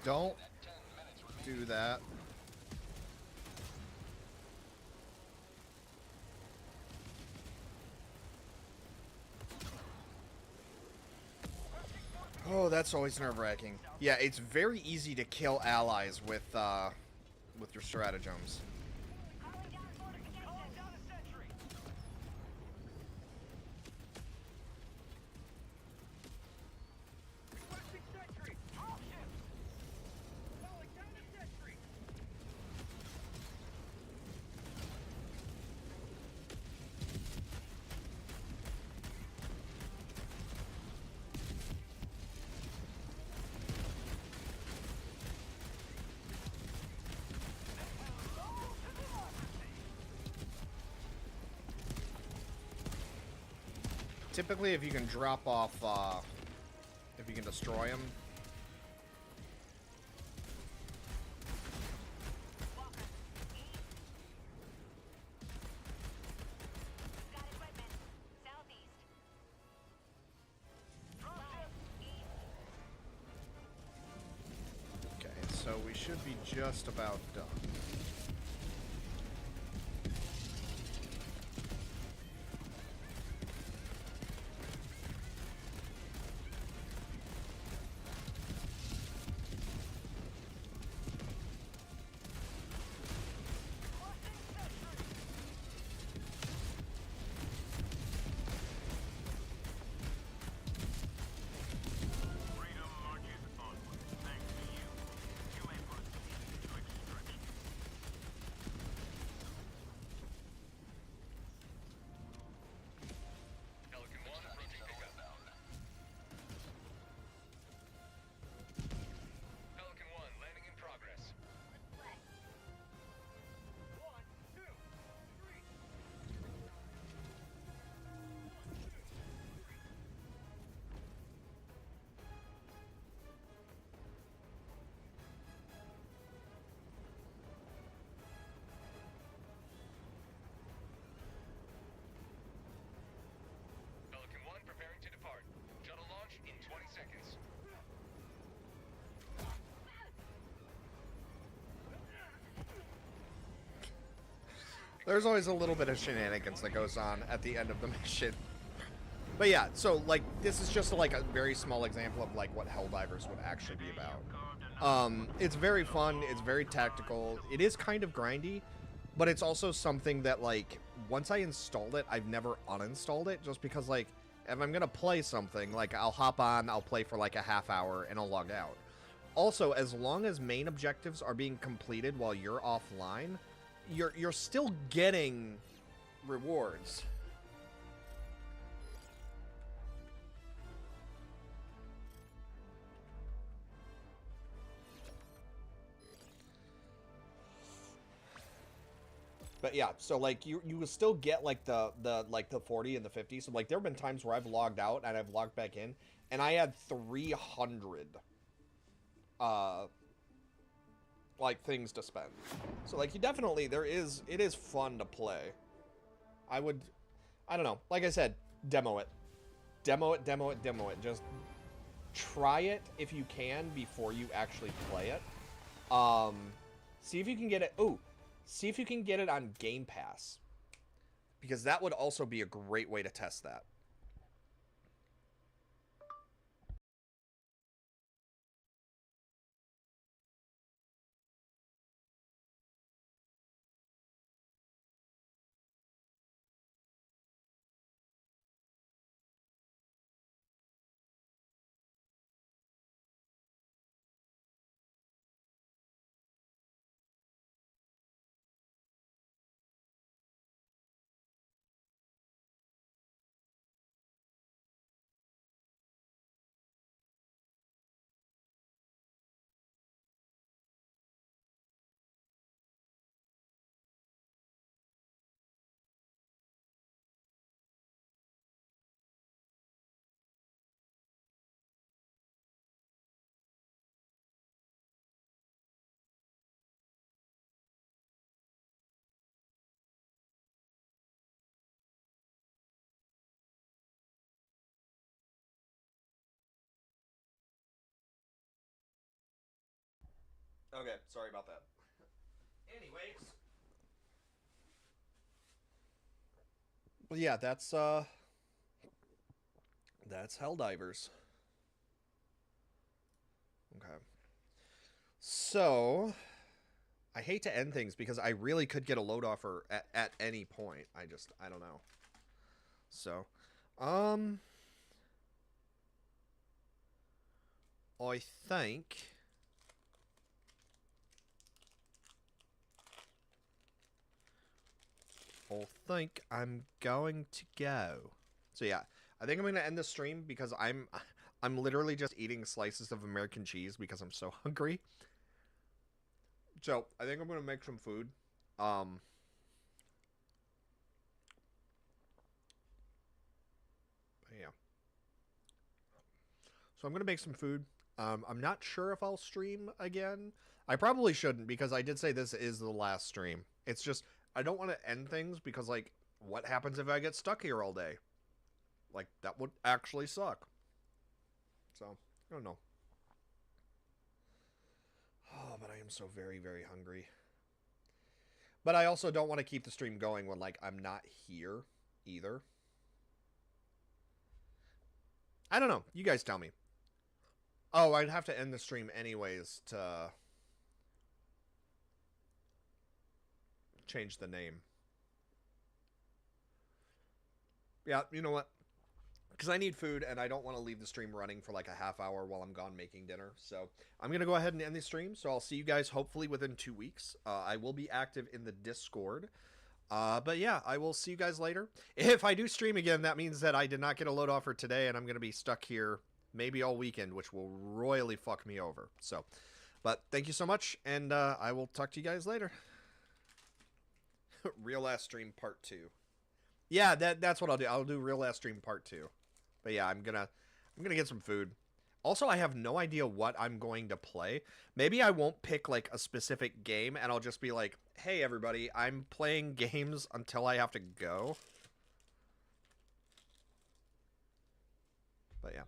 Don't 10 minutes do that. Oh, that's always nerve-wracking. Yeah, it's very easy to kill allies with your stratagems. Calling down fortification. Calling down a sentry. Requesting sentry. Dropship. Calling down a sentry. Typically, if you can drop off, if you can destroy them. Walker. East. Got equipment. Southeast. Dropship. East. Okay, so we should be just about done. Freedom marches onward. Thanks to you. You may proceed to extraction. Pelican 1 approaching pickup. Pelican 1 landing in progress. Let's play. 1, 2, 3. Pelican 1 preparing to depart. Shuttle launch in 20 seconds. There's always a little bit of shenanigans that goes on at the end of the mission. But yeah, so like this is just like a very small example of like what Helldivers would actually be about. It's very fun, it's very tactical, it is kind of grindy, but it's also something that like once I installed it, I've never uninstalled it just because like if I'm gonna play something, like I'll hop on, I'll play for like a half hour and I'll log out. Also, as long as main objectives are being completed while you're offline, you're still getting rewards. But yeah, so like you will still get like the 40 and the 50. So like there have been times where I've logged out and I've logged back in and I had 300 uh like things to spend. So like you definitely it is fun to play. I don't know. Like I said, demo it. Demo it, demo it, demo it. Just try it if you can before you actually play it. See if you can get it. Oh, see if you can get it on Game Pass. Because that would also be a great way to test that. Okay, sorry about that. Anyways. Well, yeah, that's Helldivers. Okay. So, I hate to end things because I really could get a load offer at any point. I don't know. So, I think I'm going to go. So yeah, I think I'm going to end the stream because I'm literally just eating slices of American cheese because I'm so hungry. So, I think I'm going to make some food. Um yeah. So I'm going to make some food. I'm not sure if I'll stream again. I probably shouldn't because I did say this is the last stream. It's just I don't want to end things because like what happens if I get stuck here all day? Like that would actually suck. So, I don't know. Oh, but I am so very, very hungry. But I also don't want to keep the stream going when like I'm not here either. I don't know. You guys tell me. Oh, I'd have to end the stream anyways to change the name. Yeah, you know what? Because I need food and I don't want to leave the stream running for like a half hour while I'm gone making dinner. So I'm going to go ahead and end the stream. So I'll see you guys hopefully within 2 weeks. I will be active in the Discord. But yeah, I will see you guys later. If I do stream again, that means that I did not get a load offer today and I'm going to be stuck here maybe all weekend, which will royally fuck me over. So, but thank you so much, and I will talk to you guys later. Real last stream part 2. Yeah, that's what I'll do. I'll do real last stream part 2. But yeah, I'm gonna get some food. Also, I have no idea what I'm going to play. Maybe I won't pick like a specific game and I'll just be like, "Hey everybody, I'm playing games until I have to go." But yeah.